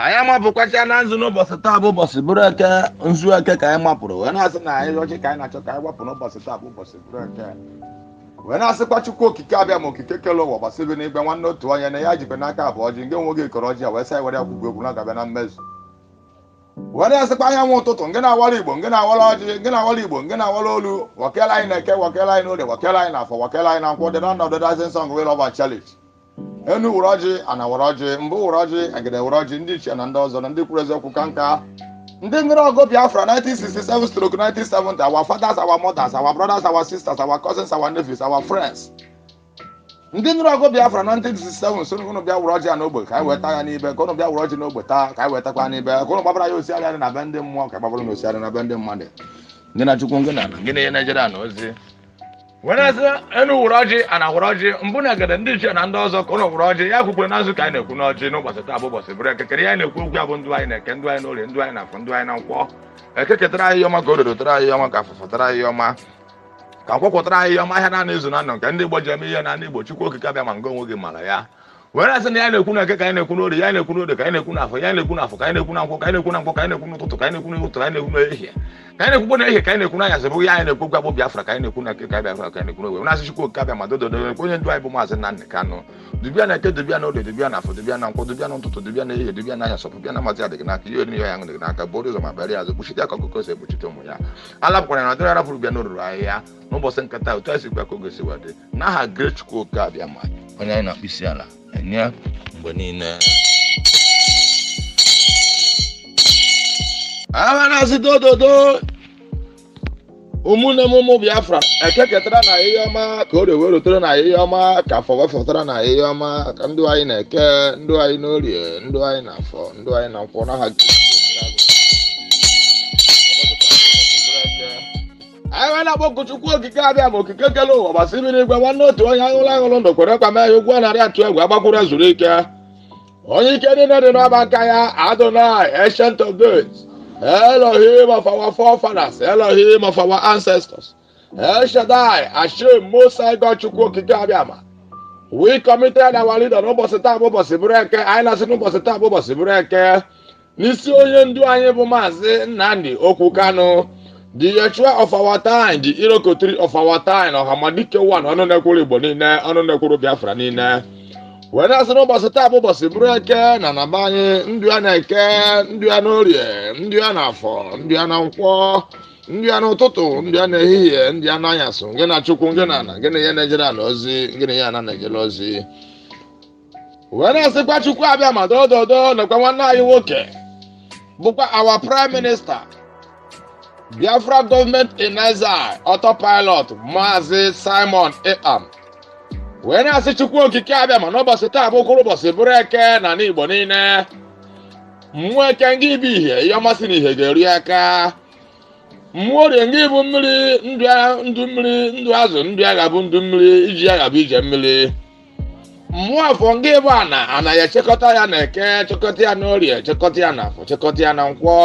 anyị amapụkwacha na nzu n'ụbọchị taa bụ ụbọchị bụrụ eke nzu eke ka anyị mapụrụ wee na-asị na anyị ọchị ka anyị na-achọ ka anyị gbapụ n'ụbọchị taa bụ ụbọchị bụrụ eke wee na-asịkwa Chukwu okike abịa ma okike kele ụwa gbasebe n'igbe nwanne otu onye na ya jikwe n'aka abụọ ji nke nwoge kọrọ ọjị ya wee sị anyị were akwụkwọ egwu na-agabịa na mmezu wee na-asịkwa anyanwụ ụtụtụ nke na-awara Igbo nke na-awara ọjị nke na-awara Igbo nke na-awara olu wakele anyị na-eke wakele anyị n'orie wakele anyị n'afọ wakele anyị na nkwụ dị na ọnọdụ dancing song we love and challenge enu wụrụ ọjị ana wụrụ ọjị mbụ wụrụ ọjị egede wụrụ ọjị ndị ichie na ndị ọzọ na ndị kwuru eziokwu ka nka ndị nwere ọgụ Biafra 1967-1970 our fathers, our mothers, our brothers, our sisters, our cousins, our nephews, our friends. Ndị nwere ọgụ Biafra 1967 so unu bịa wụrụ ọjị n'ogbe ka anyị weta ya n'ibe ka unu bịa wụrụ ọjị n'ogbe taa ka anyị wetakwa n'ibe ka unu gbabara ya osiarị na be ndị mmụọ ka gbabara na osiarị na be ndị mmadụ ndị na Chukwu ngị na gịnị ihe Naịjirịa na ozi wenezi enu wụrụ ọjị ana wụrụ ọjị mbụ na egede ndị ichie na ndị ọzọ ka unu wụrụ ọjị ya kwukwere na nzu ka anyị na-ekwu n'ọjị n'ụbọchị taa bụ ụbọchị bụrụ ekekere ya na-ekwu okwu ya bụ ndụ anyị na-eke ndụ anyị n'orie ndụ anyị na-afọ ndụ anyị na nkwọ ekeketara anyị ọma ka ododo tara anyị ọma ka afụfụ tara anyị ọma ka nkwọkwọtara anyị ọma ahịa na izu na ndụ nke ndị Igbo ji eme ihe na ndị Igbo Chukwu okike abịa ma nga onwe gị mara ya were asị na ya na-ekwu na eke ka anyị na-ekwu n'orie ya na-ekwu n'ode ka anyị na-ekwu n'afọ ya na-ekwu n'afọ ka anyị na-ekwu na nkwọ ka anyị na-ekwu na nkwọ ka anyị na-ekwu n'ụtụtụ ka anyị na-ekwu n'ụtụtụ ka anyị na-ekwu n'ehihie ka anyị na-ekwu n'ehihie ka anyị na-ekwu n'anyasị bụ ya anyị na-ekwu gwa bụ Biafra ka anyị na-ekwu na eke ka Biafra ka anyị na-ekwu n'owe na-asị Chukwu okike abịa ma dododo onye ndụ anyị bụ Maazị Nnamdi Kanu dubịa na eke dubịa na ode dubịa na afọ dubịa na nkwọ dubịa na ụtụtụ dubịa na ehihie dubịa na anyasị dubịa na mazi adịghị n'aka ihe oriri ya ṅụdịghị n'aka bụrụ ụzọ ma bịara azụ kpuchite aka ọkụkọ si ekpuchite ụmụ ya alapụkwara na ọdịrị arapụrụ bịa n'oruru ahịhịa n'ụbọchị nkata otu esi gwa ka oge si wadị n'aha Great Chukwu okike abịa ma onye anyị na-akpụ isi ala enye mgbe niile na-asị dododo ụmụnne m ụmụ Biafra ekeketara na ihe ọma ka o wee rutere na ihe ọma ka afọ wefọtara na ihe ọma ka ndụ anyị na-eke ndụ anyị n'orie ndụ anyị na afọ ndụ anyị na nkwọ n'aha anyị na-akpọku Chukwu okike abịa ma okike kele ụwa gbasiri n'igwe nwanne otu onye aṅụrụ aṅụrụ ndụ kwere kwa mee ya ụgwọ narị atụ egwu agbakwuru zuru ike onye ike niile dị n'ọba aka ya Adonai ancient of days Elohim of our forefathers Elohim of our ancestors El Shaddai Hashem Most High God Chukwu okike abịa ma we committed our leader n'ụbọchị taa bụ ụbọchị bụrụ eke anyị na-asị n'ụbọchị taa bụ ụbọchị bụrụ eke n'isi onye ndu anyị bụ Maazị Nnamdi Kanu the Yeshua of our time, the Irokotri of our time, Ọhamadike one, ọnụ na-ekwuru Igbo niile, ọnụ na-ekwuru Biafra niile. Wee na-asị n'ụbọchị taa bụ ụbọchị bụrụ eke na naba anyị ndụ ya na-eke, ndụ ya n'orie, ndụ ya n'afọ, ndụ ya na nkwọ, ndụ ya n'ụtụtụ, ndụ ya n'ehihie, ndụ ya n'anyasị, ngị na Chukwu, ngị na ana, ngị na ihe na-ejere ana ozi, ngị na ihe ana na-ejere ozi. Wee na-asịkwa Chukwu abịa ma dododo nekwa nwanne anyị nwoke bụkwa our prime minister Biafra government in exile autopilot Maazị Simon Ekpam wee na-asị Chukwu okike abịa ma n'ụbọchị taa bụ ụbọchị bụrụ eke na n'Igbo niile mmụọ eke ngị bụ ihe ihe ọmasị na ihe ga-eri aka mmụọ orie ngị bụ mmiri ndụ mmiri ndụ azụ ndụ agha bụ ndụ mmiri iji agha bụ ije mmiri mmụọ afọ ngị bụ ana ya echekọta ya na eke chekọta ya n'orie chekọta ya na afọ chekọta ya na nkwọ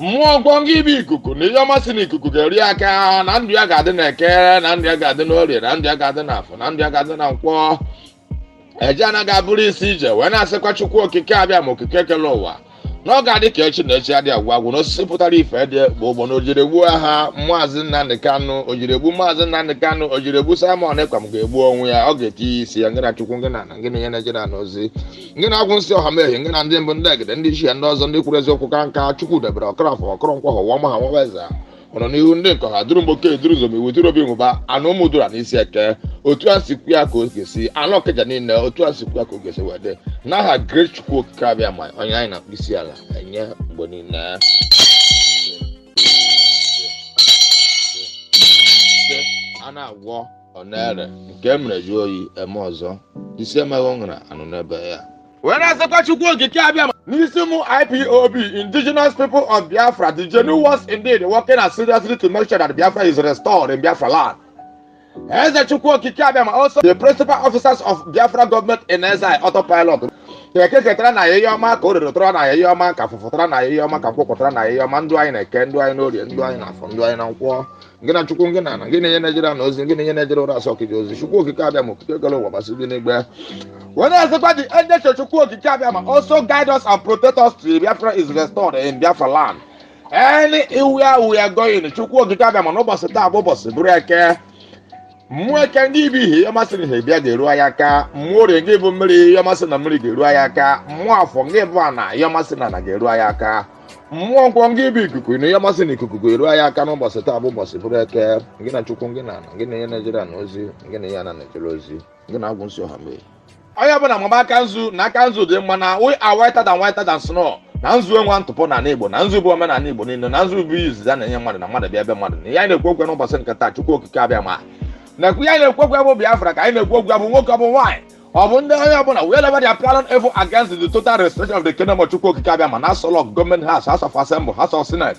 mmụọ nkwọ ngị bụ ikuku na ihe ọmasị na ikuku ga-eri aka na ndụ ya ga-adị na eke na ndụ ya ga-adị n'orie na ndụ ya ga-adị n'afọ na ndụ ya ga-adị na nkwọ eje anaghị abụrụ isi ije wee na-asịkwa Chukwu okike abịa ma okike kele ụwa na ọ ga-adị ka echi na echi adị agwụ agwụ na osisi pụtara ife dị bụ ụgbọ na ojiri egbu aha Maazị Nnamdi Kanu ojiri egbu Maazị Nnamdi Kanu ojiri egbu Simon Ekpam ga-egbu onwe ya ọ ga-etinye isi ya ngị na Chukwu ngị na ana ngị na ihe na-ejere ana ozi ngị na-agwụ nsị ọha mehie ngị na ndị mbụ ndị egede ndị ichie ndị ọzọ ndị kwuru eziokwu ka nka Chukwu debere ọkọrọfọ ọkọrọ nkwọ họwa ma ha nwa eze ọnọ n'ihu ndị nkọ ha duru mgboke duru zom iwu duru obi nwụba anụ ụmụ dura n'isi eke otu a sikwu ya ka o ga-esi anụ ọkịja niile otu a sikwu ya ka o ga-esi wede n'aha Great Chukwu okike abịa ma onye anyị na-akpụ isi ala enye mgbe niile a na-agwọ ọ na-ere nke e mere ju oyi eme ọzọ isi emeghị ṅara anụ n'ebe ya wee na-asịkwa Chukwu okike abịa n'isi mụ IPOB indigenous people of Biafra the genuine ones indeed working as seriously to make sure that Biafra is restored in Biafra land. Eze Chukwu okike abịa also the principal officers of Biafra government in exile autopilot Keke ketara na ya ọma ka o rere na ya ọma ka fụfụtara na ya ọma ka kwụpụtara na ya ọma ndụ anyị na-eke ndụ anyị n'orie ndụ anyị na-afọ ndụ anyị na nkwọ gị na Chukwu gị na gị na-enye Naịjirịa na ozi gị na-enye Naịjirịa ụra asọ okike ozi Chukwu okike abịa ma okike gere ụwa gbasị gị n'igbe when I say the angel Chukwu okike abịa ma also guide us and protect us till Biafra is restored in Biafra land. Anywhere we are going Chukwu okike abịa ma n'ụbọchị taa bụ ụbọchị bụrụ eke mmụọ eke ndị ibe ihe ọmasị na ihe bịa ga-eru anyị aka mmụọ orie gị bụ mmiri ihe ọmasị na mmiri ga-eru anyị aka mmụọ afọ gị bụ ana ihe ọmasị na ana ga-eru anyị aka mmụọ nkwọ gị bụ ikuku na ihe ọmasị na ikuku ga-eru anyị aka n'ụbọchị taa bụ ụbọchị bụrụ eke gị na Chukwu gị na gị na-enye Naịjirịa na ozi gị na-enye na Naịjirịa ozi gị na-agwụ nsị ọha mee onye ọbụla mama aka nzu na aka nzu dị mma na we are whiter than snow na nzu enwe ntụpọ na Igbo na nzu bụ omenala Igbo niile na nzu bụ izizi a na-enye mmadụ na mmadụ bịa ebe mmadụ na ihe anyị na-ekwu okwu n'ụbọchị nke taa Chukwu okike abịa ma na-ekwu ya na-ekwu okwu bụ Biafra ka anyị na-ekwu okwu bụ nwoke ọ bụ nwaanyị ọ bụ ndị onye ọbụla wherever they are planning evil against the total restoration of the kingdom of Chukwu okike abịa ma na National Government House of Assembly, House of Senate,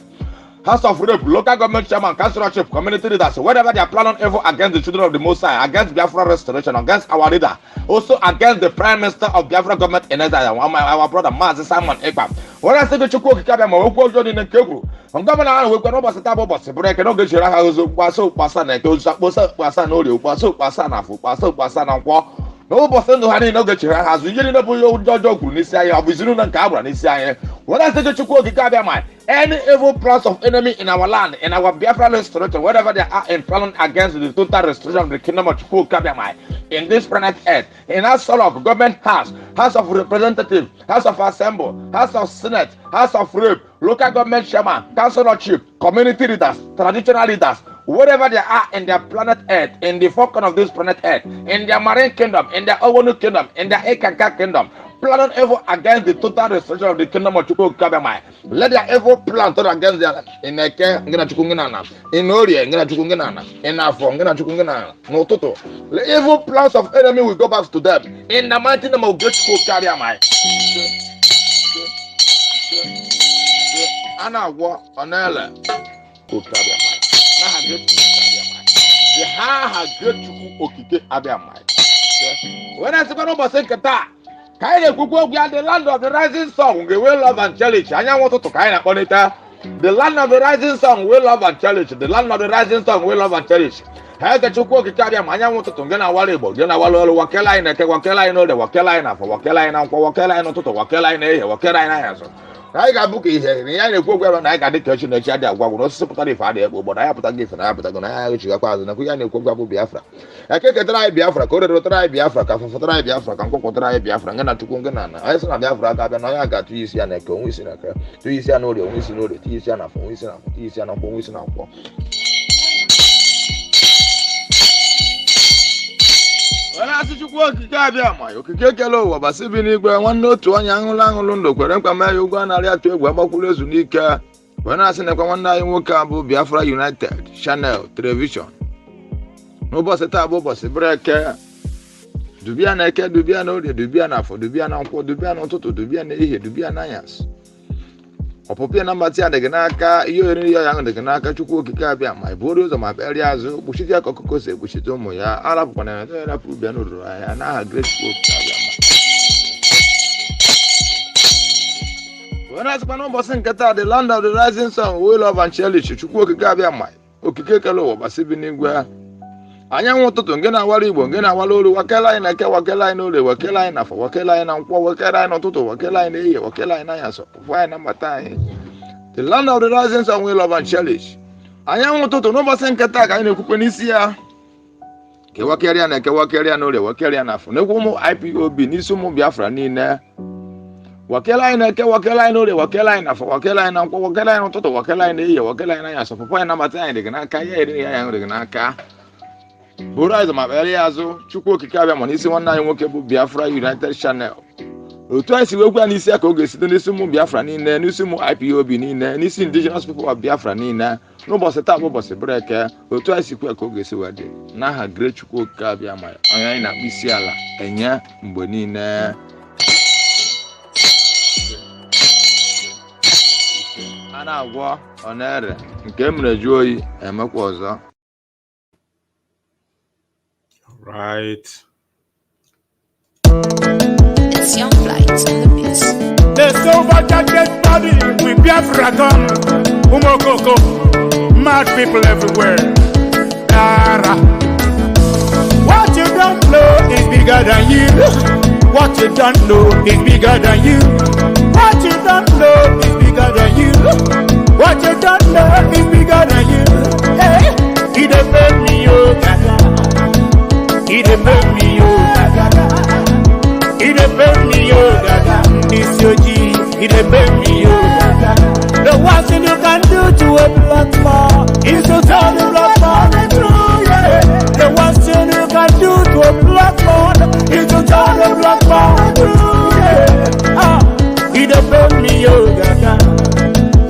House of Rep, local government chairman, councilorship, community leaders, wherever they are planning evil against the children of the Most High, against Biafra restoration, against our leader, also against the Prime Minister of Biafra government in exile, our brother Mazi Simon Ekpa. When I say the Chukwu okike abịa ma okwu ọjọọ na nke egwu gọvanọ ahụ wekwa n'ụbọchị taa bụ ụbọchị bụrụ eke n'oge jiri aha ozo kpasa ụkpasa na eke ozu akpọsa ụkpasa na orie ụkpasa ụkpasa na afọ ụkpasa ụkpasa na nkwọ n'ụbọchị ndụ ha niile oge chiri ha azụ ihe niile bụ ihe ọjọọ kwuru n'isi anyị ọ bụ izinu na nke a gbara n'isi anyị when I say the Chukwu okike abịa ma any evil plans of enemy in our land, in our Biafra restoration, wherever they are in planning against the total restoration of the kingdom of Chukwu okike abịa ma in this planet earth, in our sort of government house, House of Representatives, House of Assembly, House of Senate, House of Rep, local government chairman, councilorship, community leaders, traditional leaders, wherever they are in their planet earth, in the four corners of this planet earth, in their marine kingdom, in their Owonu kingdom, in their Ekaka kingdom, planning evil against the total restoration of the kingdom of Chukwu okike abịa ma let their evil plan turn against their in Eke ngina Chukwu ngina in Orie ngina Chukwu ngina in Afọ ngina Chukwu ngina n'ụtụtụ the evil plans of enemy will go back to them in the mighty name of Chukwu okike abịa ma a na-agwọ ọ na-ele okike abịa ma n'aha Chukwu okike abịa ma when I say n'ụbọchị nke taa ka anyị na-ekwukwu okwu ya the land of the rising sun ga-enwe love and challenge anyanwụ ụtụtụ ka anyị na-akpọlite the land of the rising sun will love and challenge the land of the rising sun will love and challenge ha eke Chukwu okike abịa ma anyanwụ ụtụtụ nke na-awara Igbo nke na-awara ọrụ wakele anyị na-eke wakele anyị n'oge wakele anyị n'afọ wakele anyị na nkwọ wakele anyị n'ụtụtụ wakele anyị na-ehihie wakele anyị n'anyasụ anyị ga-abụ ka ihe na ya na-ekwu okwu ebe na anyị ga-adị ka echi na echi adị agwa gwụ n'osisi pụtara ife adị ekpe ụgbọdọ anyị apụtaghị ife na ya apụtago na ya echigakwa azụ nakwu ya na-ekwu okwu abụ Biafra eke ketara anyị Biafra ka o rerotara anyị Biafra ka afọfọtara anyị Biafra ka nkwọkwọtara anyị Biafra nke na Chukwu nke na ana anyị sị na Biafra aka abịa na onye ga-atụ isi ya na eke onwe isi na eke tụ isi ya na orie onwe isi na orie tụ isi ya na afọ onwe isi na afọ tụ isi ya na nkwọ onwe isi na nkwọ onye asị Chukwu okike abịa ma okike ekele ụwa gbasị bi n'igwe nwanne otu onye aṅụlụ ndụ kwere nkwa mee ya ụgwọ narị atụ egwu agbakwuru ezu n'ike onye asị nekwa nwanne anyị nwoke a bụ Biafra United Channel Television n'ụbọchị taa bụ ụbọchị bụrụ eke dubia na eke dubia na orie dubia na afọ dubia na nkwọ dubia na ụtụtụ dubia na ehihie dubia na anyasị ọpụpụ na mgbatị ya dịgị n'aka ihe oriri ya ahụ dịgị n'aka Chukwu okike abịa ma iburu ụzọ ma kpegharịa azụ kpuchite ya ka ọkụkọ si ekpuchite ụmụ ya arapụkwana ya erapụ bịa n'oruru anya n'aha Chukwu okike abịa ma were asịkwa n'ụbọchị nke taa the land of the rising sun will love and cherish Chukwu okike abịa ma okike ekele ụwa gbasị bi n'igwe anyanwụ ụtụtụ nke na-awara Igbo nke na-awara olu wakele anyị na eke wakele anyị n'orie wakele anyị n'afọ wakele anyị na nkwọ wakele anyị n'ụtụtụ wakele anyị n'ehihie wakele anyị n'anyasị pụpụ anyị na mbata anyị the land of the rising sun will love and cherish anyanwụ ụtụtụ n'ụbọchị nke taa ka anyị na-ekwukwe n'isi ya kewakerịa na eke wakerịa n'orie wakerịa n'afọ n'ekwu ụmụ IPOB n'isi ụmụ Biafra niile wakele anyị na eke wakele anyị n'orie wakele anyị n'afọ wakele anyị na nkwọ wakele anyị n'ụtụtụ wakele anyị n'ehihie wakele anyị n'anyasị pụpụ anyị na mbata anyị dịgị n'aka ya eri ya ya dịgị n'aka bụrụ anyị ma kpere ya azụ Chukwu okike abịa ma n'isi nwanne anyị nwoke bụ Biafra United Channel otu anyị si wekwa n'isi ya ka ọ ga-esite n'isi ụmụ Biafra niile n'isi ụmụ IPOB niile n'isi indigenous people of Biafra niile n'ụbọchị taa bụ ụbọchị bụrụ eke otu anyị si kwe ka ọ ga-esi wee dị n'aha Chukwu okike abịa ma onye anyị na-akpụ isi ala enye mgbe niile a na-agwọ ọ na-ere nke e mere jụọ oyi emekwa ọzọ. Right. It's Young Flight on the beats. The silver jacket body with Biafra gun. Umokoko, mad people everywhere. Dara. What you don't know is bigger than you. What you don't know is bigger than you. What you don't know is bigger than you. What you don't know is bigger than you. Hey, he depend me, oh gaga. He depend me, oh gaga. He depend me, oh gaga. This your G. He depend me, oh gaga. The one thing you can do to a black man is to tell the black man the truth. Yeah. The one thing you can do to a black man is to tell the black man the truth. Yeah. Ah, he depend me, oh gaga.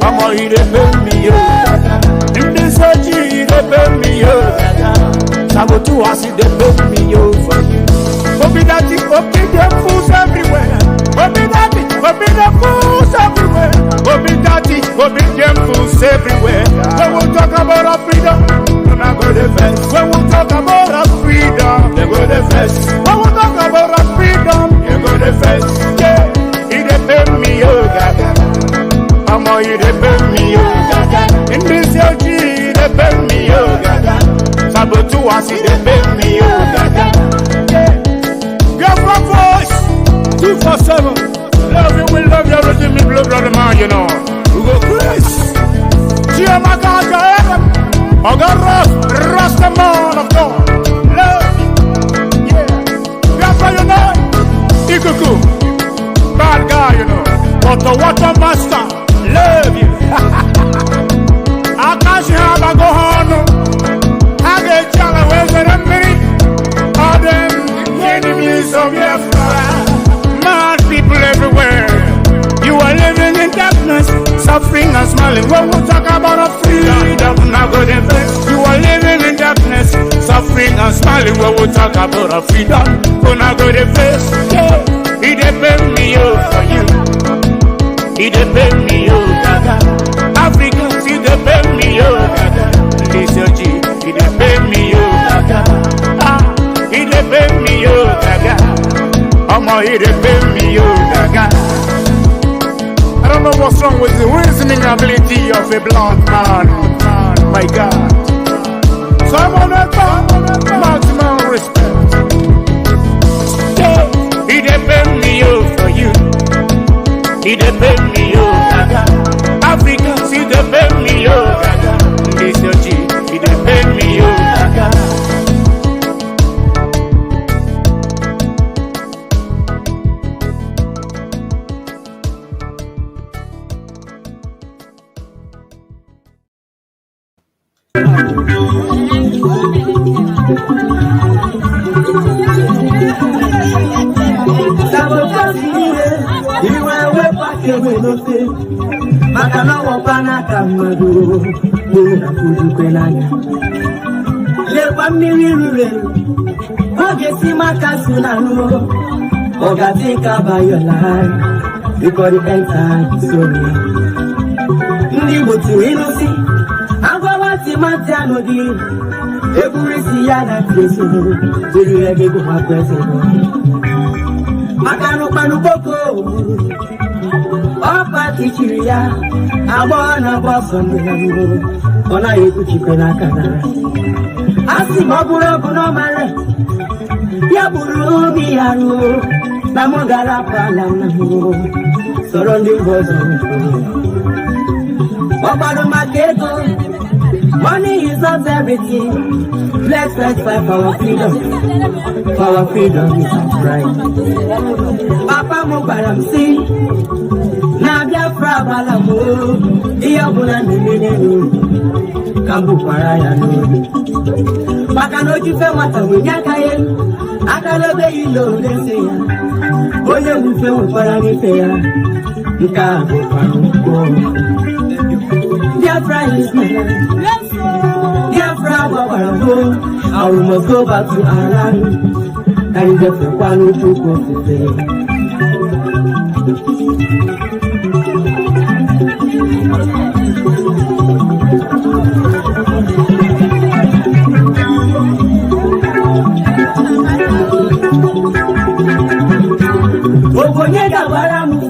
Mama, he depend me, oh gaga. In this age, he depend me, oh gaga. Sabotu has he depend me, oh for you. Obi daddy, obi them fools everywhere. Obi daddy, obi them fools everywhere. Obi daddy, obi them fools everywhere. When we talk about our freedom, we not go the first. When we talk about our freedom, they go the first. When we talk about our freedom, they go the first. Yeah, he depend me, oh gaga. Mama, he depend me, oh gaga. In this LG, he depend me, oh gaga. Sabotu has he depend me, oh gaga. Yeah. Biafra voice 247. Love you, we love you, everything me blood, brother man, you know. We go Chris. Chiamaka, Ogaraf, Rasta man of God. Love you. Yeah. Biafra, you know. Ikuku. Bad guy, you know. But the water master. Love you. Akashi haba go honu. Hage chala weze rembiri. All them enemies of Biafra. Mad people everywhere. You are living in darkness, suffering and smiling. When we talk about a freedom, now go the best. You are living in darkness, suffering and smiling. When we talk about a freedom, go now go the best. Yeah. He depend me, oh, for you. He depend me, oh, gaga. Africans, he depend me, oh, gaga. Listen, G, he depend me, oh, gaga. Ah, he depend me, oh, gaga. Mama, he depend me, oh, gaga. I don't know what's wrong with the reasoning ability of a black man. My God. So I'm on that maximum respect. Yeah, he depend me, oh, for you. He depend me, oh, gaga. Africans, he depend me, oh, gaga. This your G, he depend me, oh, gaga. Makana wapana kamadu muna kujupenanya lepa miriruwe ogesi makasunanu ogatika by your life because the end time sorry ndi botu inusi agwawati matianodi eburisi ya na kreso jiri ege ko ma kreso makanu panu boko Opa kichiria, abona bosondo yango, ona yekuchipena kana. Asi maburo kuno mare, ya buru biaru, na mogara pala namu, sorondi bozo. Opa no maketo, money is not everything. Let's fight for our freedom. For our freedom is right. Papa mo baramsi. Na Biafra balamu, iya buna nimene kambu paraya no. Makano jife mata winyaka ye, akalobe ilo leseya. Oye wife wiparani feya, nka wiparuko. Biafra is my life. Biafra wabaramu, we must go back to our land. And get the one who took off the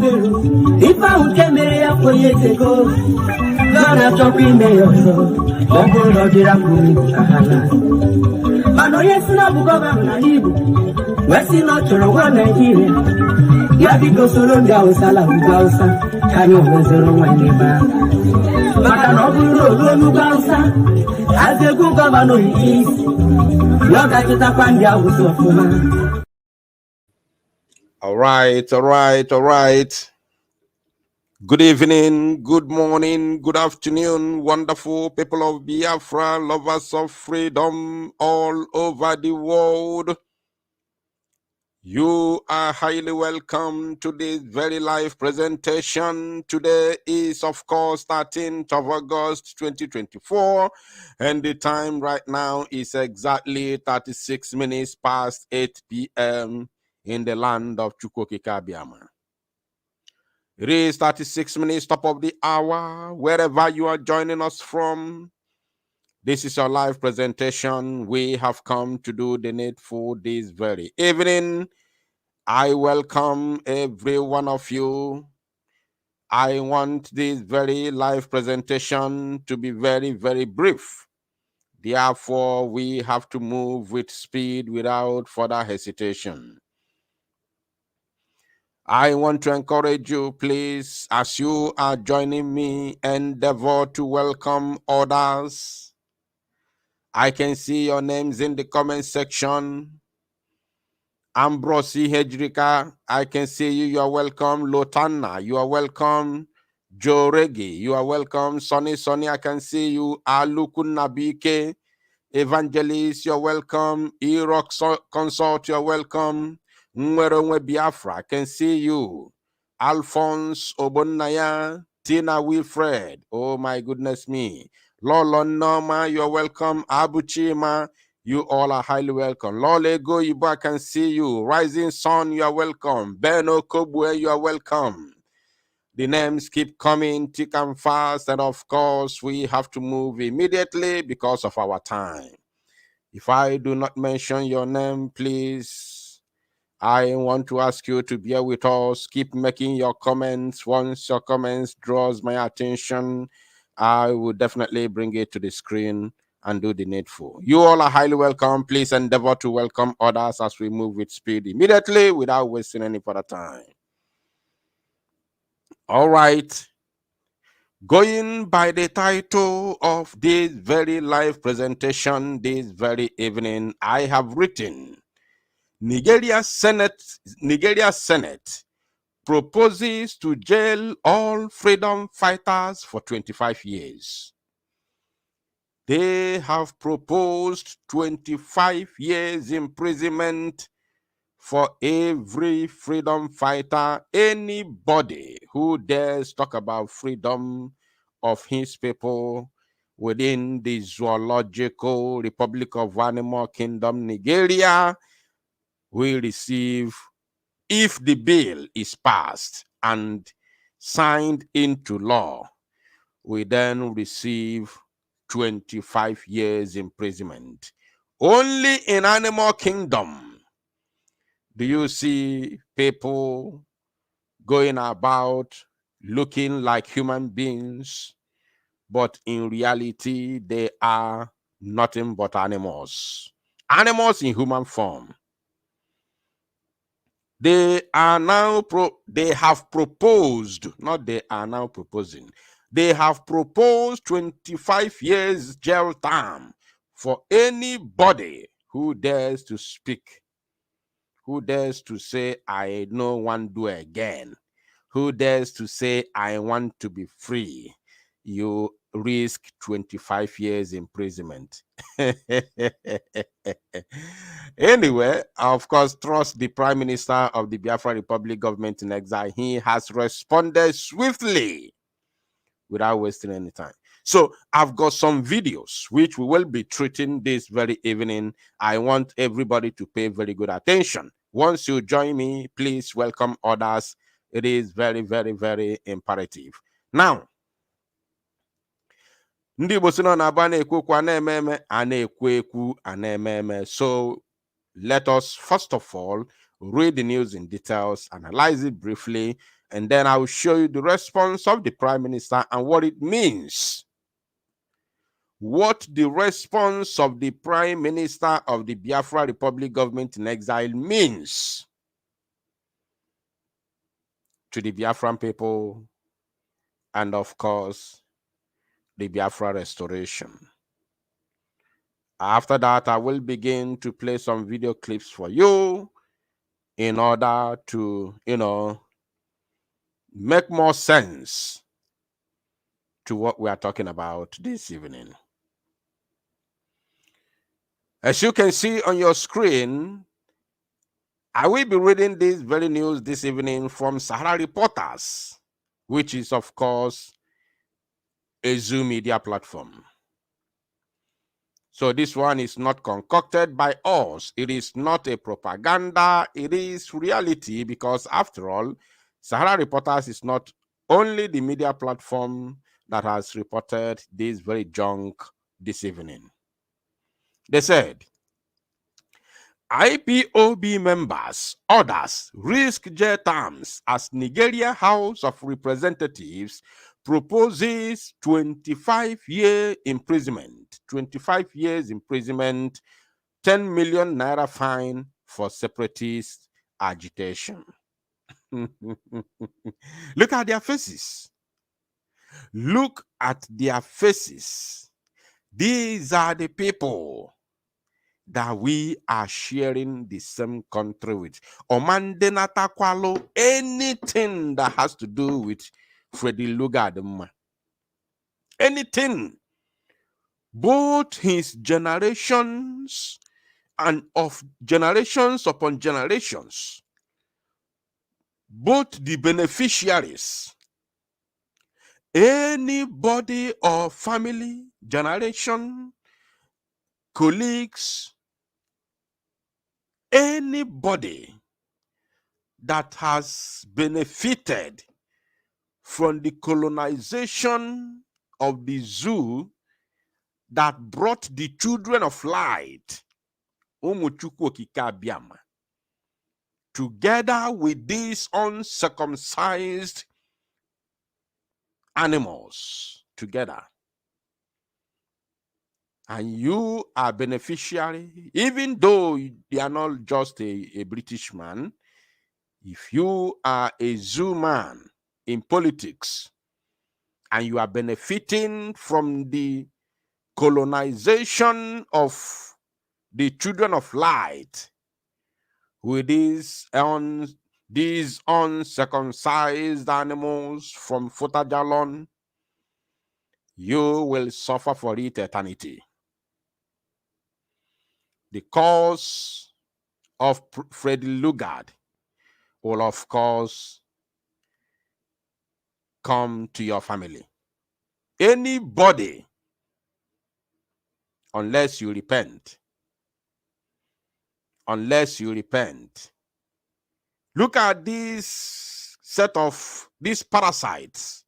Melu, if I would come here 4 years ago, Gonna talk in there, so Uncle Roger Kahana. Mano, yes, no, governor, West in not to one Nigeria. Yabiko Solo Gausa, Gausa, can you measure one neighbor? But an open Gausa, as a good governor is, not at the Tapandia was of woman. All right. Good evening, good morning, good afternoon, wonderful people of Biafra, lovers of freedom all over the world. You are highly welcome to this very live presentation. Today is, of course, 13th of August 2024, and the time right now is exactly 36 minutes past 8 p.m. in the land of Chukwokikabiama. It is 36 minutes top of the hour, wherever you are joining us from. This is our live presentation. We have come to do the needful this very evening. I welcome every one of you. I want this very live presentation to be very, very brief. Therefore, we have to move with speed without further hesitation. I want to encourage you, please, as you are joining me, endeavor to welcome others. I can see your names in the comment section. Ambrosi Hedrika, I can see you. You are welcome. Lotana, you are welcome. Joe Regi, you are welcome. Sonny, I can see you. Alukun Nabike, Evangelist, you're welcome. Erock Consort, you're welcome. Nwerongwe Biafra, I can see you. Alphonse Obonnaya, Tina Wilfred, oh my goodness me. Lolo Norma, you're welcome. Abuchima, you all are highly welcome. Lolego Ibo, I can see you. Rising Sun, you are welcome. Beno Kobwe, you are welcome. The names keep coming thick and fast, and of course, we have to move immediately because of our time. If I do not mention your name, please, I want to ask you to bear with us. Keep making your comments. Once your comments draws my attention, I will definitely bring it to the screen and do the needful. You all are highly welcome. Please endeavor to welcome others as we move with speed immediately without wasting any further time. All right. Going by the title of this very live presentation this very evening, I have written, Nigeria Senate proposes to jail all freedom fighters for 25 years. They have proposed 25 years imprisonment for every freedom fighter, anybody who dares talk about freedom of his people within the Zoological Republic of Animal Kingdom, Nigeria, will receive, if the bill is passed and signed into law, we then receive 25 years imprisonment. Only in Animal Kingdom do you see people going about looking like human beings, but in reality, they are nothing but animals. Animals in human form. They are now they have proposed, not they are now proposing. They have proposed 25 years jail term for anybody who dares to speak, who dares to say, I no want to do again, who dares to say, I want to be free. You risk 25 years imprisonment. Anyway, of course, trust the Prime Minister of the Biafra Republic government in exile. He has responded swiftly without wasting any time. So I've got some videos which we will be treating this very evening. I want everybody to pay very good attention. Once you join me, please welcome others. It is very, very, very imperative. Now, ndị Igbo si na-aba na-ekwekwu ana-eme ana-ekwu ana-eme. So let us first of all read the news in details, analyze it briefly, And then I will show you the response of the Prime Minister and what it means. What the response of the Prime Minister of the Biafra Republic government in exile means to the Biafran people and, of course, the Biafra restoration. After that, I will begin to play some video clips for you in order to, make more sense to what we are talking about this evening. As you can see on your screen, I will be reading this very news this evening from Sahara Reporters, which is, of course, a Zoom media platform. So this one is not concocted by us. It is not a propaganda. It is reality because, after all, Sahara Reporters is not only the media platform that has reported this very junk this evening. They said, IPOB members, others risk jail terms as Nigeria House of Representatives proposes 25-year imprisonment, 25 years imprisonment, 10 million naira fine for separatist agitation. Look at their faces. Look at their faces. These are the people that we are sharing the same country with. Omandena kwalo anything that has to do with Freddy Lugard. Anything. Both his generations and of generations upon generations. Both the beneficiaries. Anybody or family, generation, colleagues, anybody that has benefited from the colonization of the zoo that brought the children of light, together with these uncircumcised animals together. And you are beneficiary, even though you are not just a British man. If you are a zoo man in politics and you are benefiting from the colonization of the children of light with these uncircumcised animals from Futajalon, you will suffer for it eternity. The cause of Freddy Lugard will, of course, come to your family. Anybody, unless you repent. Unless you repent. Look at this set of these parasites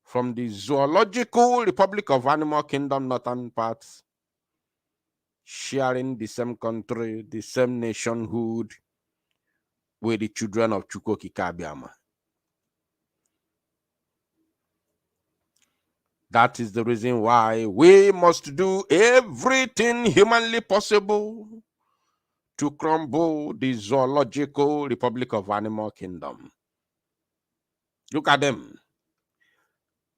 from the Zoological Republic of Animal Kingdom, northern parts, sharing the same country, the same nationhood with the children of Chukwokika. That is the reason why we must do everything humanly possible to crumble the Zoological Republic of Animal Kingdom. Look at them.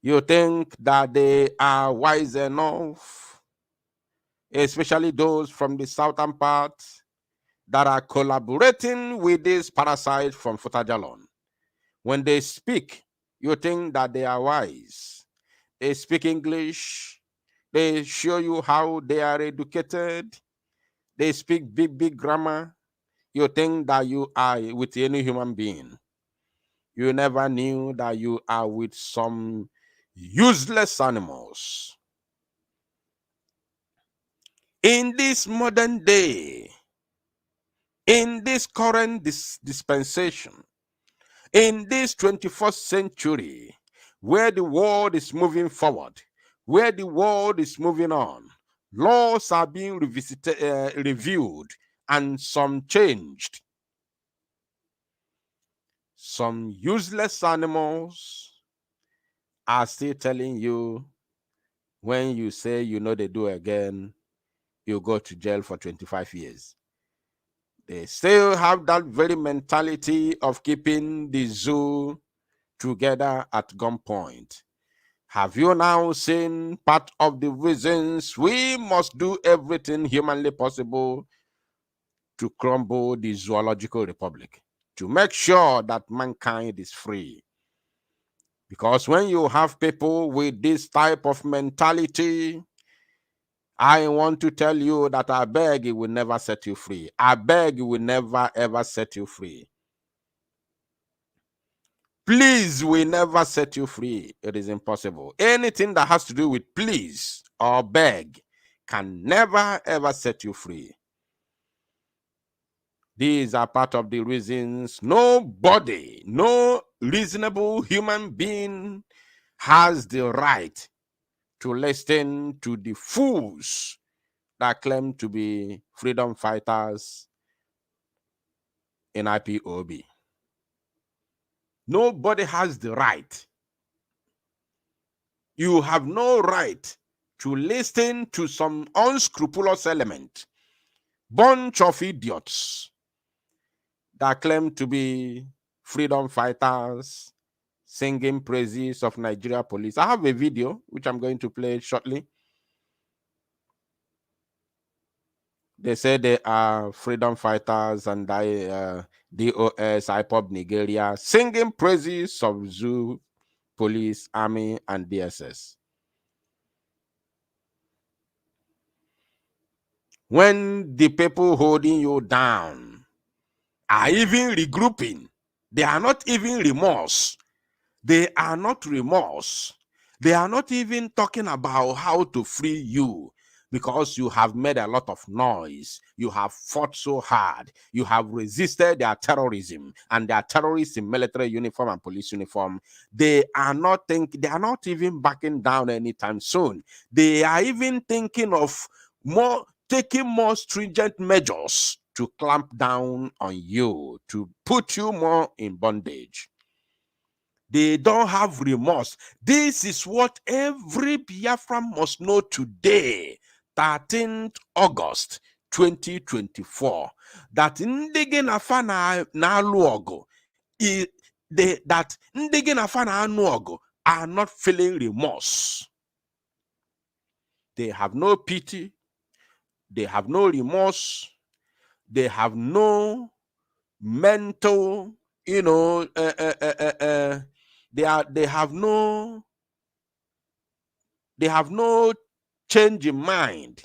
You think that they are wise enough, especially those from the southern part that are collaborating with these parasites from Futajalon. When they speak, you think that they are wise. They speak English. They show you how they are educated. They speak big grammar. You think that you are with any human being. You never knew that you are with some useless animals. In this modern day, in this current dispensation, in this 21st century, where the world is moving forward, where the world is moving on, laws are being reviewed and some changed. some useless animals are still telling you when you say you know they do again, you go to jail for 25 years. They still have that very mentality of keeping the zoo together at gunpoint. Have you now seen part of the reasons we must do everything humanly possible to crumble the zoological republic, to make sure that mankind is free? Because when you have people with this type of mentality, I want to tell you that I beg it will never set you free. I beg it will never ever set you free. Please will never set you free. It is impossible. Anything that has to do with please or beg can never ever set you free. These are part of the reasons nobody, no reasonable human being has the right to listen to the fools that claim to be freedom fighters in IPOB. Nobody has the right. You have no right to listen to some unscrupulous element, bunch of idiots that claim to be freedom fighters, singing praises of Nigeria police. I have a video which I'm going to play shortly. They say they are freedom fighters and DOS, IPOB Nigeria, singing praises of zoo, police, army, and DSS. When the people holding you down are even regrouping, they are not even remorse. They are not remorse. They are not even talking about how to free you because you have made a lot of noise. You have fought so hard. You have resisted their terrorism and their terrorists in military uniform and police uniform. They are not even backing down anytime soon. They are even thinking of taking more stringent measures to clamp down on you, to put you more in bondage. They don't have remorse. This is what every Biafra must know today, 13th August 2024. That ndege nafa na alụ ọgụ, that ndege nafa na anụ ọgụ are not feeling remorse. They have no pity. They have no remorse. They have no mental, they have no change in mind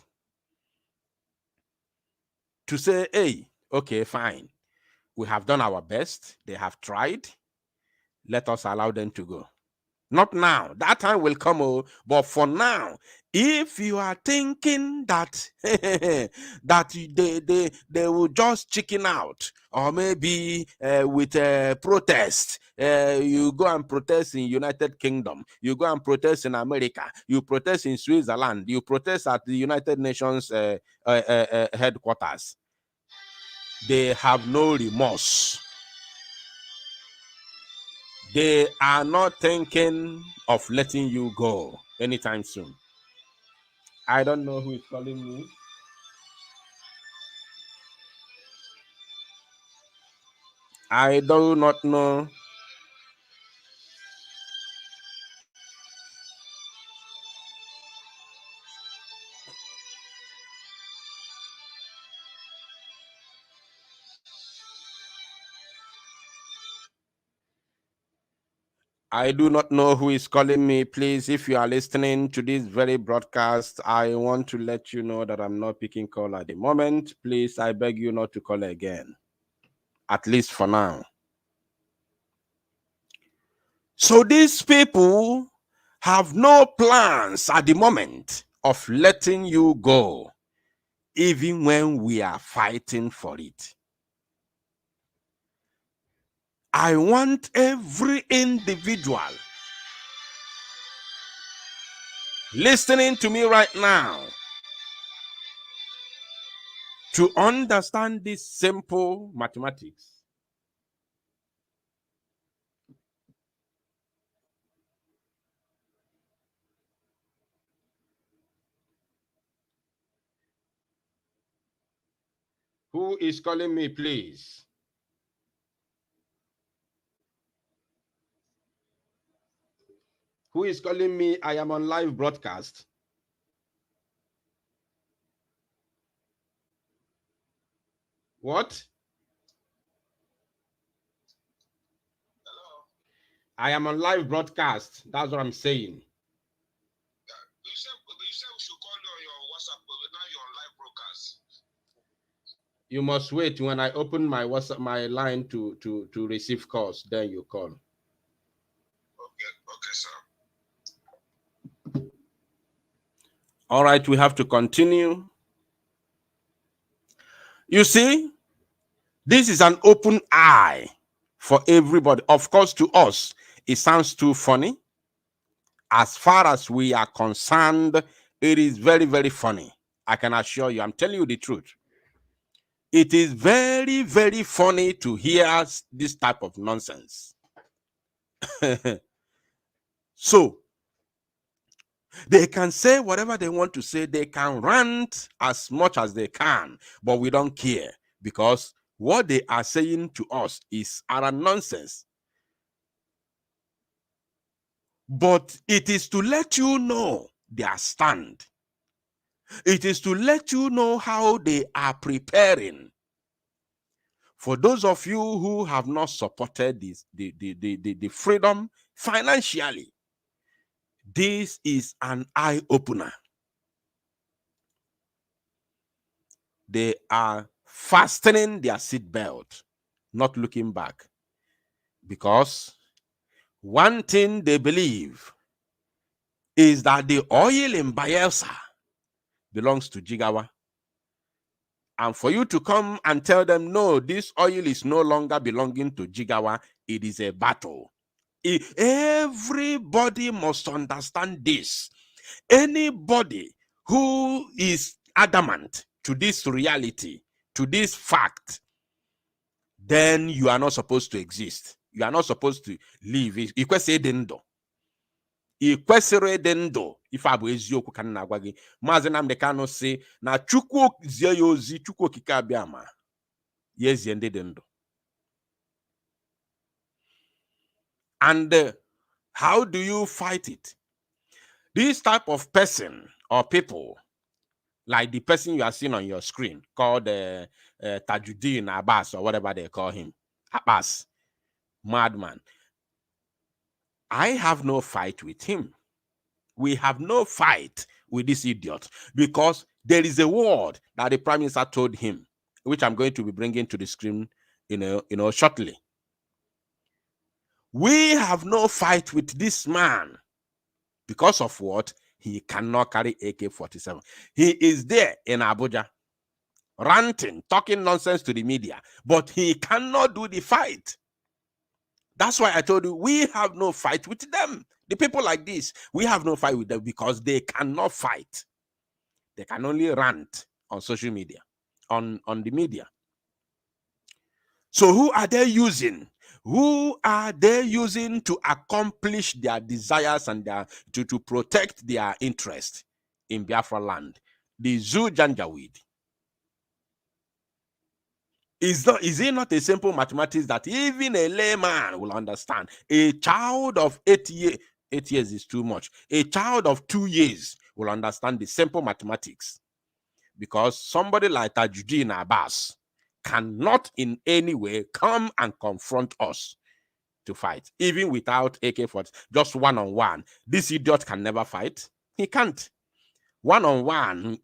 to say, hey, okay, fine. We have done our best. They have tried. Let us allow them to go. Not now. That time will come. But for now, if you are thinking that that they will just chicken out, or maybe with a protest, you go and protest in United Kingdom, you go and protest in America, you protest in Switzerland, you protest at the United Nations headquarters. They have no remorse. They are not thinking of letting you go anytime soon. I don't know who is calling me. I do not know. I do not know who is calling me. Please, if you are listening to this very broadcast, I want to let you know that I'm not picking call at the moment. Please, I beg you not to call again, at least for now. So these people have no plans at the moment of letting you go, even when we are fighting for it. I want every individual listening to me right now to understand this simple mathematics. Who is calling me, please? Who is calling me? I am on live broadcast. What? Hello? I am on live broadcast. That's what I'm saying. You said we should call you on your WhatsApp, but now you're on live broadcast. You must wait when I open my WhatsApp, my line to receive calls. Then you call. Okay, sir. All right, we have to continue. You see, this is an open eye for everybody. Of course, to us, it sounds too funny. As far as we are concerned, it is very, very funny. I can assure you, I'm telling you the truth. It is very, very funny to hear this type of nonsense. So, they can say whatever they want to say. They can rant as much as they can, but we don't care because what they are saying to us is utter nonsense. But it is to let you know their stand. It is to let you know how they are preparing. For those of you who have not supported the freedom financially, this is an eye-opener. They are fastening their seatbelt, not looking back. Because one thing they believe is that the oil in Bayelsa belongs to Jigawa. And for you to come and tell them, no, this oil is no longer belonging to Jigawa, it is a battle. Everybody must understand this. Anybody who is adamant to this reality, to this fact, then you are not supposed to exist. You are not supposed to live. Ikwesịrị dị ndụ ife a bụ eziokwu ka nna agwa gị. Maazị Nnamdi Kanu sị na Chukwu zie ya ozi, Chukwu okike abịa ma ya ezie ndị dị ndụ. And how do you fight it? This type of person or people, like the person you are seeing on your screen, called Tajuddin Abbas or whatever they call him, Abbas, madman. I have no fight with him. We have no fight with this idiot because there is a word that the Prime Minister told him, which I'm going to be bringing to the screen, shortly. We have no fight with this man because of what? He cannot carry AK-47. He is there in Abuja, ranting, talking nonsense to the media, but he cannot do the fight. That's why I told you, we have no fight with them. The people like this, we have no fight with them because they cannot fight. They can only rant on social media, on the media. So who are they using? Who are they using to accomplish their desires and to protect their interest in Biafra land? The Zoo Janjaweed. Is it not a simple mathematics that even a layman will understand? A child of 8 years is too much. A child of 2 years will understand the simple mathematics. Because somebody like Tajuddin Abbas cannot in any way come and confront us to fight, even without AK-47, just one-on-one. This idiot can never fight. He can't. One-on-one.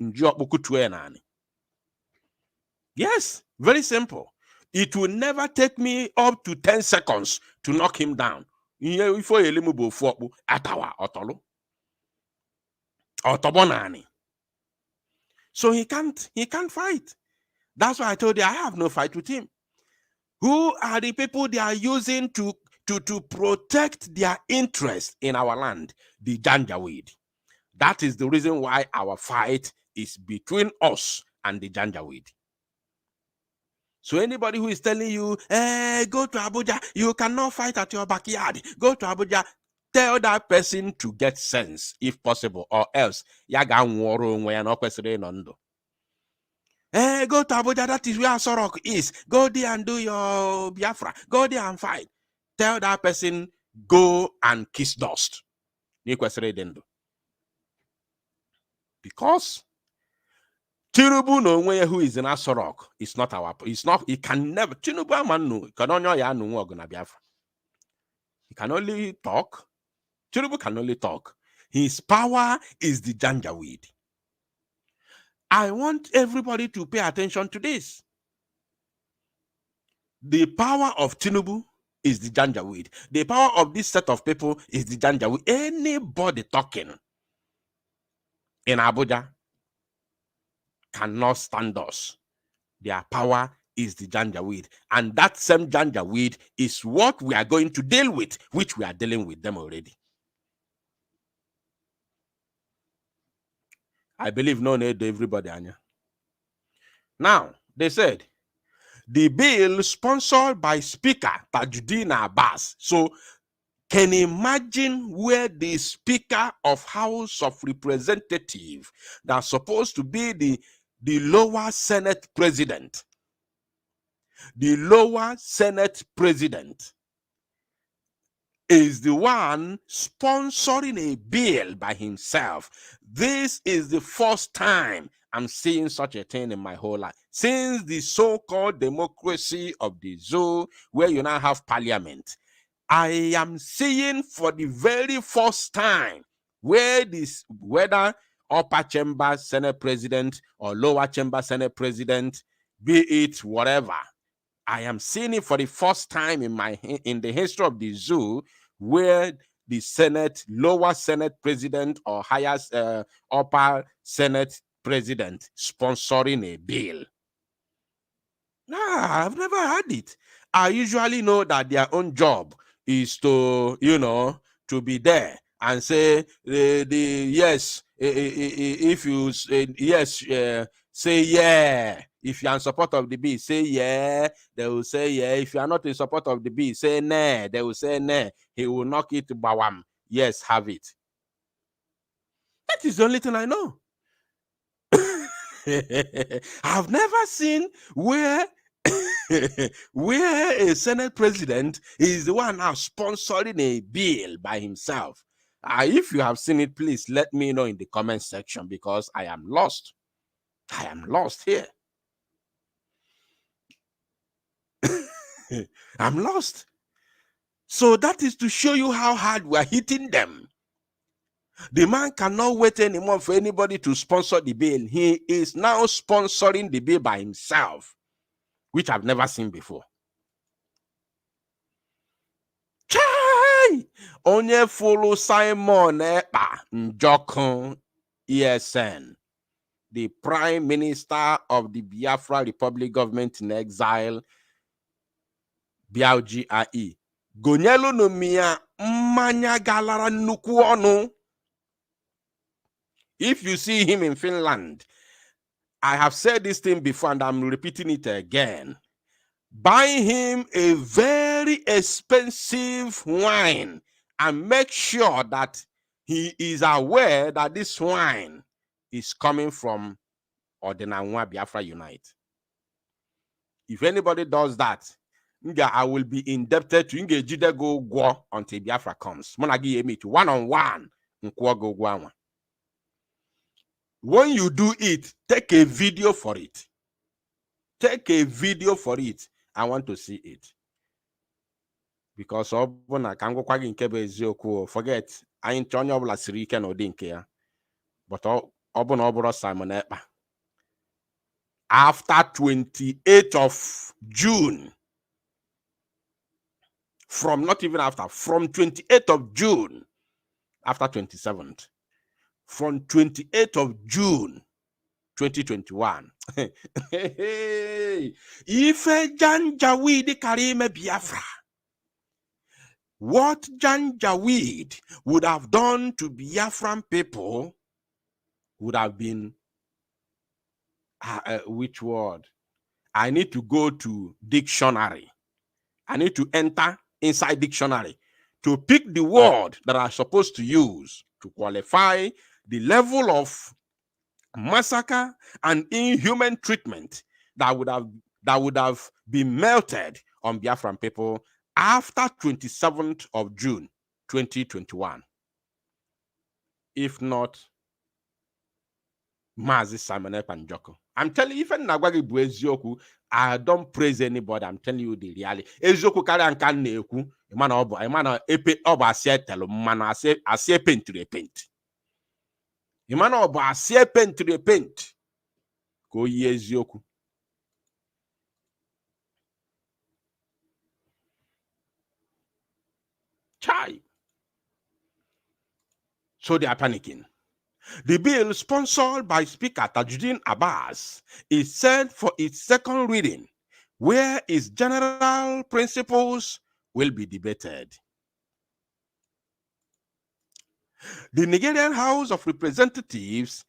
Yes, very simple. It will never take me up to 10 seconds to knock him down. So he can't fight. That's why I told you I have no fight with him. Who are the people they are using to protect their interest in our land? The Janjaweed. That is the reason why our fight is between us and the Janjaweed. So anybody who is telling you, go to Abuja, you cannot fight at your backyard. Go to Abuja. Tell that person to get sense, if possible, or else. Go to Abuja, that is where Sorok is. Go there and do your Biafra. Go there and fight. Tell that person, go and kiss dust. Because Tinubu no way who is in Asorok is not he can never, Tinubu man no, can only ya no gonna Biafra. He can only talk. Tinubu can only talk. His power is the janjaweed. I want everybody to pay attention to this. The power of Tinubu is the janjaweed. The power of this set of people is the janjaweed. Anybody talking in Abuja cannot stand us. Their power is the janjaweed. And that same janjaweed is what we are going to deal with, which we are dealing with them already. I believe no need everybody, Anya. Now, they said, the bill sponsored by Speaker Tajuddin Abbas. So, can you imagine where the Speaker of House of Representatives, that's supposed to be the lower Senate president, is the one sponsoring a bill by himself. This is the first time I'm seeing such a thing in my whole life. Since the so-called democracy of the zoo, where you now have parliament, I am seeing for the very first time whether upper chamber Senate president or lower chamber Senate president, be it whatever, I am seeing it for the first time in the history of the zoo, where the Senate, lower Senate president or highest upper Senate president sponsoring a bill. Nah, I've never had it. I usually know that their own job is to, to be there and say yes. If you yes, say yeah. If you are in support of the bill, say yeah. They will say yeah. If you are not in support of the bill, say nah. They will say nah. He will knock it to bawam. Yes, have it. That is the only thing I know. I've never seen where a Senate president is the one now sponsoring a bill by himself. If you have seen it, please let me know in the comment section, because I am lost. I am lost here. I'm lost. So that is to show you how hard we are hitting them. The man cannot wait anymore for anybody to sponsor the bill. He is now sponsoring the bill by himself, which I've never seen before. Chai! Onye follow Simon Ekpa Njokun ESN, the Prime Minister of the Biafra Republic Government in Exile, BLGIE. Gonyelo no miya mmanya galara nnukwu ọnụ. If you see him in Finland, I have said this thing before and I'm repeating it again. Buy him a very expensive wine and make sure that he is aware that this wine is coming from Ordinanwa Biafra Unite. If anybody does that, I will be indebted to Jide go go until Biafra comes. Monagi meet one-on-one. When you do it, take a video for it. Take a video for it. I want to see it. Because forget, I ain't Johnny Obla Siriken or Dinkia. But Obon Simon Ekpa. After 28th of June, from 28th of June, after 27th, from 28th of June 2021. If Janjaweed Karime Biafra, what Janjaweed would have done to Biafran people would have been, which word? I need to go to dictionary. I need to enter inside dictionary to pick the word that I'm supposed to use to qualify the level of massacre, and inhuman treatment that would have been melted on Biafran people after 27th of June 2021. If not Mazi Simon Panjoko. I'm telling you, even Nagwagi Buezioku, I don't praise anybody. I'm telling you the reality. Ezioku Karian can neku, a man of epe of a settle, man, I say paint to the paint. A man of a say paint to the paint. Go ye Ezioku. Chai. So they are panicking. The bill, sponsored by Speaker Tajuddin Abbas, is set for its second reading, where its general principles will be debated. The Nigerian House of Representatives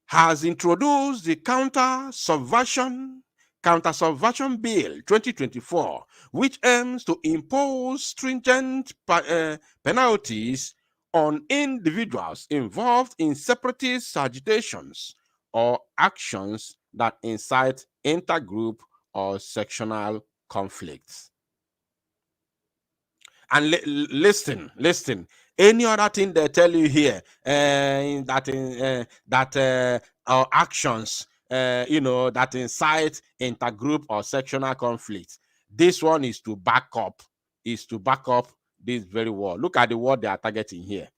has introduced the Counter-Subversion Bill 2024, which aims to impose stringent penalties on individuals involved in separatist agitations or actions that incite intergroup or sectional conflicts. And listen. Any other thing they tell you here, our actions, that incite intergroup or sectional conflict. This one is to back up this very word. Look at the word they are targeting here.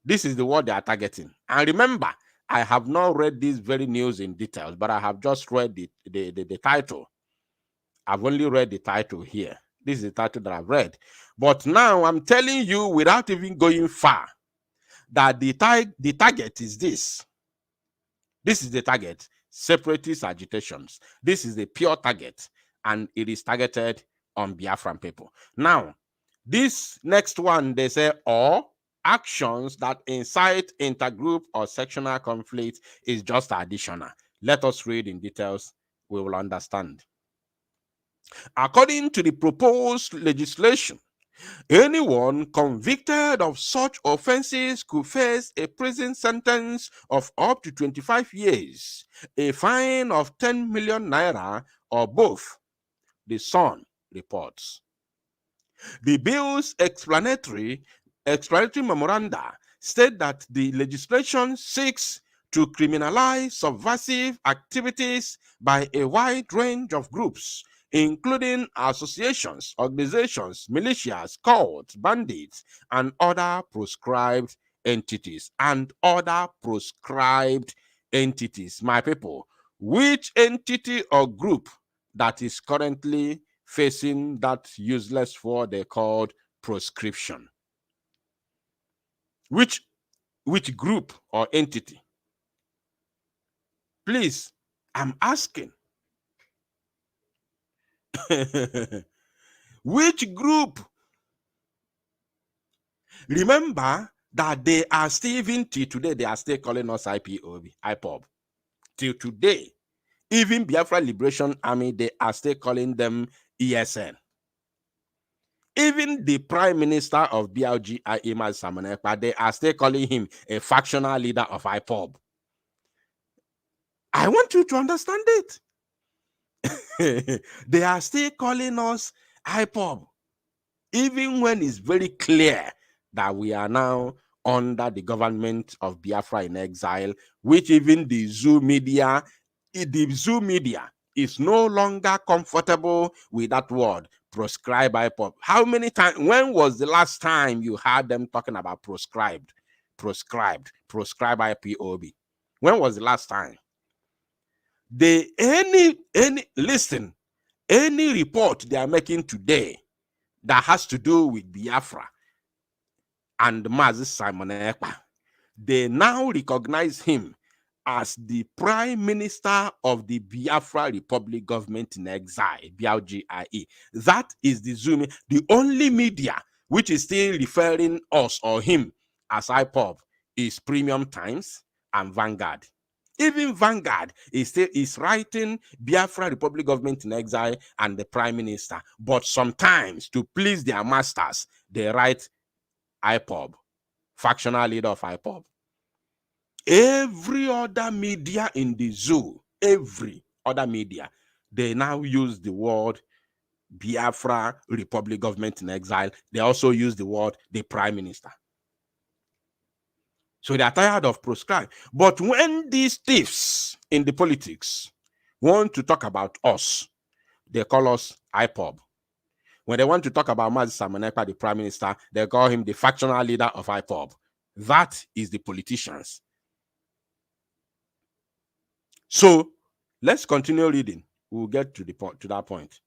This is the word they are targeting. And remember, I have not read this very news in details, but I have just read the title. I've only read the title here. This is the title that I've read. But now I'm telling you, without even going far, that the target is this. This is the target. Separatist agitations. This is the pure target. And it is targeted on Biafran people. Now, this next one, they say, or actions that incite intergroup or sectional conflict is just additional. Let us read in details. We will understand. According to the proposed legislation, anyone convicted of such offenses could face a prison sentence of up to 25 years, a fine of 10 million naira, or both, the Sun reports. The bill's explanatory memoranda state that the legislation seeks to criminalize subversive activities by a wide range of groups, including associations, organizations, militias, cults, bandits, and other proscribed entities. My people, which entity or group that is currently facing that useless word they called proscription? Which group or entity? Please, I'm asking. Which group? Remember that they are still, even till today, they are still calling us IPOB. Till today, even Biafra Liberation Army, they are still calling them ESN. Even the Prime Minister of BLG, Imaz Samanekpa, they are still calling him a factional leader of IPOB. I want you to understand it. They are still calling us IPOB, even when it's very clear that we are now under the government of Biafra in exile, which even the Zoo media is no longer comfortable with that word, proscribed IPOB. How many times? When was the last time you heard them talking about proscribed IPOB? When was the last time? Any report they are making today that has to do with Biafra and Mazi Simon Ekpa, they now recognize him as the Prime Minister of the Biafra Republic Government in Exile, BLGIE. That is the only media which is still referring us or him as IPOB is Premium Times and Vanguard. Even Vanguard is writing Biafra Republic Government in Exile and the Prime Minister. But sometimes, to please their masters, they write IPOB, factional leader of IPOB. Every other media in the zoo, every other media, they now use the word Biafra Republic government in exile. They also use the word the prime minister. So they are tired of proscribe. But when these thieves in the politics want to talk about us, they call us IPOB. When they want to talk about Mazi Samanepa, the prime minister, they call him the factional leader of IPOB. That is the politicians. So let's continue reading. We'll get to that point.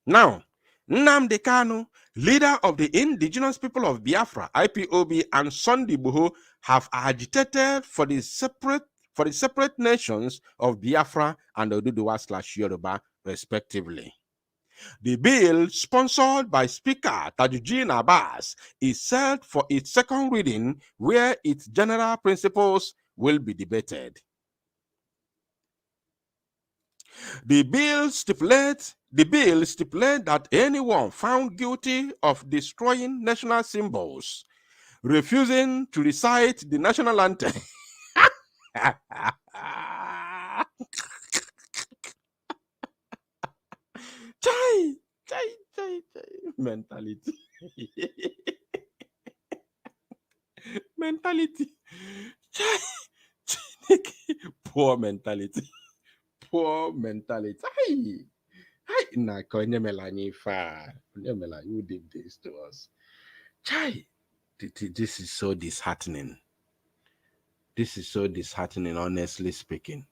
Now, Nnamdi Kanu, leader of the indigenous people of Biafra, IPOB, and Sunday Buho have agitated for the separate nations of Biafra and Oduduwa/Yoruba, respectively. The bill, sponsored by Speaker Tajuddin Abbas, is set for its second reading, where its general principles will be debated. The bill stipulates that anyone found guilty of destroying national symbols, refusing to recite the national anthem, mentality. Poor mentality. Poor mentality. Who did this to us? This is so disheartening. This is so disheartening, honestly speaking.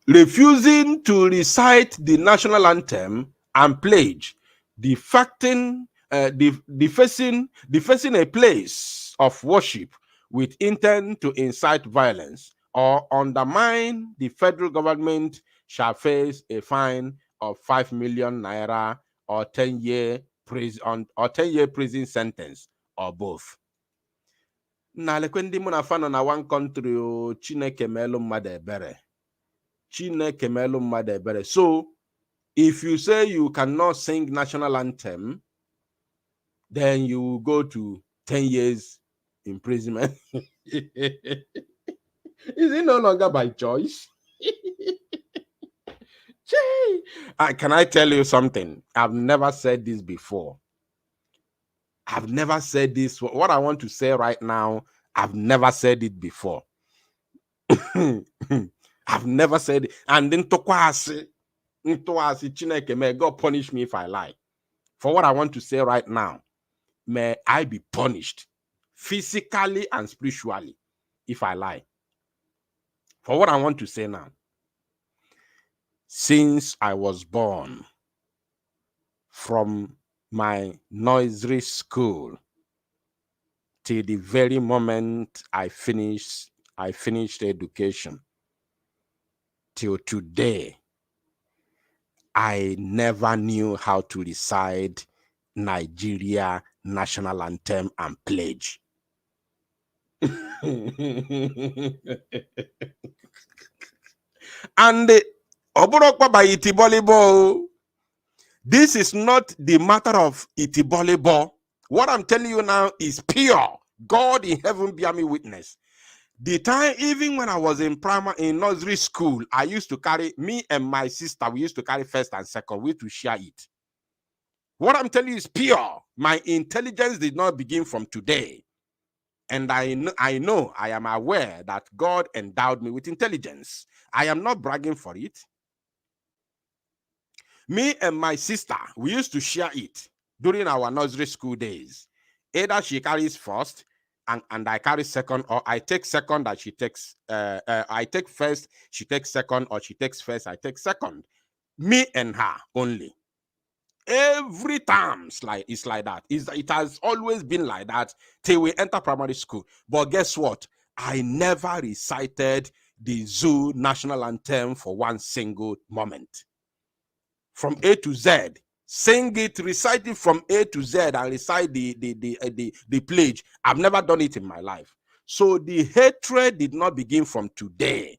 Refusing to recite the national anthem and pledge, defacing a place of worship with intent to incite violence or undermine the federal government shall face a fine of 5 million naira or 10-year prison sentence or both. Na lekwendi mụ na fano na one country o Chineke melu mmadụ ebere. Chineke melu mmadụ ebere. So if you say you cannot sing national anthem, then you go to 10 years imprisonment. Is it no longer by choice? Can I tell you something? I've never said this before. I've never said this. What I want to say right now, I've never said it before. I've never said it. And then Chineke, may God punish me if I lie. For what I want to say right now, may I be punished physically and spiritually if I lie. For what I want to say now, since I was born, from my nursery school till the very moment I finished education, till today, I never knew how to recite Nigeria national anthem and pledge. And this is not the matter of itibolebo. What I'm telling you now is pure. God in heaven bear me witness. The time, even when I was in nursery school, I used to carry, me and my sister, we used to carry first and second. We used to share it. What I'm telling you is pure. My intelligence did not begin from today. And I am aware that God endowed me with intelligence. I am not bragging for it. Me and my sister, we used to share it during our nursery school days. Either she carries first and I carry second, or I take second that she takes, I take first, she takes second, or she takes first, I take second. Me and her only. Every time it's like that. It has always been like that till we enter primary school. But guess what? I never recited the Zoo national anthem for one single moment. From A to Z, sing it, recite it from A to Z, and recite the pledge. I've never done it in my life. So the hatred did not begin from today.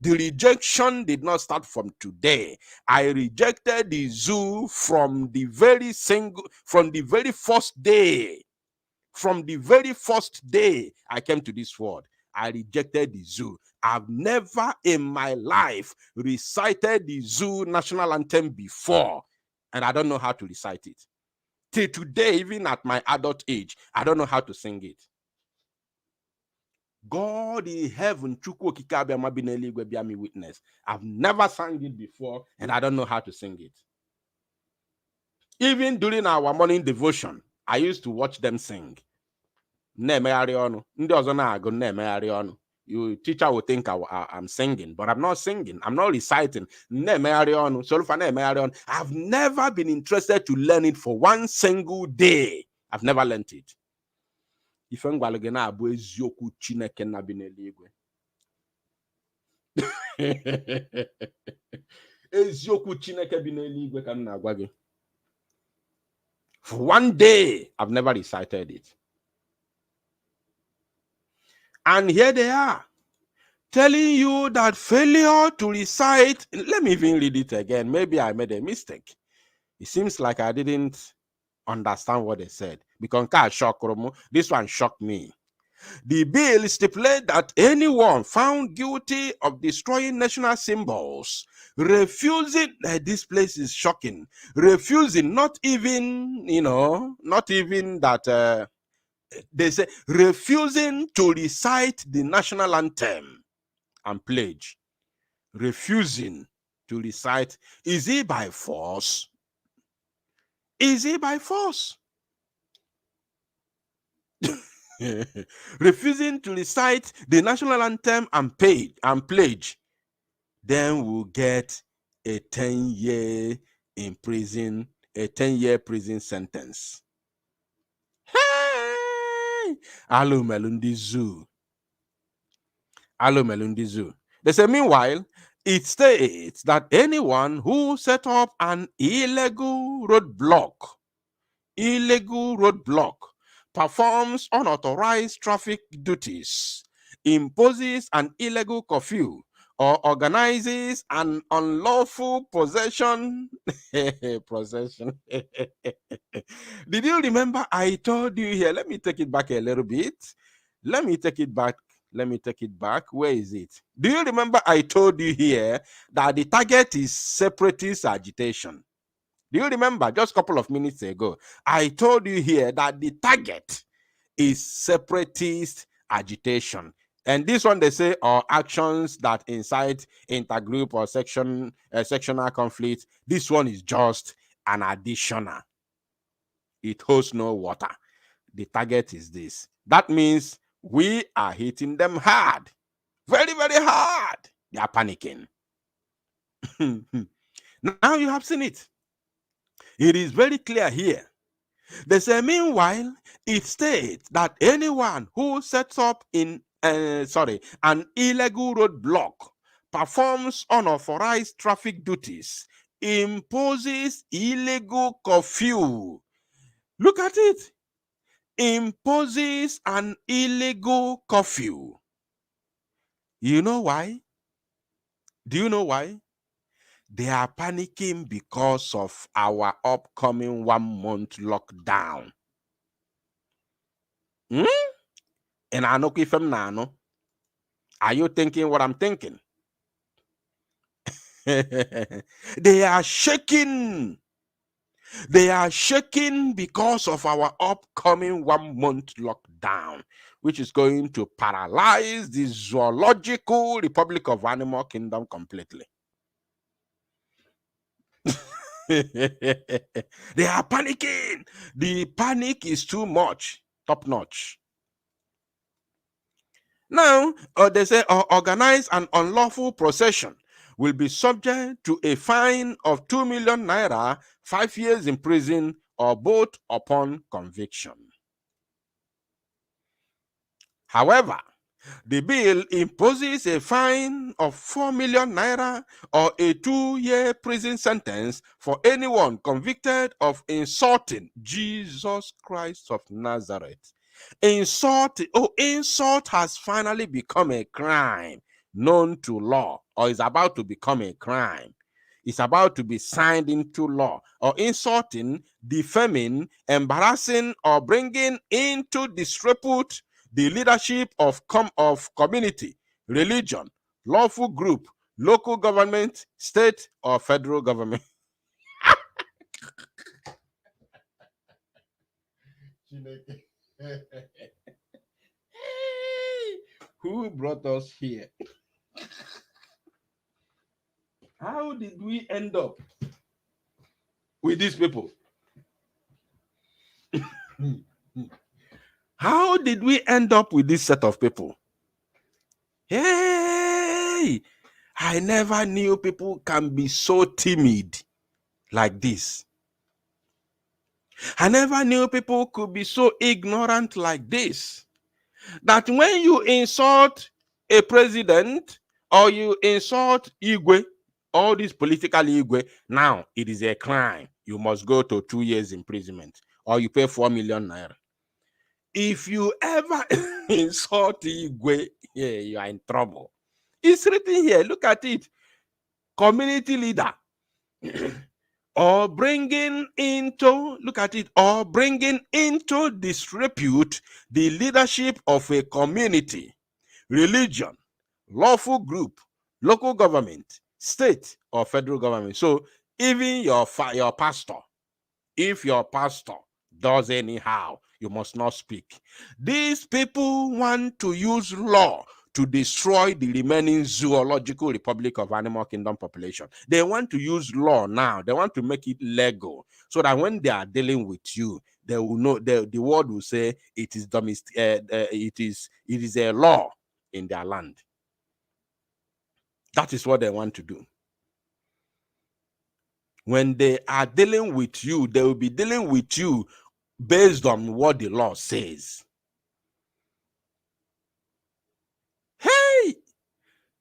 The rejection did not start from today. I rejected the Zoo from the very first day. From the very first day I came to this world, I rejected the zoo. I've never in my life recited the zoo national anthem before, and I don't know how to recite it. Till today, even at my adult age, I don't know how to sing it. God in heaven, Chukwu Okike Abiama bi n'eluigwe bịa me witness. I've never sang it before, and I don't know how to sing it. Even during our morning devotion, I used to watch them sing. Na-emegharị ọnụ. Ndị ọzọ na-agụ na-emegharị ọnụ. Your teacher will think I'm singing, but I'm not singing. I'm not reciting. Na-emegharị ọnụ. Solufa na-emegharị ọnụ. I've never been interested to learn it for one single day. I've never learned it. Ife ngwalụ gị na-abụ eziokwu Chineke na bi n'eluigwe. Eziokwu Chineke bi n'eluigwe ka m na-agwa gị. For one day, I've never recited it. And here they are, telling you that failure to recite, let me even read it again. Maybe I made a mistake. It seems like I didn't understand what they said. Because this one shocked me. The bill stipulates that anyone found guilty of destroying national symbols, refusing, this place is shocking, refusing, not even that, they say, refusing to recite the national anthem and pledge. Refusing to recite. Is it by force? Is it by force? Refusing to recite the national anthem and pledge, then we'll get a 10-year prison sentence. Hey! Alo Melundi Zoo. They say, meanwhile, it states that anyone who set up an illegal roadblock, performs unauthorized traffic duties, imposes an illegal curfew, or organizes an unlawful possession. Did you remember I told you here? Let me take it back a little bit. Let me take it back. Where is it? Do you remember I told you here that the target is separatist agitation? Do you remember just a couple of minutes ago? I told you here that the target is separatist agitation. And this one, they say, are actions that incite intergroup or sectional conflict. This one is just an additional. It holds no water. The target is this. That means we are hitting them hard. Very, very hard. They are panicking. Now you have seen it. It is very clear here. They say, meanwhile, it states that anyone who sets up an illegal roadblock, performs unauthorized traffic duties, imposes illegal curfew. Look at it. Imposes an illegal curfew. You know why? Do you know why? They are panicking because of our upcoming 1-month lockdown. And I know if I'm not, are you thinking what I'm thinking? They are shaking. They are shaking because of our upcoming 1-month lockdown, which is going to paralyze the zoological Republic of Animal Kingdom completely. They are panicking. The panic is too much, top notch. Now, they say organize an unlawful procession will be subject to a fine of 2 million naira, 5 years in prison, or both upon conviction. However, the bill imposes a fine of 4 million naira or a 2-year prison sentence for anyone convicted of insulting Jesus Christ of Nazareth. Insult has finally become a crime known to law, or is about to become a crime. It's about to be signed into law. Or insulting, defaming, embarrassing, or bringing into disrepute the leadership of community, religion, lawful group, local government, state, or federal government. Who brought us here? How did we end up with these people? How did we end up with this set of people? Hey, I never knew people can be so timid like this. I never knew people could be so ignorant like this. That when you insult a president or you insult Igwe, all these political Igwe, now it is a crime. You must go to 2 years imprisonment or you pay 4 million naira. If you ever insult Igwe, yeah, you are in trouble. It's written here. Look at it. Community leader. Or bringing into, look at it, or bringing into disrepute the leadership of a community, religion, lawful group, local government, state, or federal government. So even your pastor, if your pastor does anyhow, you must not speak. These people want to use law to destroy the remaining zoological republic of animal kingdom population. They want to use law now. They want to make it legal so that when they are dealing with you, they will know, the world will say it is domestic, it is a law in their land. That is what they want to do. When they are dealing with you, they will be dealing with you based on what the law says. Hey,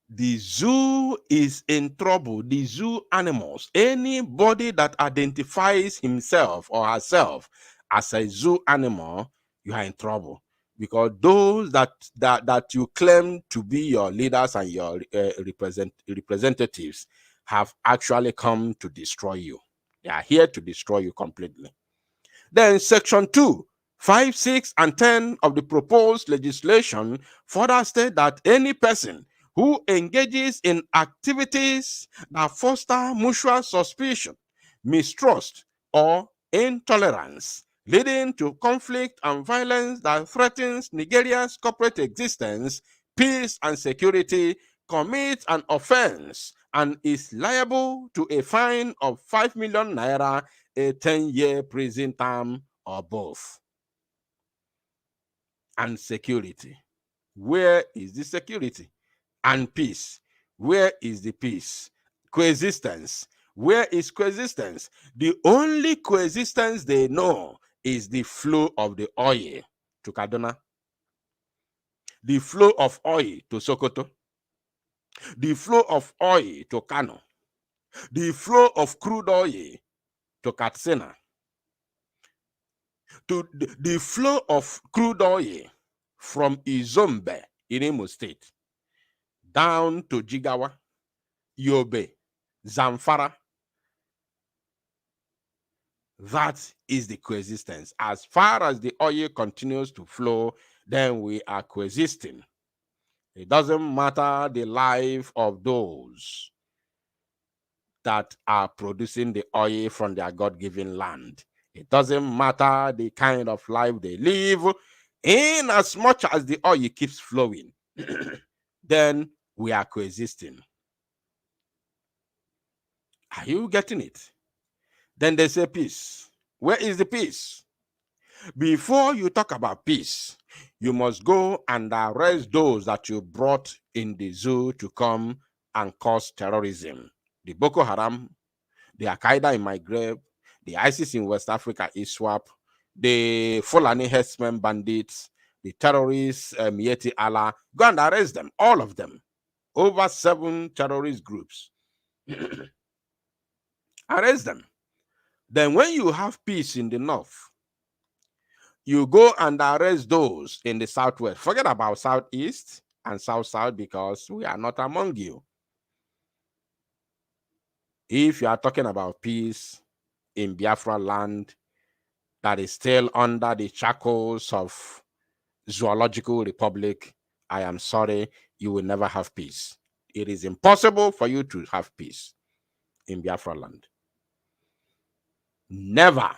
the zoo is in trouble. The zoo animals, anybody that identifies himself or herself as a zoo animal, you are in trouble. Because those that you claim to be your leaders and your representatives have actually come to destroy you. They are here to destroy you completely. Then section 2, 5, 6, and 10 of the proposed legislation further state that any person who engages in activities that foster mutual suspicion, mistrust, or intolerance, leading to conflict and violence that threatens Nigeria's corporate existence, peace, and security, commits an offense and is liable to a fine of 5 million naira, a 10-year prison term, or both. And security. Where is the security? And peace. Where is the peace? Coexistence. Where is coexistence? The only coexistence they know is the flow of the oil to Kaduna, the flow of oil to Sokoto, the flow of oil to Kano, the flow of crude oil to Katsina, to the flow of crude oil from Izombe in Imo State down to Jigawa, Yobe, Zamfara. That is the coexistence. As far as the oil continues to flow, then we are coexisting. It doesn't matter the life of those that are producing the oil from their God-given land. It doesn't matter the kind of life they live. In as much as the oil keeps flowing, then we are coexisting. Are you getting it? Then they say peace. Where is the peace? Before you talk about peace, you must go and arrest those that you brought in the zoo to come and cause terrorism. The Boko Haram, the Al-Qaeda in Maghreb, the ISIS in West Africa, ISWAP, the Fulani herdsmen bandits, the terrorists, Yeti Allah. Go and arrest them, all of them. Over 7 terrorist groups. Arrest them. Then when you have peace in the north, you go and arrest those in the southwest. Forget about southeast and south because we are not among you. If you are talking about peace in Biafra land that is still under the shackles of zoological republic, I am sorry, you will never have peace. It is impossible for you to have peace in Biafra land. Never.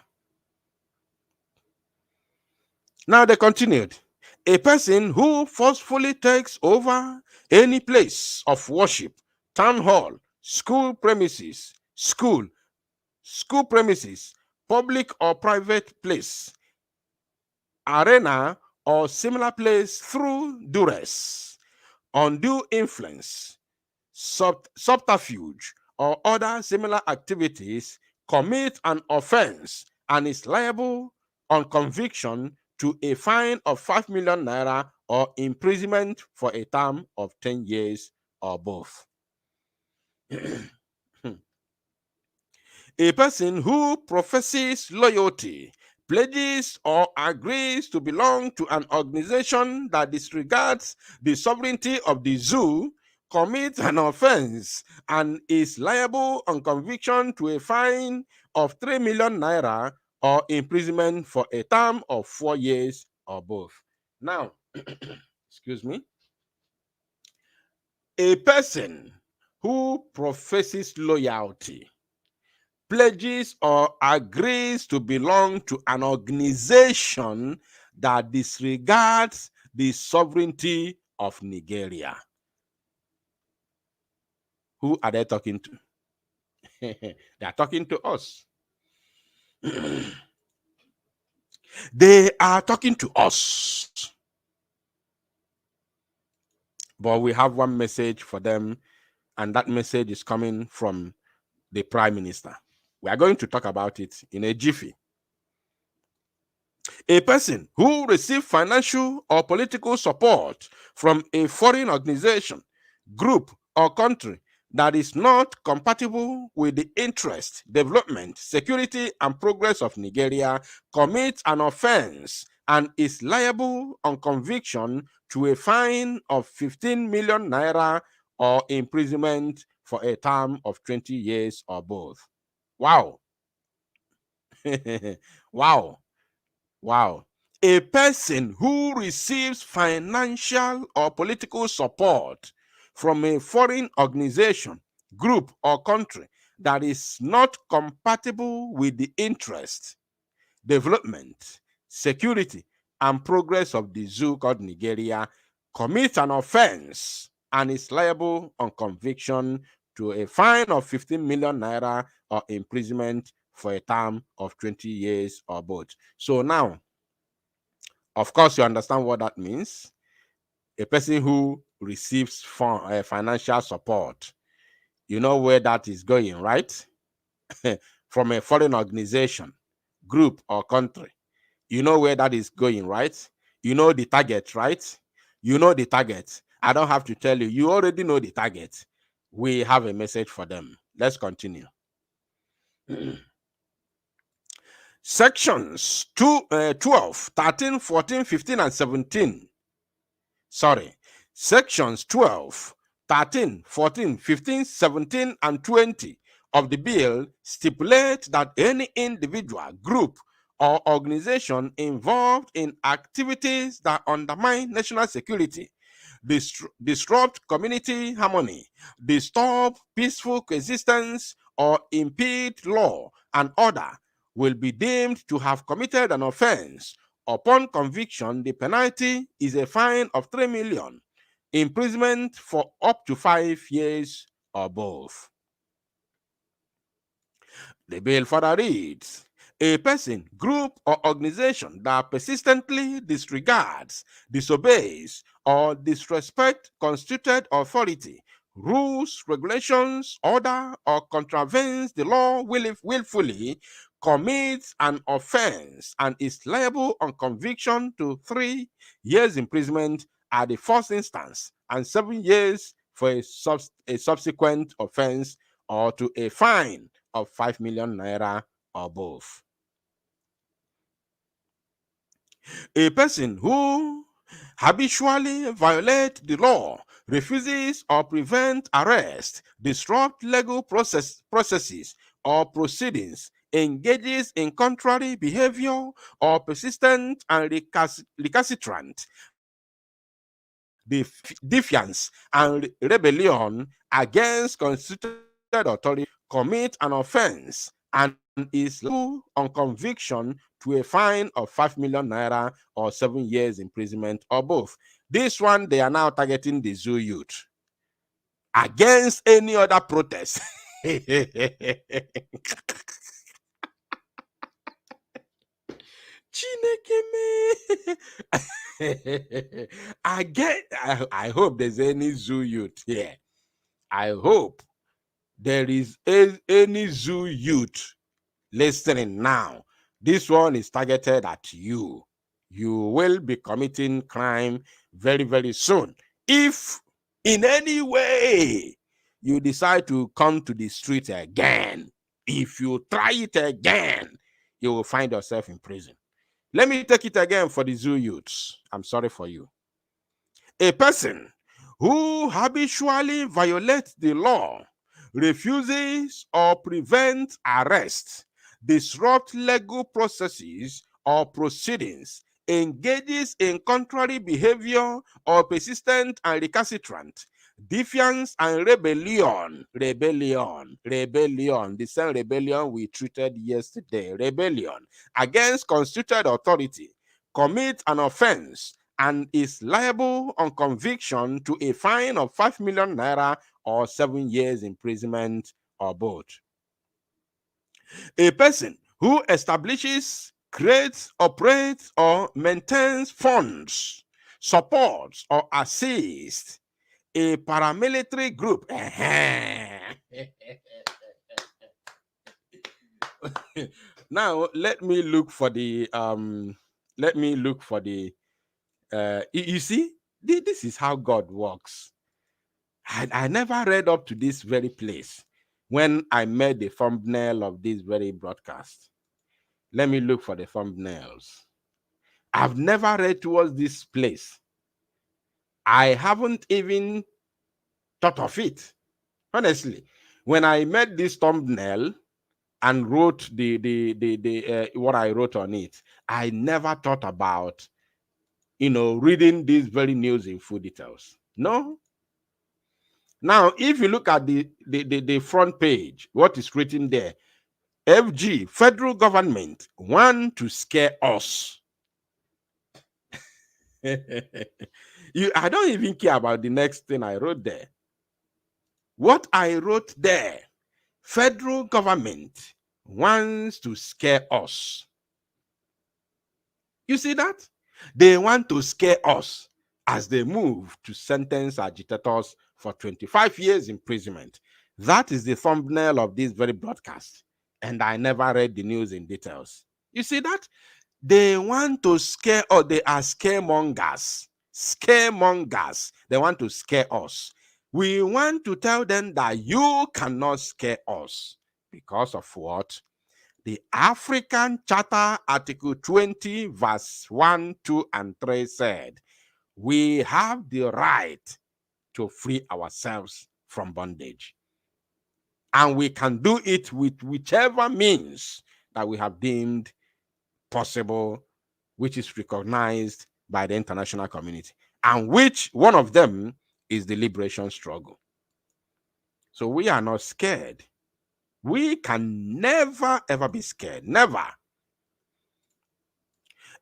Now they continued. A person who forcefully takes over any place of worship, town hall, school premises, school premises, public or private place, arena, or similar place through duress, undue influence, subterfuge, or other similar activities, commit an offense and is liable on conviction to a fine of 5 million naira or imprisonment for a term of 10 years or both. A person who professes loyalty, pledges, or agrees to belong to an organization that disregards the sovereignty of the zoo commits an offense and is liable on conviction to a fine of 3 million naira or imprisonment for a term of 4 years or both. Now, excuse me. A person who professes loyalty, pledges, or agrees to belong to an organization that disregards the sovereignty of Nigeria. Who are they talking to? They are talking to us. They are talking to us. But we have one message for them, and that message is coming from the Prime Minister. We are going to talk about it in a jiffy. A person who receives financial or political support from a foreign organization, group, or country that is not compatible with the interest, development, security, and progress of Nigeria commits an offense and is liable on conviction to a fine of 15 million naira or imprisonment for a term of 20 years or both. Wow. Wow. Wow. A person who receives financial or political support from a foreign organization, group, or country that is not compatible with the interest, development, security, and progress of the zoo called Nigeria commits an offense and is liable on conviction to a fine of 15 million naira or imprisonment for a term of 20 years or both. So now, of course, you understand what that means. A person who receives financial support, you know where that is going, right? From a foreign organization, group, or country. You know where that is going, right? You know the target, right? You know the target. I don't have to tell you. You already know the target. We have a message for them. Let's continue. Sections 12, 13, 14, 15, and 17. Sorry. Sections 12, 13, 14, 15, 17, and 20 of the bill stipulate that any individual, group, or organization involved in activities that undermine national security, disrupt community harmony, disturb peaceful coexistence, or impede law and order will be deemed to have committed an offense. Upon conviction, the penalty is a fine of 3 million, imprisonment for up to 5 years or both. The bill further reads, a person, group, or organization that persistently disregards, disobeys, or disrespects constituted authority, rules, regulations, order, or contravenes the law willfully commits an offense and is liable on conviction to 3 years imprisonment at the first instance and 7 years for a subsequent offense, or to a fine of 5 million naira or both. A person who habitually violates the law, refuses or prevents arrest, disrupt legal processes or proceedings engages in contrary behavior or persistent and recalcitrant defiance and rebellion against constituted authority, commit an offense and is liable on conviction to a fine of 5 million naira or 7 years imprisonment or both. This one, they are now targeting the zoo youth against any other protest. I hope there's any zoo youth here. I hope there is any zoo youth listening now. This one is targeted at you. You will be committing crime very, very soon. If in any way you decide to come to the street again, if you try it again, you will find yourself in prison. Let me take it again for the zoo youths. I'm sorry for you. A person who habitually violates the law, refuses or prevents arrest, disrupts legal processes or proceedings, engages in contrary behavior or persistent and recalcitrant, defiance and rebellion, the same rebellion we treated yesterday, rebellion against constituted authority, commit an offense and is liable on conviction to a fine of 5 million naira or 7 years imprisonment or both. A person who establishes, creates, operates, or maintains funds, supports, or assists a paramilitary group. Now let me look for the you see, this is how God works. I never read up to this very place when I made the thumbnail of this very broadcast. Let me look for the thumbnails. I've never read towards this place. I haven't even thought of it. Honestly, when I made this thumbnail and wrote the what I wrote on it, I never thought about, reading these very news in full details. No. Now, if you look at the front page, what is written there? FG, federal government, want to scare us. I don't even care about the next thing I wrote there. What I wrote there, federal government wants to scare us. You see that? They want to scare us as they move to sentence agitators for 25 years imprisonment. That is the thumbnail of this very broadcast. And I never read the news in details. You see that? They want to scare us. They are scaremongers. Scaremongers. They want to scare us. We want to tell them that you cannot scare us. Because of what? The African Charter, Article 20, verse 1, 2, and 3 said, we have the right to free ourselves from bondage. And we can do it with whichever means that we have deemed possible, which is recognized by the international community, and which one of them is the liberation struggle. So we are not scared. We can never, ever be scared. Never.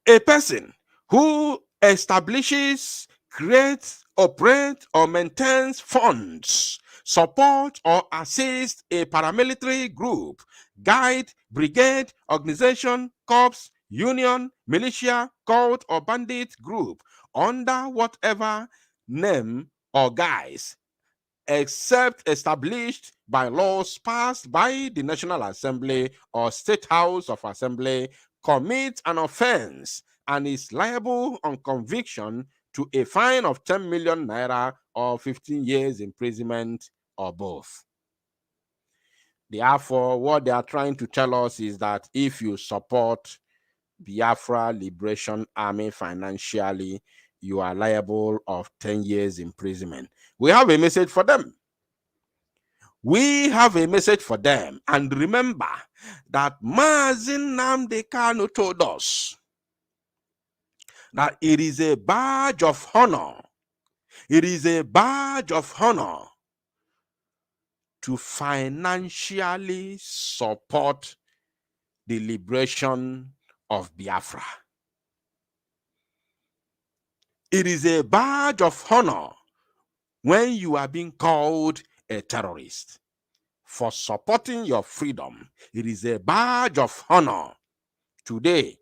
A person who establishes, creates, operates, or maintains funds, support or assist a paramilitary group, guide, brigade, organization, corps, union, militia, cult, or bandit group under whatever name or guise, except established by laws passed by the National Assembly or State House of Assembly, commits an offense and is liable on conviction to a fine of 10 million naira or 15 years imprisonment or both. Therefore, what they are trying to tell us is that if you support Biafra Liberation Army financially, you are liable of 10 years imprisonment. We have a message for them. We have a message for them. And remember that Nnamdi Kanu told us that it is a badge of honor. It is a badge of honor to financially support the liberation of Biafra. It is a badge of honor when you are being called a terrorist for supporting your freedom. It is a badge of honor. Today,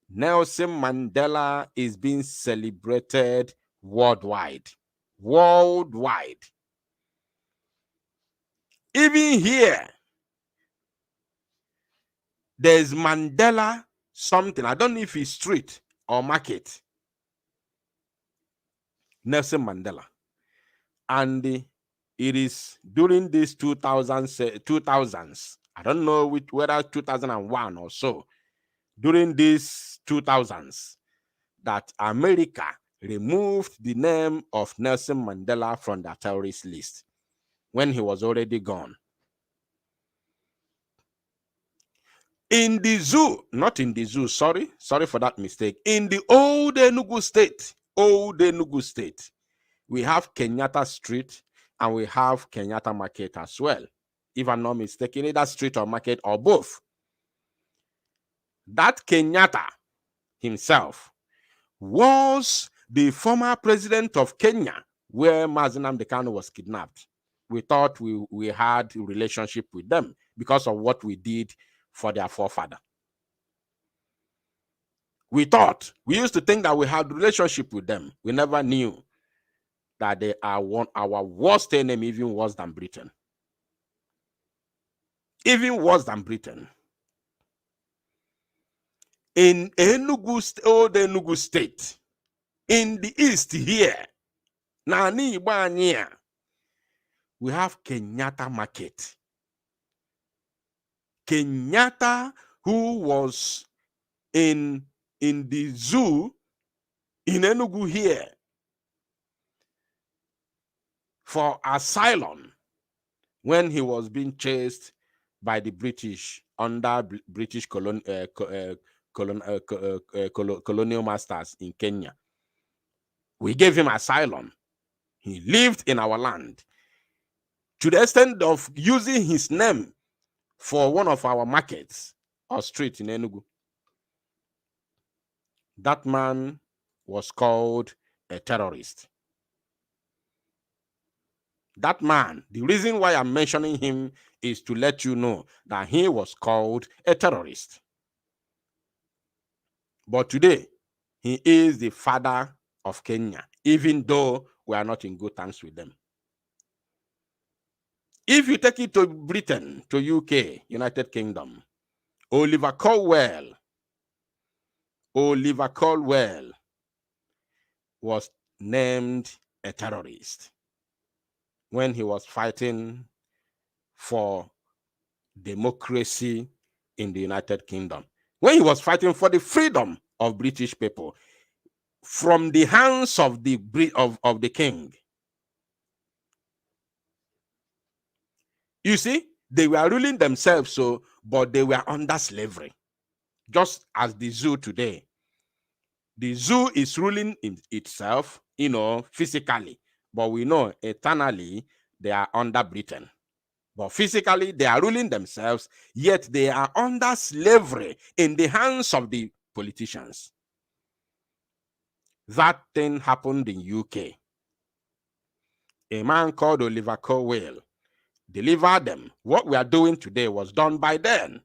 Nelson Mandela is being celebrated worldwide. Worldwide. Even here, there's Mandela something. I don't know if it's street or market. Nelson Mandela. And it is during these 2000s. I don't know whether 2001 or so. During these 2000s, that America removed the name of Nelson Mandela from the terrorist list when he was already gone. In the zoo, not in the zoo, sorry for that mistake. In the old Enugu state, we have Kenyatta Street and we have Kenyatta Market as well. If I'm not mistaken, either street or market or both. That Kenyatta himself was the former president of Kenya, where Nnamdi Kanu was kidnapped. We thought we had a relationship with them because of what we did for their forefather. We used to think that we had a relationship with them. We never knew that they are our worst enemy, even worse than Britain. Even worse than Britain. In old Enugu State, in the east here, we have Kenyatta Market. Kenyatta, who was in the zoo in Enugu here for asylum when he was being chased by the British under British colonial masters in Kenya. We gave him asylum. He lived in our land to the extent of using his name for one of our markets or street in Enugu. That man was called a terrorist. That man, the reason why I'm mentioning him is to let you know that he was called a terrorist. But today, he is the father of Kenya, even though we are not in good terms with them. If you take it to Britain, to UK, United Kingdom, Oliver Cromwell was named a terrorist when he was fighting for democracy in the United Kingdom. When he was fighting for the freedom of British people from the hands of the king. You see, they were ruling themselves, but they were under slavery. Just as the zoo today. The zoo is ruling itself, physically. But we know eternally they are under Britain. But physically they are ruling themselves, yet they are under slavery in the hands of the politicians. That thing happened in UK. A man called Oliver Cromwell delivered them. What we are doing today was done by then.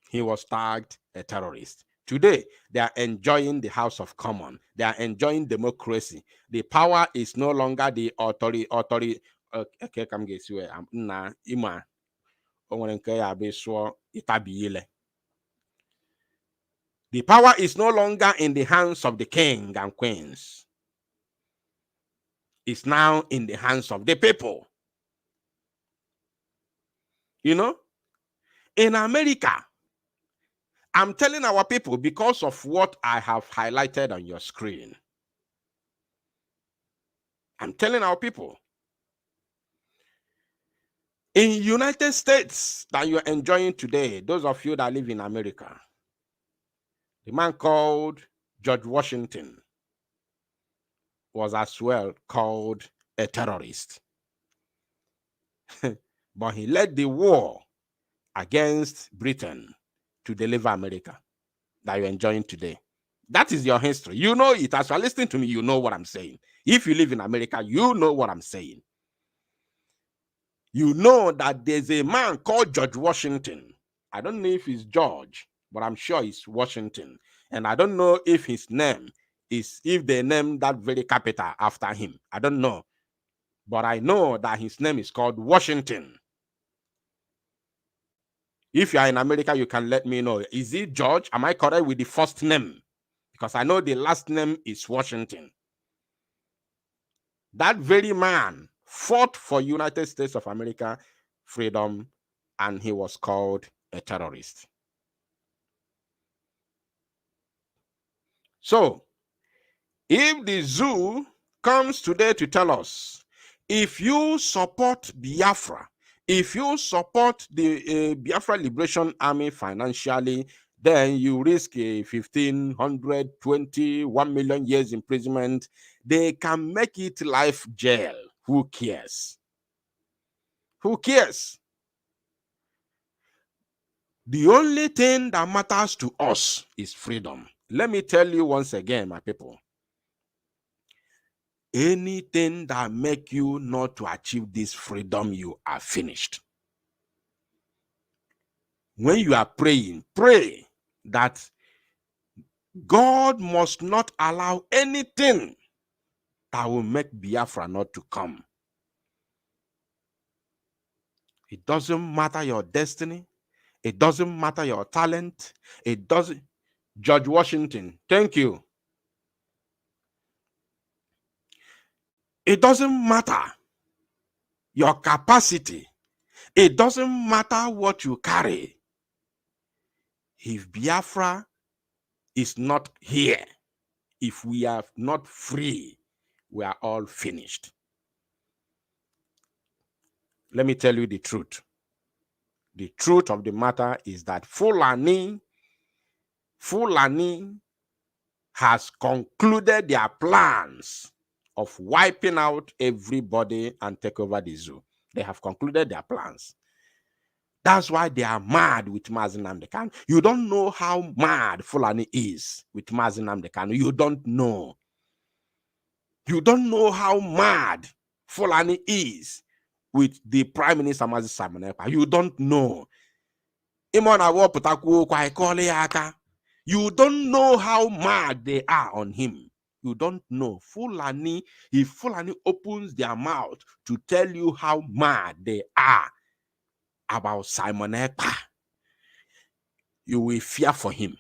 He was tagged a terrorist. Today, they are enjoying the House of Commons. They are enjoying democracy. The power is no longer the authority. Okay, come get you. The power is no longer in the hands of the king and queens. It's now in the hands of the people. In America, I'm telling our people because of what I have highlighted on your screen. I'm telling our people. In United States that you're enjoying today, those of you that live in America, the man called George Washington was as well called a terrorist. But he led the war against Britain to deliver America that you're enjoying today. That is your history. You know it. As you're listening to me, you know what I'm saying. If you live in America, you know what I'm saying. You know that there's a man called George Washington. I don't know if it's George, but I'm sure it's Washington. And I don't know if his name is, if they named that very capital after him. I don't know. But I know that his name is called Washington. If you are in America, you can let me know. Is it George? Am I correct with the first name? Because I know the last name is Washington. That very man fought for United States of America freedom, and he was called a terrorist. So, if the zoo comes today to tell us, if you support Biafra, if you support the Biafra Liberation Army financially, then you risk a 1,500, 20, 1 million years imprisonment. They can make it life jail. Who cares? Who cares? The only thing that matters to us is freedom. Let me tell you once again, my people. Anything that make you not to achieve this freedom, you are finished. When you are praying, pray that God must not allow anything that will make Biafra not to come. It doesn't matter your destiny. It doesn't matter your talent. It doesn't. George Washington, thank you. It doesn't matter your capacity. It doesn't matter what you carry. If Biafra is not here, if we are not free, we are all finished. Let me tell you the truth. The truth of the matter is that Fulani has concluded their plans of wiping out everybody and take over the zoo. They have concluded their plans. That's why they are mad with Nnamdi Kanu. You don't know how mad Fulani is with Nnamdi Kanu. You don't know. You don't know how mad Fulani is with the Prime Minister Simon Ekpa. You don't know. You don't know how mad they are on him. You don't know. Fulani, if Fulani opens their mouth to tell you how mad they are about Simon Ekpa, you will fear for him.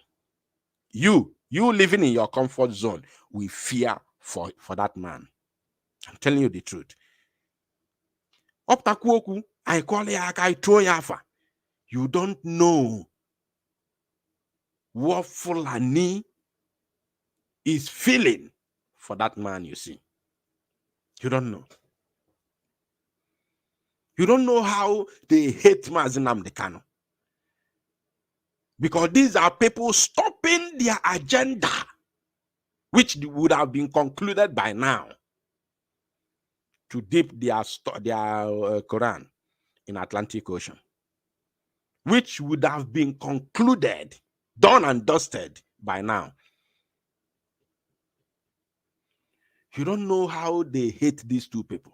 You living in your comfort zone will fear for that man. I'm telling you the truth. You don't know what Fulani is feeling for that man, you see. You don't know. You don't know how they hate Nnamdi Kanu. Because these are people stopping their agenda, which would have been concluded by now, to dip their Quran in Atlantic Ocean, which would have been concluded, done and dusted by now. You don't know how they hate these two people.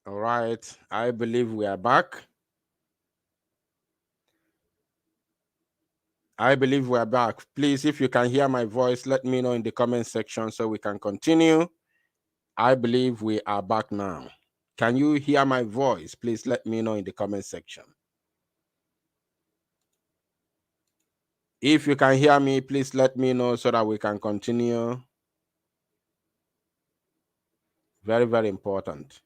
All right, I believe we are back. I believe we are back. Please, if you can hear my voice, let me know in the comment section so we can continue. I believe we are back now. Can you hear my voice? Please let me know in the comment section. If you can hear me, please let me know so that we can continue. Very, very important.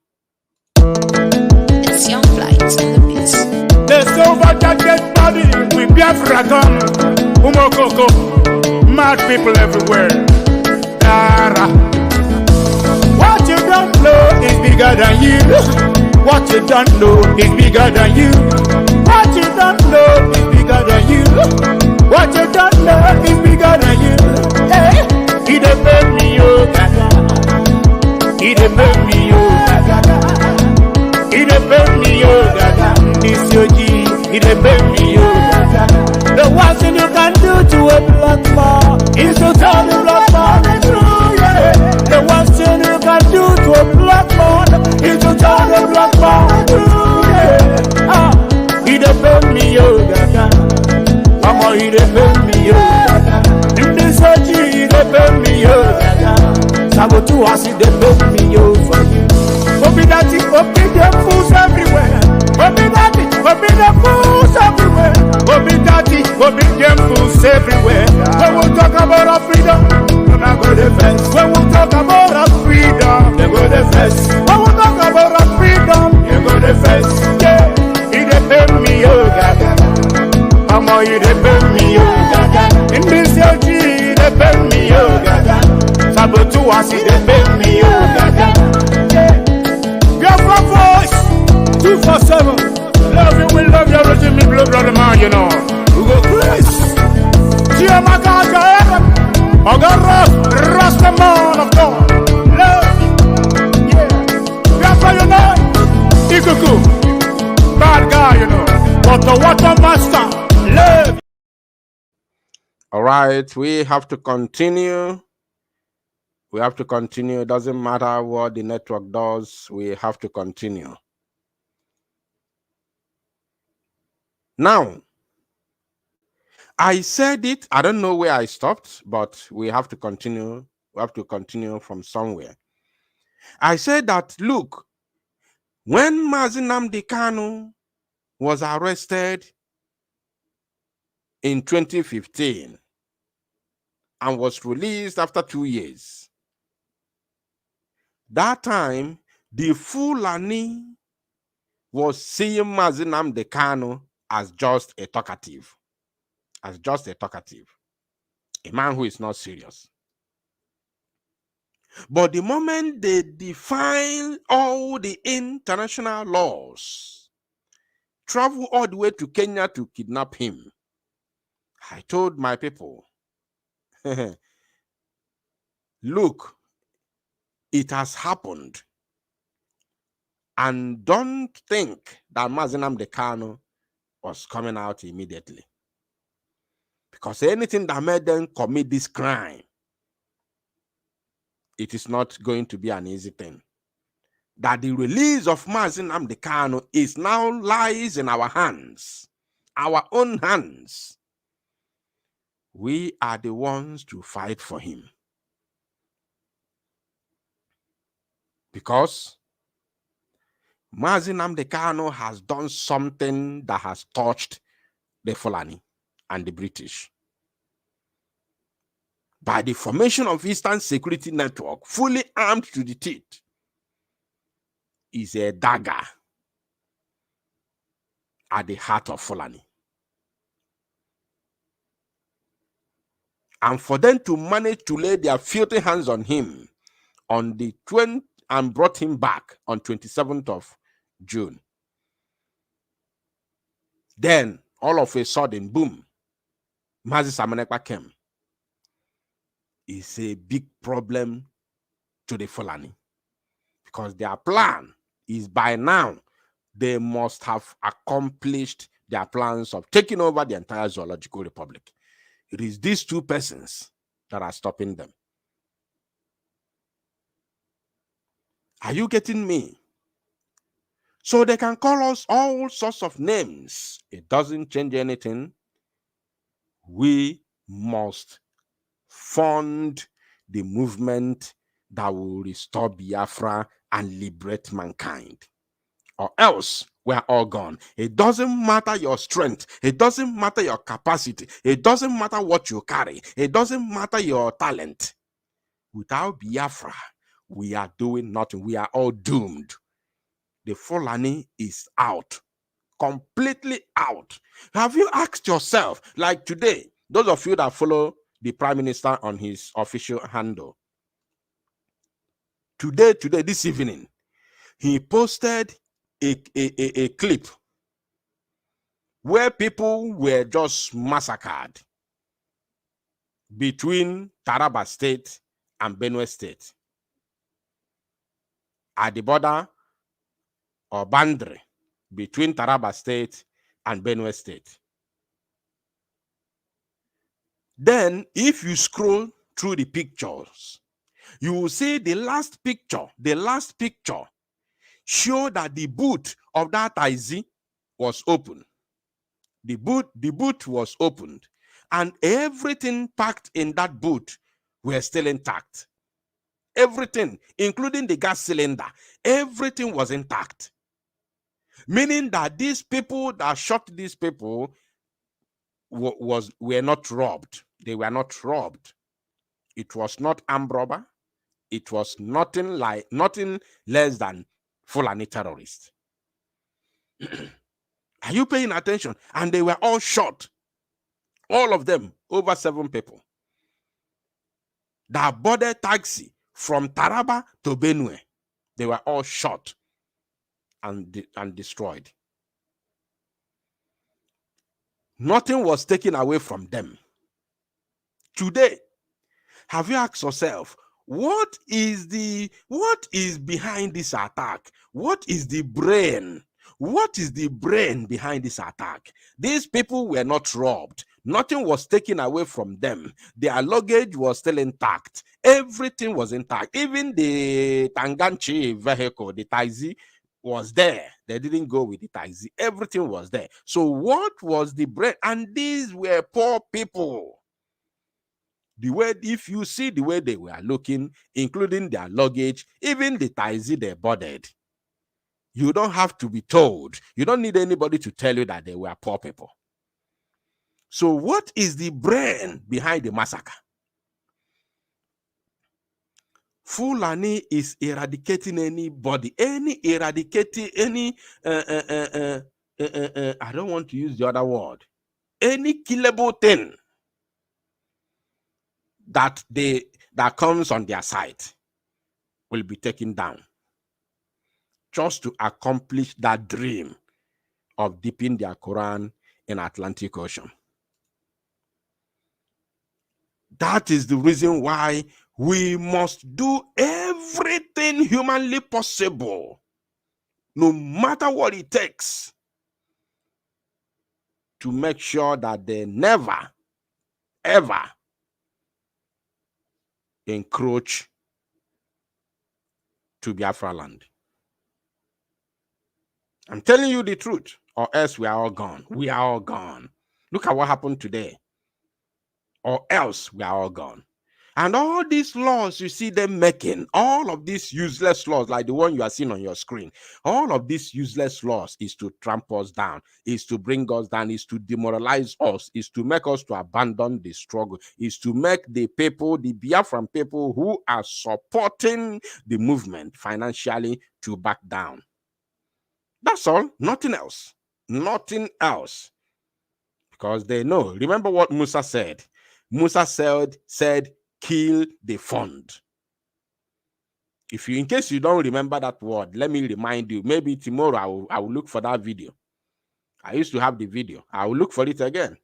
It's Young Flight on the beats. The silver jacket body with Biafra gun. Umokoko, mad people everywhere. Dara. What you don't know is bigger than you. What you don't know is bigger than you. What you don't know is bigger than you. What you don't know is bigger than you. Hey, he dey make me oh gaga. He dey make me oh gaga. He dey make me oh gaga. This your G, he dey make me oh gaga. The worst thing you can do to a black man is to tell the black man the truth. Yeah. The worst thing you can do to a black man is to tell the black man the truth. Yeah. Ah, he dey make me oh gaga. Mama, he dey make me oh gaga. In this G, he dey make me oh gaga. Sabotu as he dey make me oh for you. Obi daddy, obi them fools everywhere. Obi daddy, obi them fools everywhere. Obi daddy, obi them fools everywhere. When we talk about our freedom, we not go the fence. When we talk about our freedom, they go the fence. When we talk about our freedom, they go the fence. Yeah, he dey pay me oh gaga. Mama, he dey pay me oh gaga. In this LG, he dey pay me oh gaga. Sabotu as he dey pay me oh gaga. Yeah. Biafra voice 247. Love you, we love you, everything me blood brother man, you know. We go Chris. Chiamaka, Ogara, Rasta man of God. Love you. Yeah. Biafra, you know. Ikuku. Bad guy, you know. Water master. Love. All right, we have to continue. We have to continue. It doesn't matter what the network does. We have to continue. Now, I said it. I don't know where I stopped, but we have to continue. We have to continue from somewhere. I said that, look, when Nnamdi Kanu was arrested in 2015 and was released after 2 years, that time, the Fulani was seeing Nnamdi Kanu as just a talkative, a man who is not serious. But the moment they define all the international laws, travel all the way to Kenya to kidnap him, I told my people, look, it has happened. And don't think that Nnamdi Kanu was coming out immediately. Because anything that made them commit this crime, it is not going to be an easy thing. That the release of Nnamdi Kanu is now lies in our hands, our own hands. We are the ones to fight for him. Because Nnamdi Kanu has done something that has touched the Fulani and the British. By the formation of Eastern Security Network, fully armed to the teeth, is a dagger at the heart of Fulani. And for them to manage to lay their filthy hands on him on the 20th and brought him back on 27th of June. Then, all of a sudden, boom, Mazi Samanekwa came. It's a big problem to the Fulani. Because their plan is by now, they must have accomplished their plans of taking over the entire Zoological Republic. It is these two persons that are stopping them. Are you getting me? So they can call us all sorts of names. It doesn't change anything. We must fund the movement that will restore Biafra and liberate mankind. Or else we're all gone. It doesn't matter your strength. It doesn't matter your capacity. It doesn't matter what you carry. It doesn't matter your talent. Without Biafra, we are doing nothing. We are all doomed. The Fulani is out. Completely out. Have you asked yourself, like today, those of you that follow the Prime Minister on his official handle, today, this evening, he posted a clip where people were just massacred between Taraba State and Benue State at the border or boundary between Taraba State and Benue State. Then, if you scroll through the pictures, you will see the last picture show that the boot of that IZ was open. The boot was opened, and everything packed in that boot were still intact. Everything, including the gas cylinder, everything was intact. Meaning that these people that shot these people were not robbed. They were not robbed. It was not armed robber. It was nothing less than Fulani terrorists. Are you paying attention? And they were all shot. All of them, over 7 people. That boarded taxi from Taraba to Benue. They were all shot and destroyed. Nothing was taken away from them. Today, have you asked yourself, what is behind this attack? What is the brain? What is the brain behind this attack? These people were not robbed. Nothing was taken away from them. Their luggage was still intact. Everything was intact. Even the Tanganchi vehicle, the Taizi, was there. They didn't go with the Taizi. Everything was there. So what was the brain? And these were poor people. The way, if you see the way they were looking, including their luggage, even the Taizi they boarded, you don't have to be told. You don't need anybody to tell you that they were poor people. So what is the brain behind the massacre? Fulani is eradicating anybody, I don't want to use the other word, any killable thing that comes on their side will be taken down, just to accomplish that dream of dipping their Quran in Atlantic Ocean. That is the reason why we must do everything humanly possible, no matter what it takes, to make sure that they never, ever encroach to Biafra land. I'm telling you the truth, or else we are all gone. We are all gone. Look at what happened today. Or else we are all gone. And all these laws you see them making, all of these useless laws, like the one you are seeing on your screen, all of these useless laws is to trample us down, is to bring us down, is to demoralize us, is to make us to abandon the struggle, is to make the people, the Biafran people who are supporting the movement financially, to back down. That's all. Nothing else. Nothing else. Because they know. Remember what Musa said. Musa said, kill the fund. If you, in case you don't remember that word, let me remind you. Maybe tomorrow I will look for that video. I used to have the video. I will look for it again.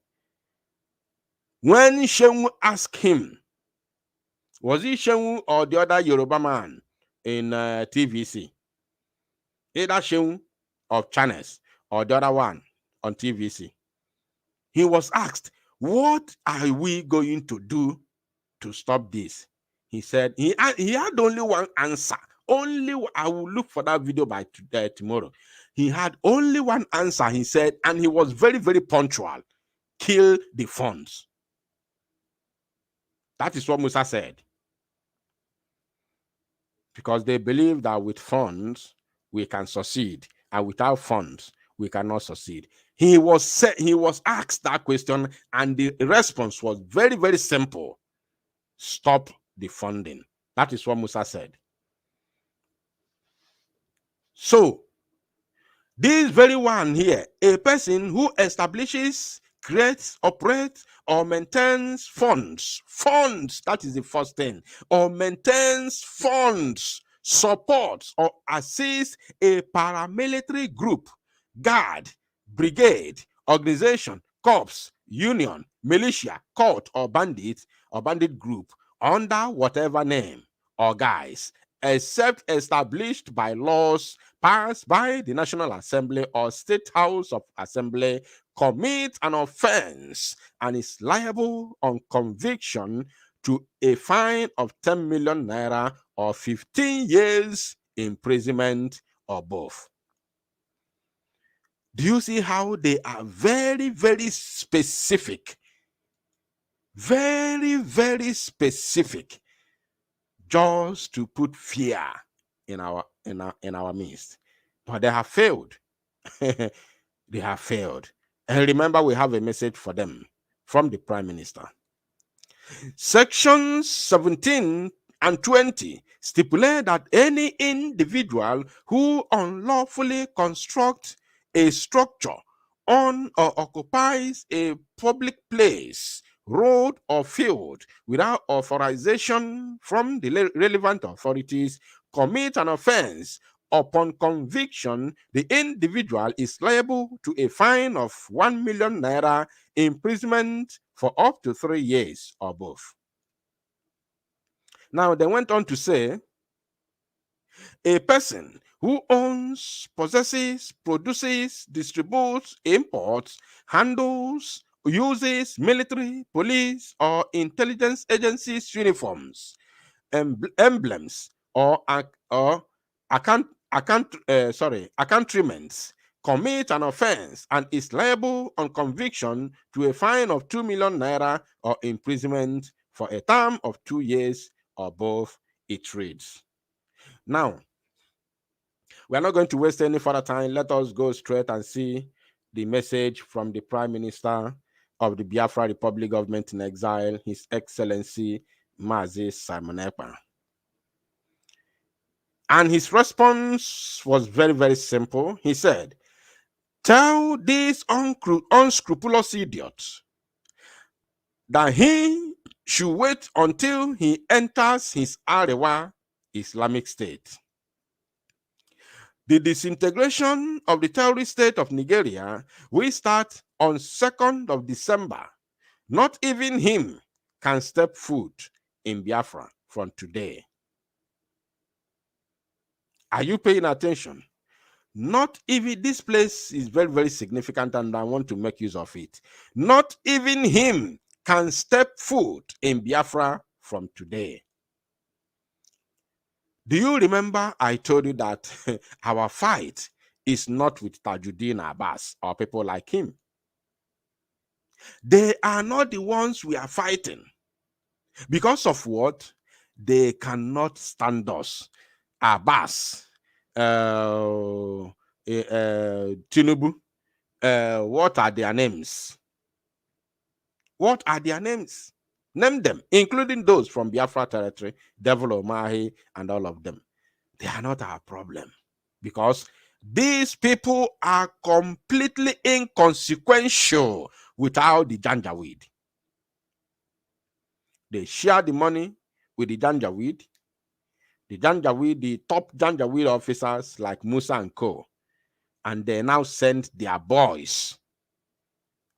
When Shehu asked him, was he Shehu or the other Yoruba man in TVC? Either Shehu of channels or the other one on TVC. He was asked, what are we going to do to stop this? He said, he had only one answer. I will look for that video by tomorrow. he had only one answer, he said, and he was very, very punctual: kill the funds. That is what Musa said. Because they believe that with funds, we can succeed, and without funds, we cannot succeed. He was asked that question, and the response was very, very simple: stop the funding. That is what Musa said. So, this very one here, a person who establishes, creates, operates, or maintains funds, that is the first thing, or maintains funds, supports or assists a paramilitary group, guard, brigade, organization, corps, union, militia, cult, or bandit group under whatever name or guise, except established by laws passed by the National Assembly or State House of Assembly, commits an offense and is liable on conviction to a fine of 10 million naira or 15 years imprisonment or both. Do you see how they are very, very specific? Very, very specific, just to put fear in our midst. But they have failed. They have failed. And remember, we have a message for them from the Prime Minister. Sections 17 and 20 stipulate that any individual who unlawfully constructs a structure on or occupies a public place, road, or field without authorization from the relevant authorities commit an offense. Upon conviction, the individual is liable to a fine of 1 million naira, imprisonment for up to 3 years or both. Now, they went on to say, a person who owns, possesses, produces, distributes, imports, handles, uses military, police, or intelligence agencies' uniforms, emblems, or accoutrements, commit an offense and is liable on conviction to a fine of 2 million naira or imprisonment for a term of 2 years or both, it reads. Now, we are not going to waste any further time. Let us go straight and see the message from the Prime Minister of the Biafra Republic Government in Exile, His Excellency Mazi Simon Ekpa. And his response was very, very simple. He said, tell these unscrupulous idiots that he should wait until he enters his Arewa Islamic State. The disintegration of the terrorist state of Nigeria will start on 2nd of December. Not even him can step foot in Biafra from today. Are you paying attention? Not even, this place is very, very significant, and I want to make use of it. Not even him can step foot in Biafra from today. Do you remember I told you that our fight is not with Tajuddin Abbas or people like him? They are not the ones we are fighting. Because of what? They cannot stand us. Abbas, Tinubu, what are their names? What are their names? Name them, including those from Biafra territory, Devil Omahi, and all of them. They are not our problem, because these people are completely inconsequential without the Janjaweed. They share the money with the Janjaweed. The top Janjaweed officers like Musa and Co. And they now send their boys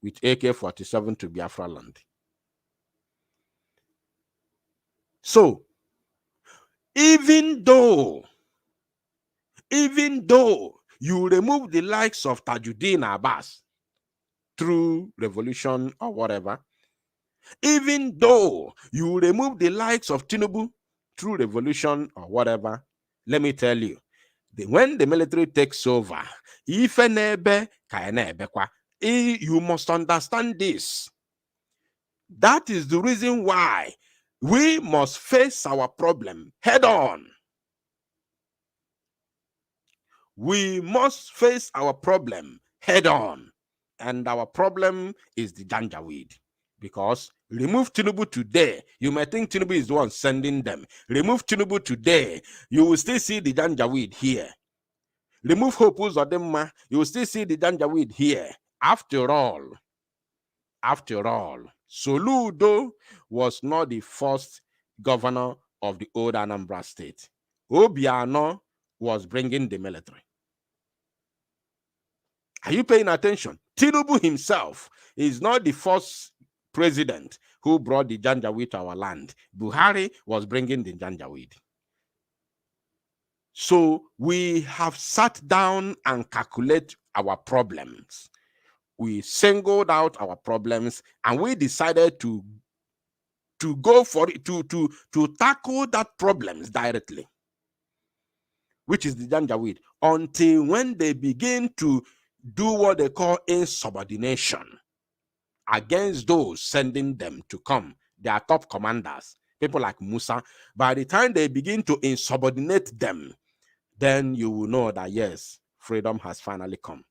with AK-47 to Biafra land. So, even though you remove the likes of Tajuddin Abbas through revolution or whatever, even though you remove the likes of Tinubu through revolution or whatever, let me tell you, when the military takes over, Ife nebe ka nebekwa. You must understand this. That is the reason why we must face our problem head on. We must face our problem head on. And our problem is the janjaweed. Because remove Tinubu today, you may think Tinubu is the one sending them. Remove Tinubu today, you will still see the janjaweed here. Remove Hope Uzodimma, you will still see the janjaweed here. After all, Soludo was not the first governor of the old Anambra state. Obiano was bringing the military. Are you paying attention? Tinubu himself is not the first president who brought the Janjaweed to our land. Buhari was bringing the Janjaweed. So we have sat down and calculated our problems. We singled out our problems and we decided to go for it, to tackle that problems directly, which is the Janjaweed, until when they begin to do what they call insubordination against those sending them to come, their top commanders, people like Musa. By the time they begin to insubordinate them, then you will know that yes, freedom has finally come.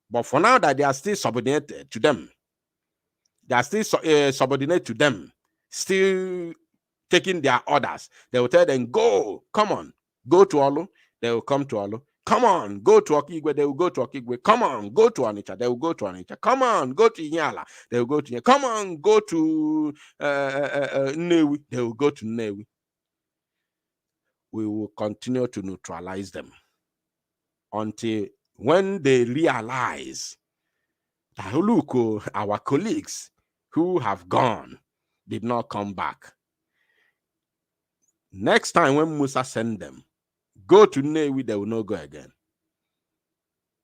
But for now that they are still subordinated to them, still taking their orders, they will tell them, go, come on, go to Olu, they will come to Olu. Come on, go to Okigwe, they will go to Okigwe. Come on, go to Onitsha, they will go to Onitsha. Come on, go to Inyala, they will go to Inyala. Come on, go to Nnewi, they will go to Nnewi. We will continue to neutralize them until when they realize that, look, our colleagues who have gone did not come back. Next time when Musa send them, go to Nnewi, they will not go again.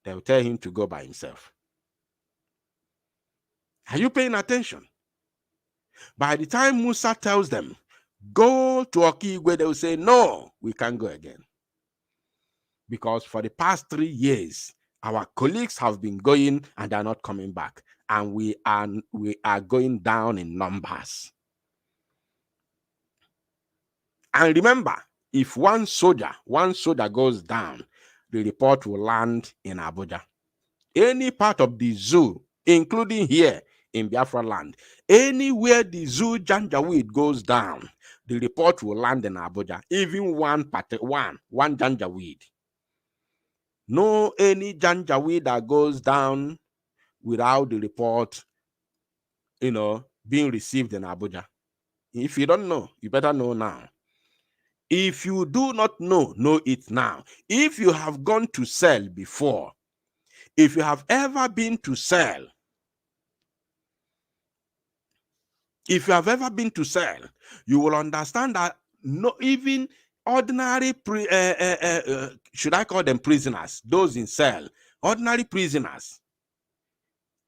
They will tell him to go by himself. Are you paying attention? By the time Musa tells them, go to Okigwe, they will say, no, we can't go again. Because for the past 3 years, our colleagues have been going and they are not coming back. And we are going down in numbers. And remember, if one soldier goes down, the report will land in Abuja. Any part of the zoo, including here in Biafra land, anywhere the zoo Janjaweed goes down, the report will land in Abuja. Even one Janjaweed. No any Janjaweed that goes down without the report, being received in Abuja. If you don't know, you better know now. If you do not know it now. If you have gone to sell before, if you have ever been to sell, you will understand that no, even ordinary, should I call them prisoners, those in cell, ordinary prisoners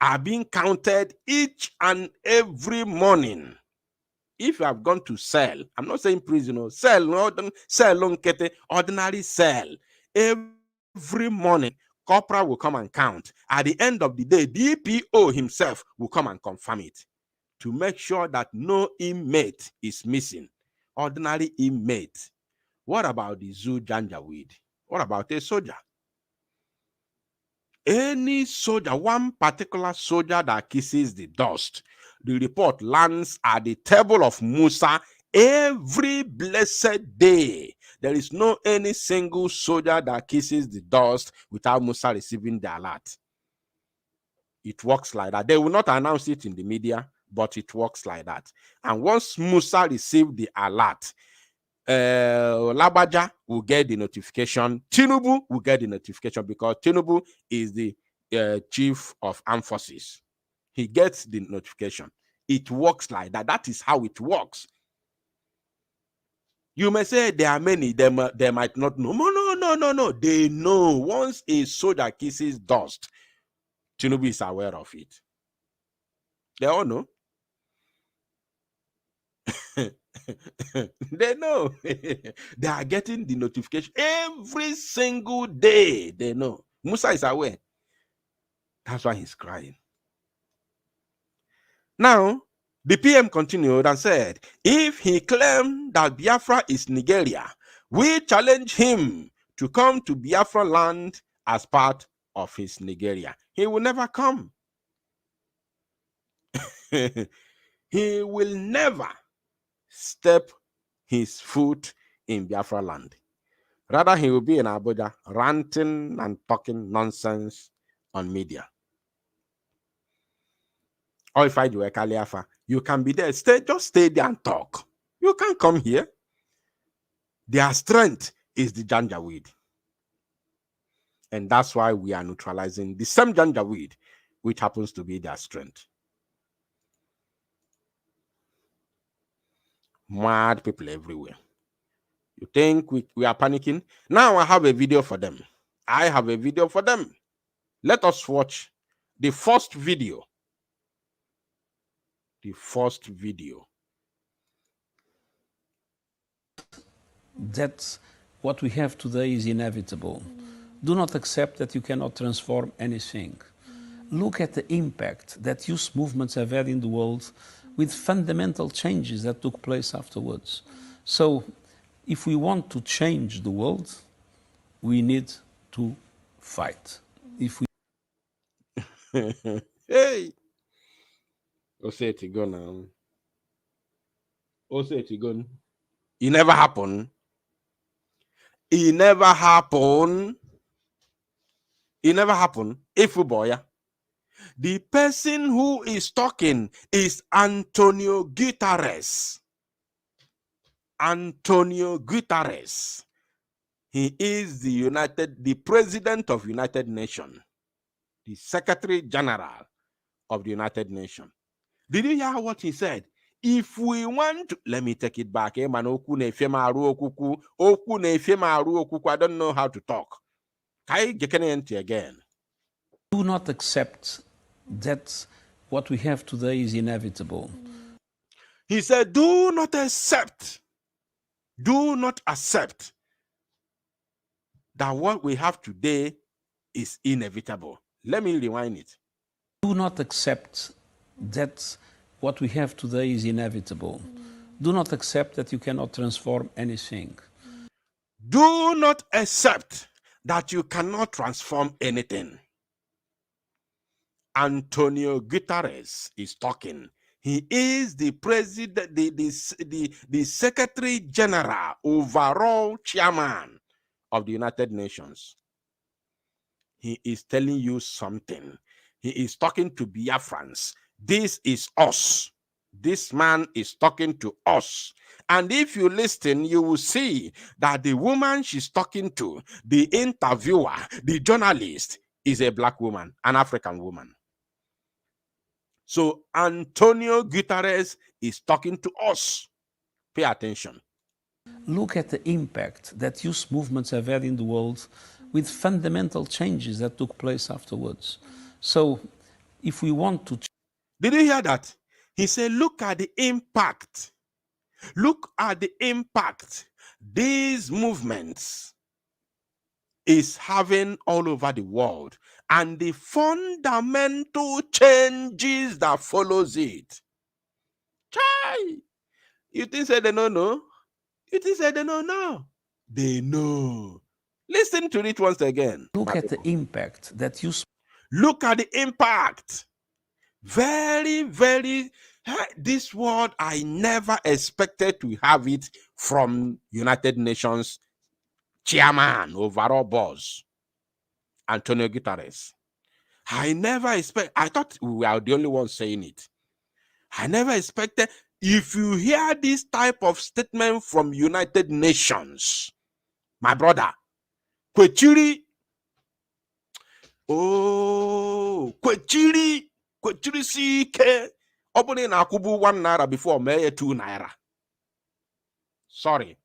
are being counted each and every morning. If you have gone to cell, I'm not saying prison, cell, ordinary cell, every morning, corporal will come and count. At the end of the day, DPO himself will come and confirm it to make sure that no inmate is missing. Ordinary inmate. What about the zoo Janjaweed? What about a soldier? Any soldier, one particular soldier that kisses the dust, the report lands at the table of Musa every blessed day. There is no any single soldier that kisses the dust without Musa receiving the alert. It works like that. They will not announce it in the media, but it works like that. And once Musa received the alert, Labaja will get the notification. Tinubu will get the notification because Tinubu is the chief of armed forces. He gets the notification. It works like that. That is how it works. You may say there are many, they might not know. No. They know. Once a soldier kisses dust, Tinubu is aware of it. They all know. They know. They are getting the notification every single day. They know. Musa is aware. That's why he's crying. Now, the PM continued and said, if he claimed that Biafra is Nigeria, we challenge him to come to Biafra land as part of his Nigeria. He will never come. He will never step his foot in Biafra land. Rather, he will be in Abuja ranting and talking nonsense on media. Or if I do a Kaliafa, you can be there. Just stay there and talk. You can't come here. Their strength is the janjaweed. And that's why we are neutralizing the same janjaweed, which happens to be their strength. Mad people everywhere. You think we are panicking? Now I have a video for them. I have a video for them. Let us watch the first video. The first video. That what we have today is inevitable. Do not accept that you cannot transform anything. Look at the impact that youth movements have had in the world with fundamental changes that took place afterwards. So, if we want to change the world, we need to fight. If we Hey, say it again now. Say it again. It never happened. It never happened. It never happened. If you boy, the person who is talking is Antonio Guterres. Antonio Guterres. He is the president of United Nations, the Secretary General of the United Nations. Did you hear what he said? If we want to, let me take it back. I don't know how to talk. Again. do not accept that what we have today is inevitable. He said, do not accept that what we have today is inevitable. Let me rewind it. Do not accept that what we have today is inevitable. Do not accept that you cannot transform anything. Do not accept that you cannot transform anything. Antonio Guterres is talking. He is the president, the Secretary General, overall chairman of the United Nations. He is telling you something. He is talking to Biafrans. This is us. This man is talking to us. And if you listen, you will see that the woman she's talking to, the interviewer, the journalist, is a black woman, an African woman. So Antonio Guterres is talking to us. Pay attention. Look at the impact that youth movements have had in the world with fundamental changes that took place afterwards. So if we want to... Did you hear that? He said, look at the impact. Look at the impact these movements is having all over the world and the fundamental changes that follows it. Chai! You think say they don't know? You think say they don't know? They know. Listen to it once again. Look at the impact that you... Look at the impact. Very, very... This word, I never expected to have it from United Nations chairman, overall boss, Antonio Guterres. I never expect. I thought we were the only ones saying it. I never expected. If you hear this type of statement from United Nations, my brother, Kwechiri, Kwechiri CK, opening Akubu 1 naira before May 2 naira. Sorry.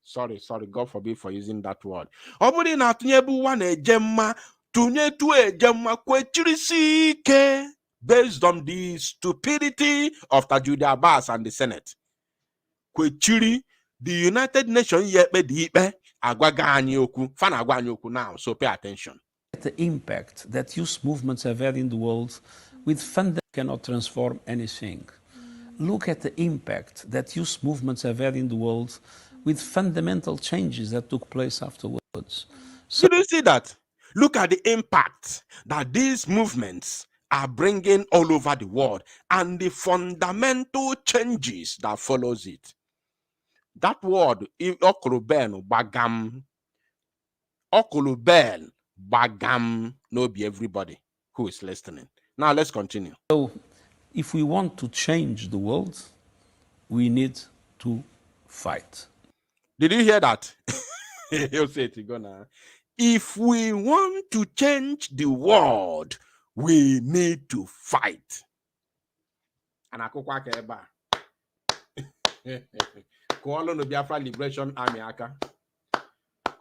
God forbid for using that word. Obodi na tunyebu one ejemma, tunye tu ejemma kwechiri based on the stupidity of Tajudi Abbas and the Senate. Kwechiri, the United Nations yepe diipe agwaga anyoku, fan agwa anyoku now, so pay attention. The impact that youth movements have had in the world with fundamental cannot transform anything. Look at the impact that youth movements have had in the world with fundamental changes that took place afterwards. Did you see that? Look at the impact that these movements are bringing all over the world and the fundamental changes that follows it. That word, okuluben bagam, no be everybody who is listening. Now let's continue. So, if we want to change the world, we need to fight. Did you hear that? He'll say it again now. If we want to change the world, we need to fight. And akukwa keba. Kualo no Biafra Liberation Army aka.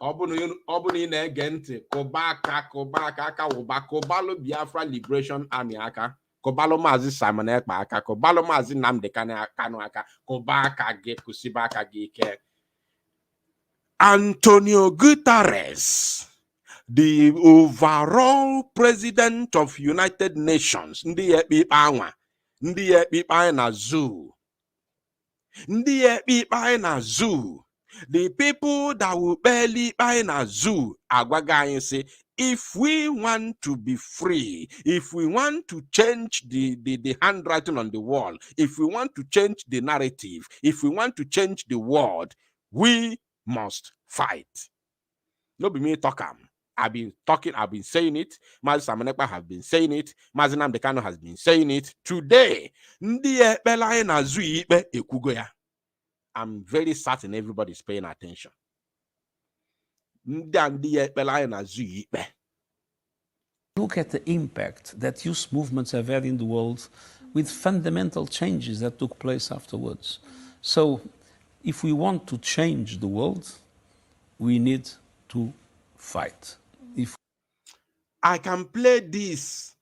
Obunu ị na-ege ntị kụbaka aka ụba kụbalụ Biafra Liberation Army aka kụbalụ Maazị Simon Ekpa aka kụbalụ Maazị Nnamdi Kanu aka kụba aka gị kụsiba aka gị ike. Antonio Guterres, the overall president of United Nations, ndị ekpe anwa, ndị ekpe na zoo, ndị ekpe na zoo. The people that will barely buy in a zoo agwaga say, if we want to be free, if we want to change the handwriting on the wall, if we want to change the narrative, if we want to change the world, we must fight. No be me talk. I've been saying it. Mazi Samanepa have been saying it. Mazi Nnamdi Kanu has been saying it. Today, I'm very certain everybody's paying attention. Look at the impact that youth movements have had in the world with fundamental changes that took place afterwards. So, if we want to change the world, we need to fight. I can play this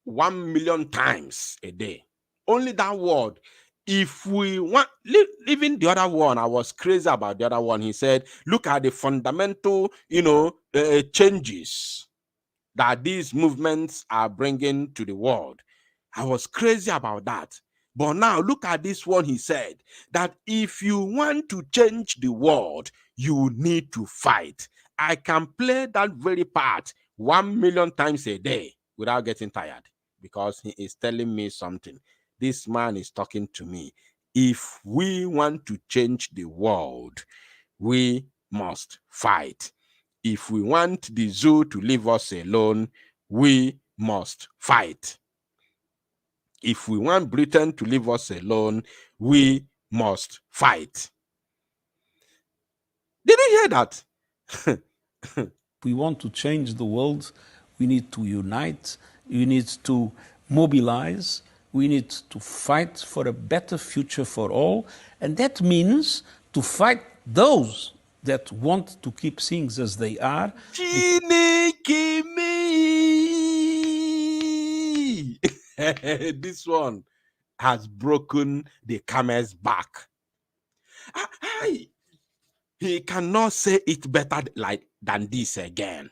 1 million times a day. Only that word. If we want, even the other one, I was crazy about the other one. He said, look at the fundamental, changes that these movements are bringing to the world. I was crazy about that. But now look at this one. He said that if you want to change the world, you need to fight. I can play that very part 1 million times a day without getting tired because he is telling me something. This man is talking to me. If we want to change the world, we must fight. If we want the zoo to leave us alone, we must fight. If we want Britain to leave us alone, we must fight. Did you hear that? If we want to change the world, we need to unite, we need to mobilize, we need to fight for a better future for all, and that means to fight those that want to keep things as they are. This one has broken the camel's back. He cannot say it better than this again.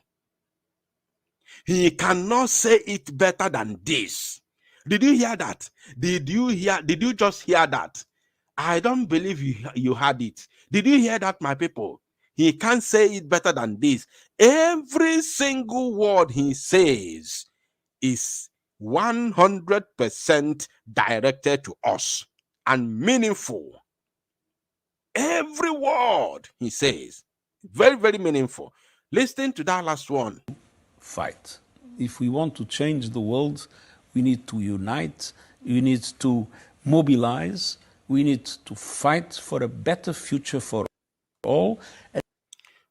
He cannot say it better than this. Did you hear that? Did you just hear that? I don't believe you heard it. Did you hear that, my people? He can't say it better than this. Every single word he says is 100% directed to us and meaningful. Every word he says, very, very meaningful. Listen to that last one. Fight. If we want to change the world, we need to unite, we need to mobilize, we need to fight for a better future for all.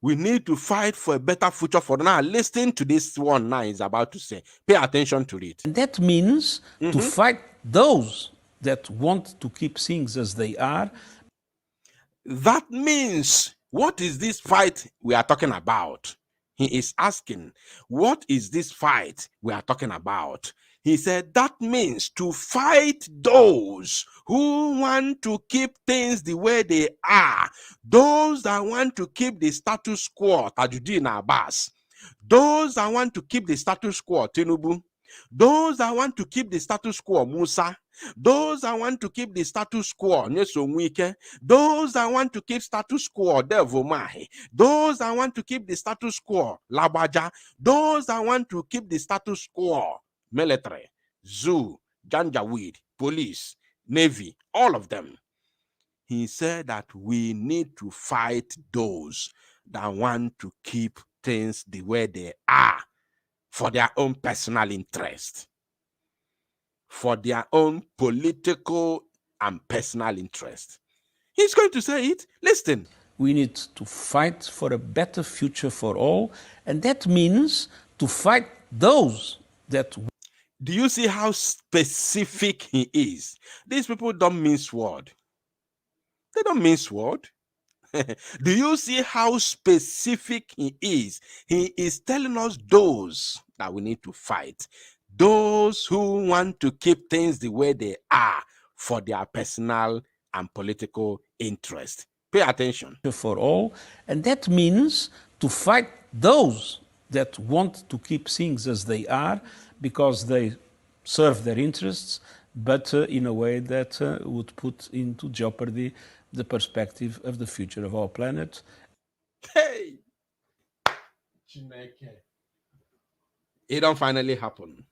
We need to fight for a better future for now. Listen to this one now he's about to say. Pay attention to it. And that means to fight those that want to keep things as they are. That means, what is this fight we are talking about? He is asking, what is this fight we are talking about? He said, that means to fight those who want to keep things the way they are, those that want to keep the status quo, Tajuddin Abbas, Those that want to keep the status quo, Tinubu. Those that want to keep the status quo, Musa. Those that want to keep the status quo, Nyesonwike. Those that want to keep status quo, Devomahi. Those that want to keep the status quo, Labaja. Those that want to keep the status quo, military, zoo, Janjaweed, police, navy, all of them. He said that we need to fight those that want to keep things the way they are for their own personal interest, for their own political and personal interest. He's going to say it. Listen. We need to fight for a better future for all, and that means to fight those that... Do you see how specific he is? These people don't mince word. They don't mince word. Do you see how specific he is? He is telling us those that we need to fight. Those who want to keep things the way they are for their personal and political interest. Pay attention. For all, and that means to fight those that want to keep things as they are because they serve their interests, but in a way that would put into jeopardy the perspective of the future of our planet. Hey! It don't finally happen.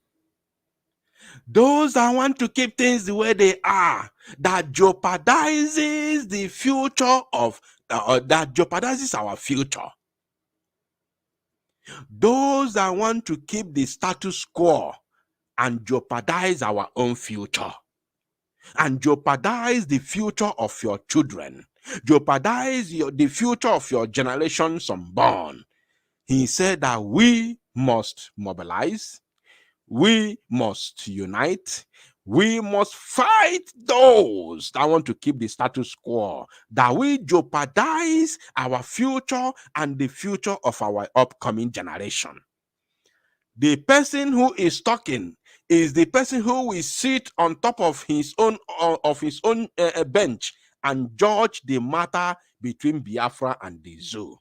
Those that want to keep things the way they are, that jeopardizes the future of, that jeopardizes our future. Those that want to keep the status quo and jeopardize our own future, and jeopardize the future of your children, jeopardize the future of your generations unborn. He said that we must mobilize, we must unite, we must fight those that want to keep the status quo, that we jeopardize our future and the future of our upcoming generation. The person who is talking is the person who will sit on top of his own bench and judge the matter between Biafra and the zoo.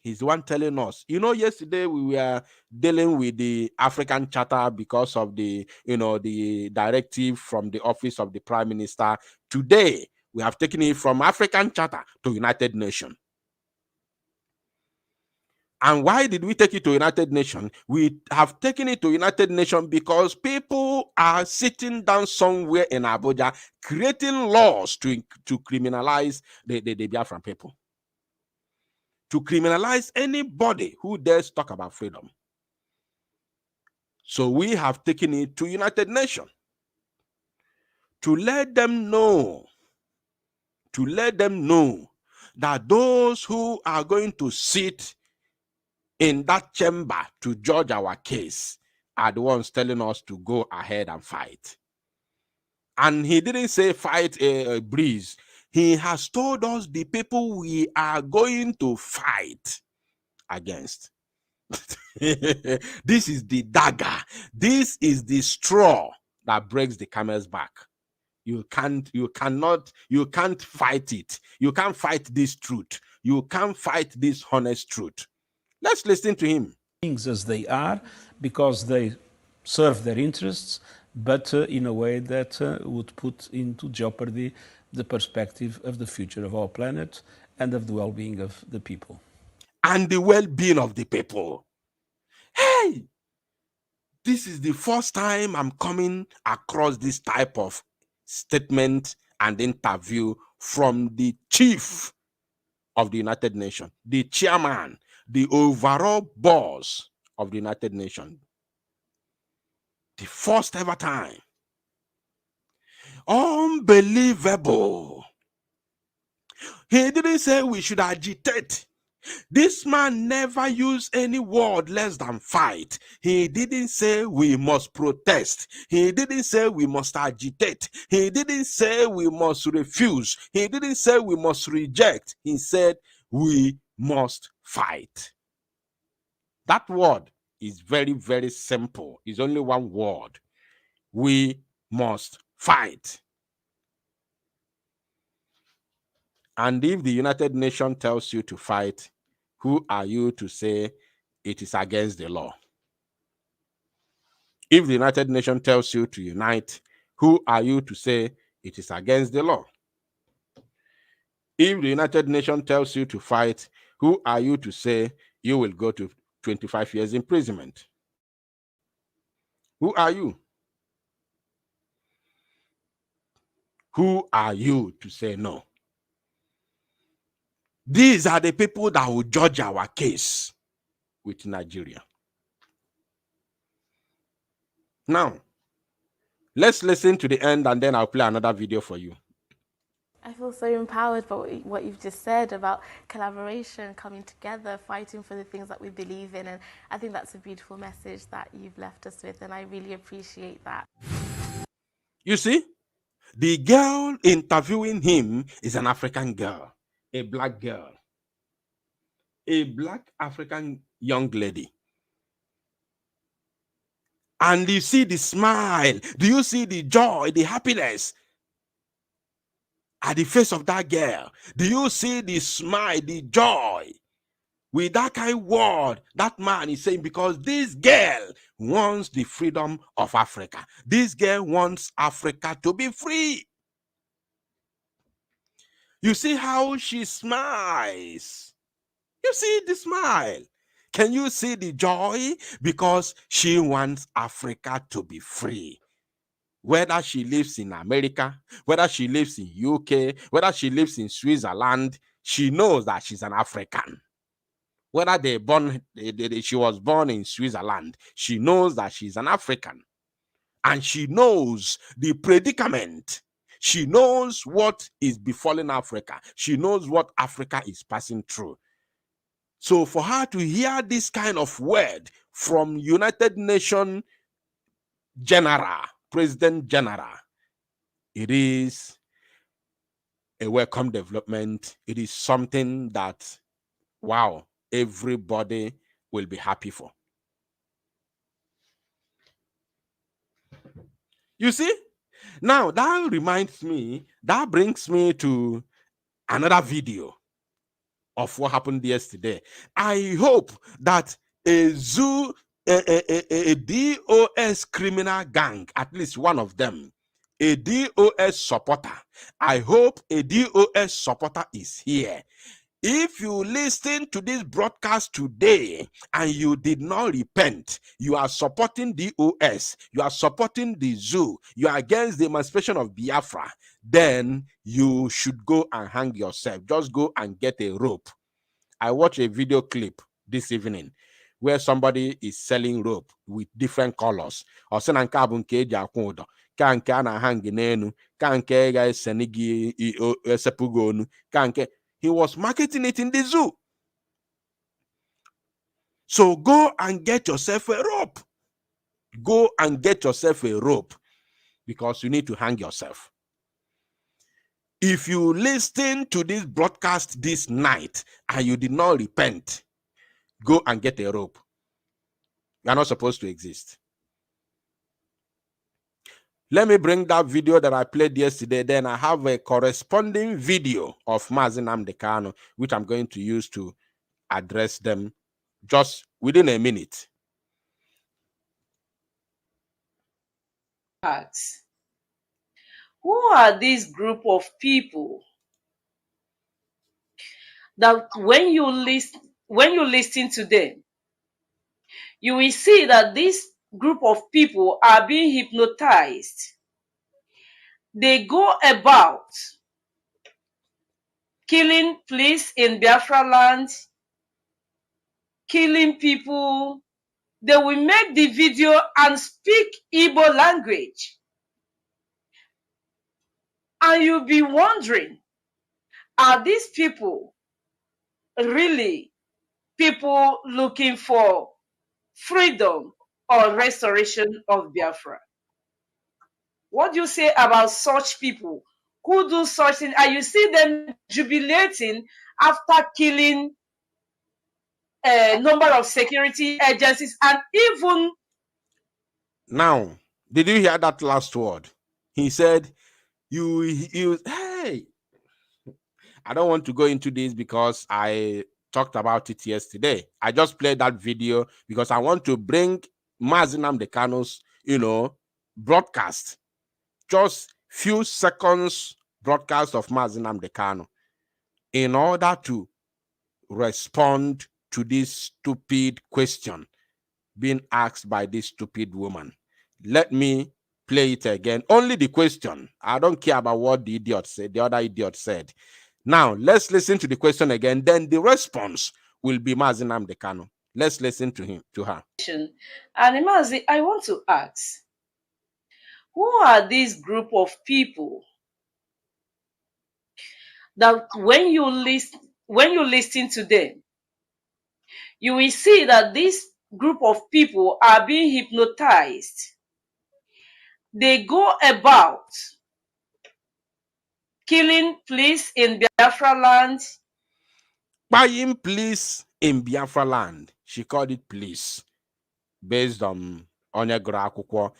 He's the one telling us. You know, yesterday we were dealing with the African Charter because of the, the directive from the office of the Prime Minister. Today, we have taken it from African Charter to United Nations. And why did we take it to United Nations? We have taken it to United Nations because people are sitting down somewhere in Abuja creating laws to criminalize the Biafran people. To criminalize anybody who dares talk about freedom. So we have taken it to United Nations to let them know, that those who are going to sit in that chamber to judge our case are the ones telling us to go ahead and fight. And he didn't say fight a breeze. He has told us the people we are going to fight against. This is the dagger. This is the straw that breaks the camel's back. You can't fight it. You can't fight this truth. You can't fight this honest truth. Let's listen to him. Things as they are because they serve their interests, but in a way that would put into jeopardy the perspective of the future of our planet and of the well-being of the people. And the well-being of the people. Hey! This is the first time I'm coming across this type of statement and interview from the chief of the United Nations, the chairman, the overall boss of the United Nations. The first ever time. Unbelievable. He didn't say we should agitate. This man never used any word less than fight. He didn't say we must protest. He didn't say we must agitate. He didn't say we must refuse. He didn't say we must reject. He said we must fight. That word is very, very simple. It's only one word. We must fight. And if the United Nations tells you to fight, who are you to say it is against the law. If the United Nations tells you to unite, who are you to say it is against the law? If the United Nations tells you to fight, who are you to say you will go to 25 years imprisonment? Who are you? Who are you to say no? These are the people that will judge our case with Nigeria. Now, let's listen to the end and then I'll play another video for you. I feel so empowered by what you've just said about collaboration, coming together, fighting for the things that we believe in. And I think that's a beautiful message that you've left us with, and I really appreciate that. You see, the girl interviewing him is an African girl, a black girl, a black African young lady. And you see the smile. Do you see the joy, the happiness at the face of that girl? Do you see the smile, the joy? With that kind of word, that man is saying, because this girl wants the freedom of Africa. This girl wants Africa to be free. You see how she smiles. You see the smile. Can you see the joy? Because she wants Africa to be free. Whether she lives in America, whether she lives in UK, whether she lives in Switzerland, she knows that she's an African. Whether she was born in Switzerland, she knows that she's an African. And she knows the predicament. She knows what is befalling Africa. She knows what Africa is passing through. So for her to hear this kind of word from United Nations General, President General, it is a welcome development. It is something that, wow, everybody will be happy for. You see? Now, that reminds me, that brings me to another video of what happened yesterday. I hope that a DOS criminal gang, at least one of them, a DOS supporter, I hope a DOS supporter is here. If you listen to this broadcast today and you did not repent, you are supporting DOS, you are supporting the zoo, you are against the emancipation of Biafra, then you should go and hang yourself. Just go and get a rope. I watched a video clip this evening where somebody is selling rope with different colors. He was marketing it in the zoo. So go and get yourself a rope. Go and get yourself a rope because you need to hang yourself. If you listen to this broadcast this night and you did not repent, go and get a rope. You are not supposed to exist. Let me bring that video that I played yesterday. Then I have a corresponding video of Nnamdi Kanu, which I'm going to use to address them just within a minute. Who are this group of people that when you listen to them, you will see that this group of people are being hypnotized. They go about killing police in Biafra land, killing people. They will make the video and speak Igbo language. And you'll be wondering, are these people really people looking for freedom or restoration of Biafra? What do you say about such people who do such things? And you see them jubilating after killing a number of security agencies and even... Now, did you hear that last word? He said, hey, I don't want to go into this because I talked about it yesterday. I just played that video because I want to bring Nnamdi Kanu's, broadcast. Just few seconds broadcast of Nnamdi Kanu in order to respond to this stupid question being asked by this stupid woman. Let me play it again. Only the question. I don't care about what the idiot said, the other idiot said. Now, let's listen to the question again. Then the response will be Nnamdi Kanu. Let's listen to her. And Mazi, I want to ask, who are these group of people that when you listen to them, you will see that this group of people are being hypnotized. They go about killing police in Biafra land. Buying police in Biafra land. She called it police based on Onyegoro Akwukwo,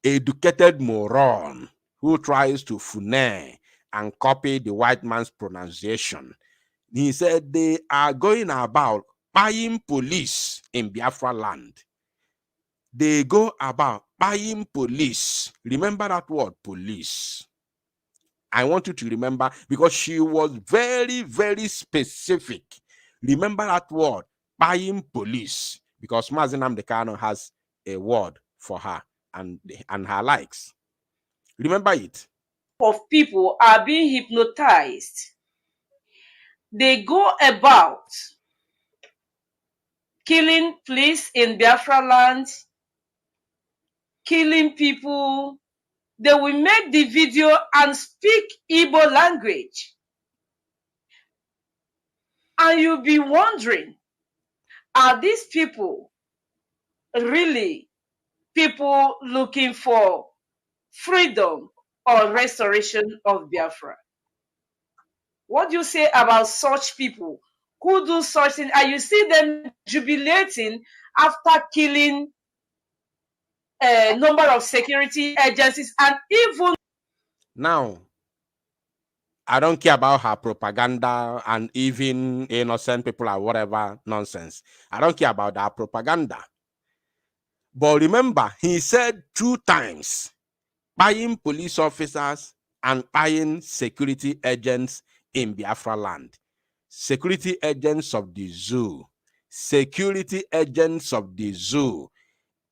educated moron who tries to funne and copy the white man's pronunciation. He said they are going about buying police in Biafra land. They go about buying police. Remember that word, police. I want you to remember because she was very, very specific. Remember that word, buying police, because Nnamdi Kanu has a word for her and her likes. Remember it. Of people are being hypnotized. They go about killing police in Biafra land, killing people. They will make the video and speak Igbo language. And you'll be wondering, are these people really people looking for freedom or restoration of Biafra? What do you say about such people who do such things? And you see them jubilating after killing a number of security agencies and even... Now, I don't care about her propaganda and even innocent people or whatever nonsense. I don't care about that propaganda. But remember, he said 2 times, buying police officers and buying security agents in Biafra land. Security agents of the zoo. Security agents of the zoo.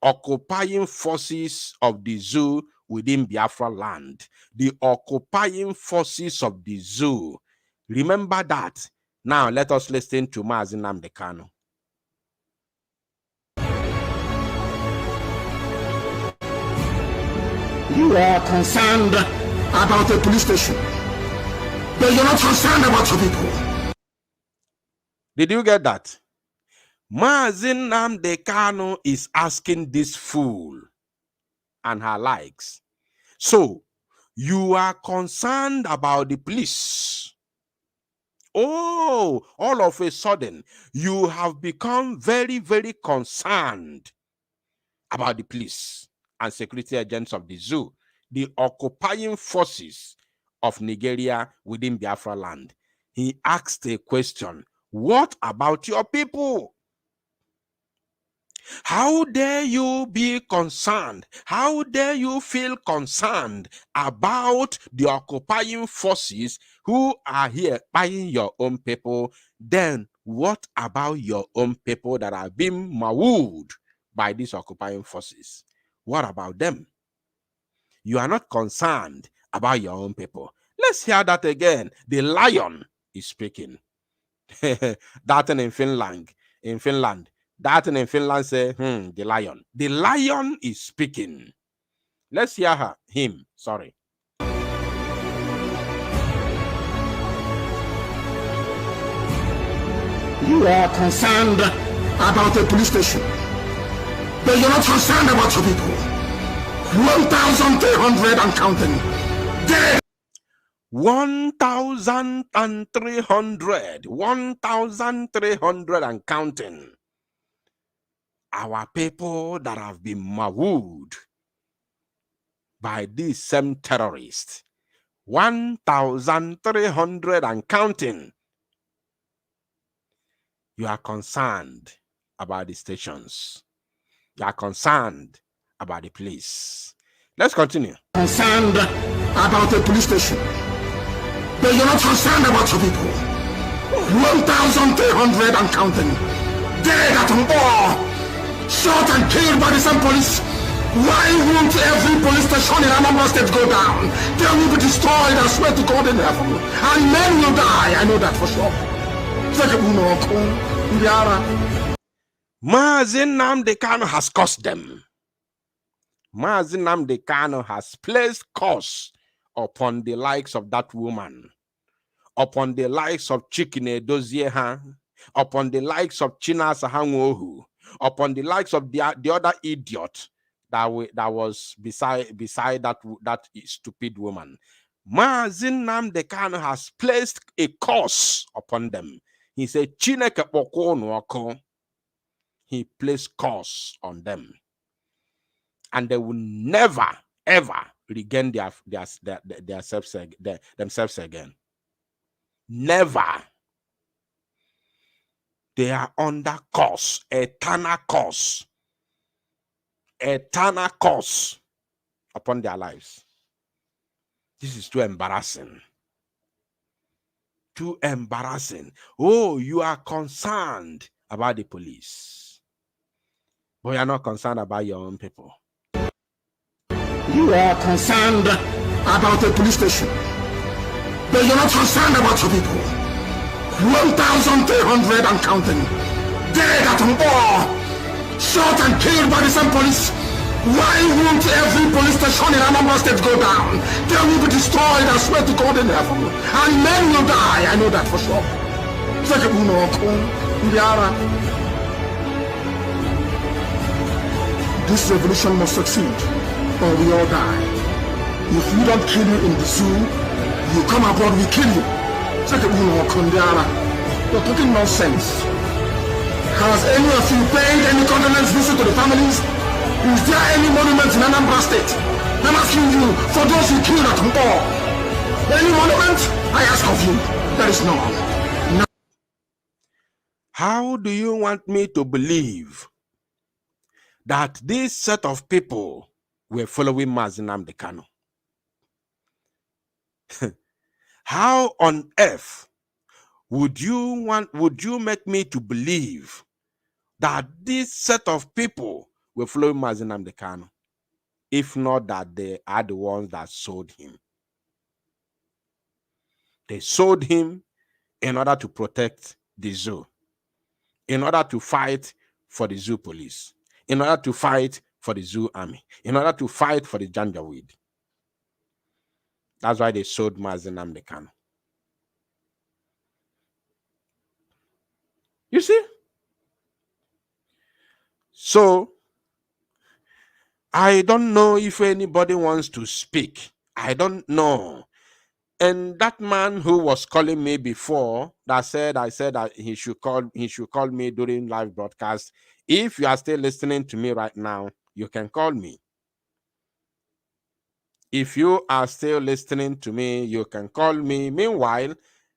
Occupying forces of the zoo within Biafra land. The occupying forces of the zoo. Remember that. Now let us listen to Nnamdi Kanu. You are concerned about a police station, but you're not concerned about your people. Did you get that? Nnamdi Kanu is asking this fool and her likes. So, you are concerned about the police. Oh, all of a sudden, you have become very, very concerned about the police and security agents of the zoo, the occupying forces of Nigeria within Biafra land. He asked a question, what about your people? How dare you be concerned? How dare you feel concerned about the occupying forces who are here buying your own people? Then what about your own people that are being mauled by these occupying forces? What about them? You are not concerned about your own people. Let's hear that again. The lion is speaking. That in Finland. That in Finland say, the lion. The lion is speaking. Let's hear him. Sorry. You are concerned about a police station, but you're not concerned about your people. 1,300 and counting. Dead. 1,300. 1,300 and counting. Our people that have been mauled by these same terrorists. 1,300 and counting. You are concerned about the stations. You are concerned about the police. Let's continue. Concerned about the police station, but you're not concerned about your people. 1,300 and counting, dead at war, shot and killed by the same police. Why won't every police station in Anambra State go down? They will be destroyed, I swear to God in heaven. And men will die, I know that for sure. Nnamdi Kanu has caused them. Nnamdi Kanu has placed curse upon the likes of that woman, upon the likes of Chikine Dozieha, upon the likes of Chinasa Hangohu, upon the likes of the other idiot that was beside that stupid woman. Nnamdi Kanu has placed a curse upon them. He said, Chineke poko nwoko. He placed curse on them, and they will never ever regain themselves again. Never. They are under curse, eternal curse upon their lives. This is too embarrassing. Too embarrassing. Oh, you are concerned about the police, but you are not concerned about your own people. You are concerned about the police station, but you're not concerned about your people. 1,300 and counting, dead at war, shot and killed by the same police. Why won't every police station in Anambra State go down? They will be destroyed, I swear to God in heaven. And men will die, I know that for sure. This revolution must succeed, or we all die. If we don't kill you in the zoo, you come abroad, we kill you. You're talking nonsense. Has any of you paid any condolence visit to the families? Is there any monument in Anambra State? I'm asking you, for those who killed at Mpo, any monument? I ask of you, there is none. No. How do you want me to believe that this set of people were following Nnamdi Kanu? How on earth would you make me to believe that this set of people were following Nnamdi Kanu, if not that they are the ones that sold him? They sold him in order to protect the zoo, in order to fight for the zoo police, in order to fight for the zoo army, in order to fight for the Janjaweed. That's why they sold Nnamdi Kanu. You see? So, I don't know if anybody wants to speak. I don't know. And that man who was calling me before, I said that he should call me during live broadcast. If you are still listening to me right now, you can call me. If you are still listening to me, you can call me. Meanwhile,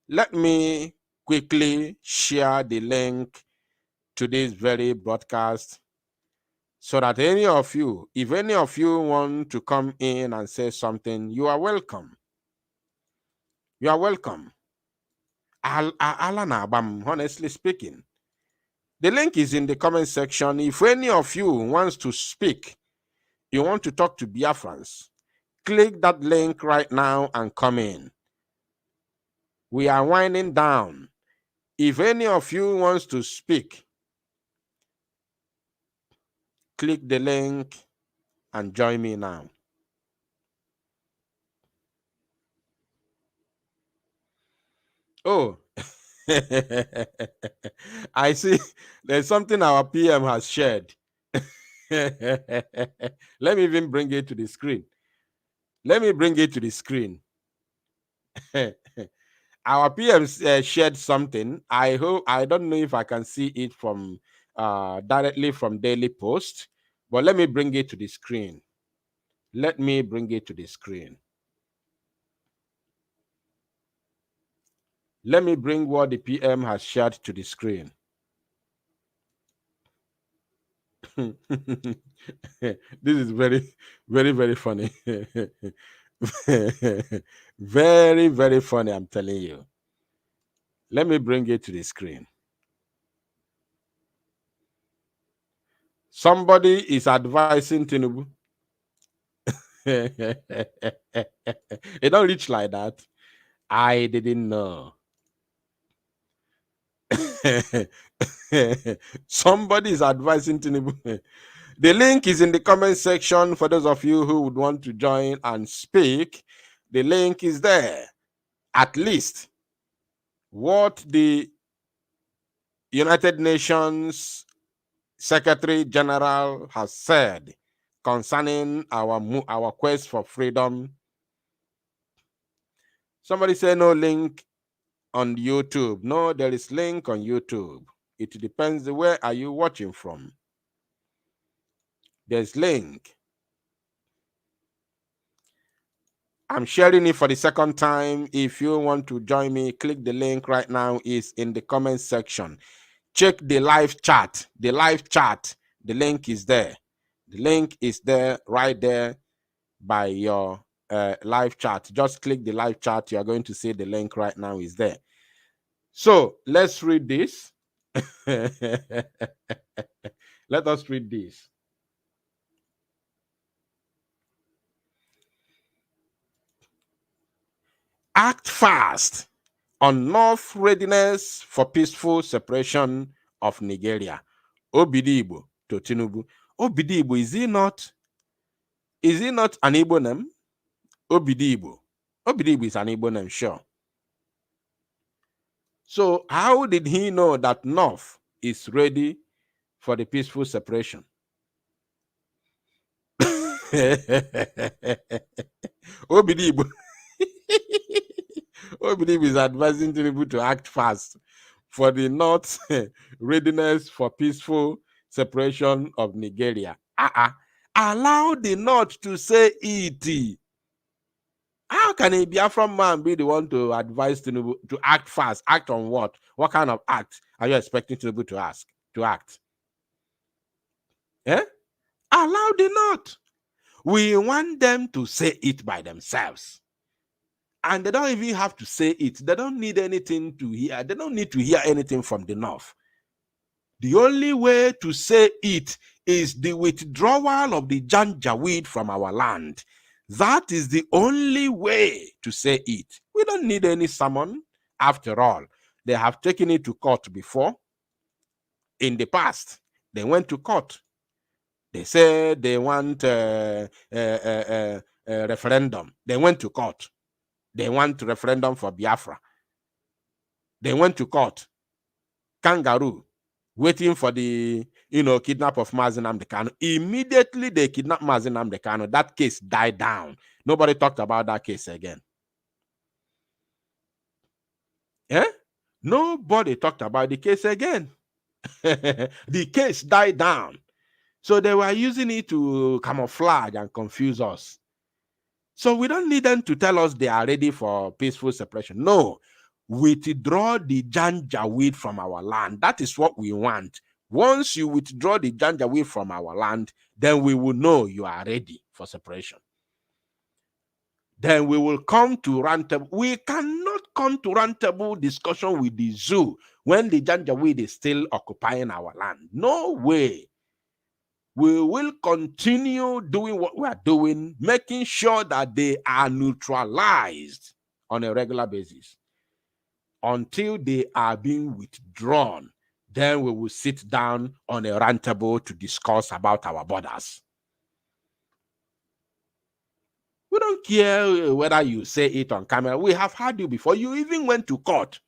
let me quickly share the link to this very broadcast so that if any of you want to come in and say something, you are welcome. You are welcome. Honestly speaking, the link is in the comment section. If any of you wants to speak, you want to talk to Biafrans, click that link right now and come in. We are winding down. If any of you wants to speak, click the link and join me now. Oh, I see there's something our PM has shared. Let me even bring it to the screen. Let me bring it to the screen. Our PM shared something. I don't know if I can see it from directly from Daily Post, but let me bring it to the screen. Let me bring it to the screen. Let me bring what the PM has shared to the screen. This is very, very, very funny. Very, very funny, I'm telling you. Let me bring it to the screen. Somebody is advising Tinubu. It don't reach like that. I didn't know. Somebody is advising Tinubu. The link is in the comment section for those of you who would want to join and speak. The link is there. At least what the United Nations Secretary General has said concerning our quest for freedom. Somebody say no link on YouTube. No, there is link on YouTube. It depends where are you watching from. There's link. I'm sharing it for the second time. If you want to join me, click the link right now. It's in the comment section. Check the live chat. The live chat. The link is there. The link is there, right there by your live chat. Just click the live chat. You are going to see the link right now is there. So let's read this. Let us read this. Act fast on North readiness for peaceful separation of Nigeria. Obidibo to Tinubu. Obidibo, is he not an Igbo name? Obidibo. Obidibo is an Igbo name, sure. So how did he know that North is ready for the peaceful separation? Obidibo. Obidibo is advising Tinubu to act fast for the North readiness for peaceful separation of Nigeria. Allow the North to say it. How can a Biafra man be the one to advise Tinubu to act fast? Act on what? What kind of act are you expecting Tinubu to act? Eh? Allow the North. We want them to say it by themselves. And they don't even have to say it. They don't need anything to hear. They don't need to hear anything from the North. The only way to say it is the withdrawal of the Janjaweed from our land. That is the only way to say it. We don't need any sermon. After all, they have taken it to court before. In the past, they went to court. They said they want a referendum. They went to court. They want referendum for Biafra. They went to court. Kangaroo, waiting for the kidnap of Nnamdi Kanu. Immediately they kidnapped Nnamdi Kanu. That case died down. Nobody talked about that case again. Nobody talked about the case again. The case died down. So they were using it to camouflage and confuse us. So we don't need them to tell us they are ready for peaceful separation. No, withdraw the Janjaweed from our land. That is what we want. Once you withdraw the Janjaweed from our land, then we will know you are ready for separation. Then we will come to roundtable. We cannot come to roundtable discussion with the zoo when the Janjaweed is still occupying our land. No way. We will continue doing what we are doing, making sure that they are neutralized on a regular basis until they are being withdrawn. Then we will sit down on a roundtable to discuss about our borders. We don't care whether you say it on camera. We have heard you before. You even went to court.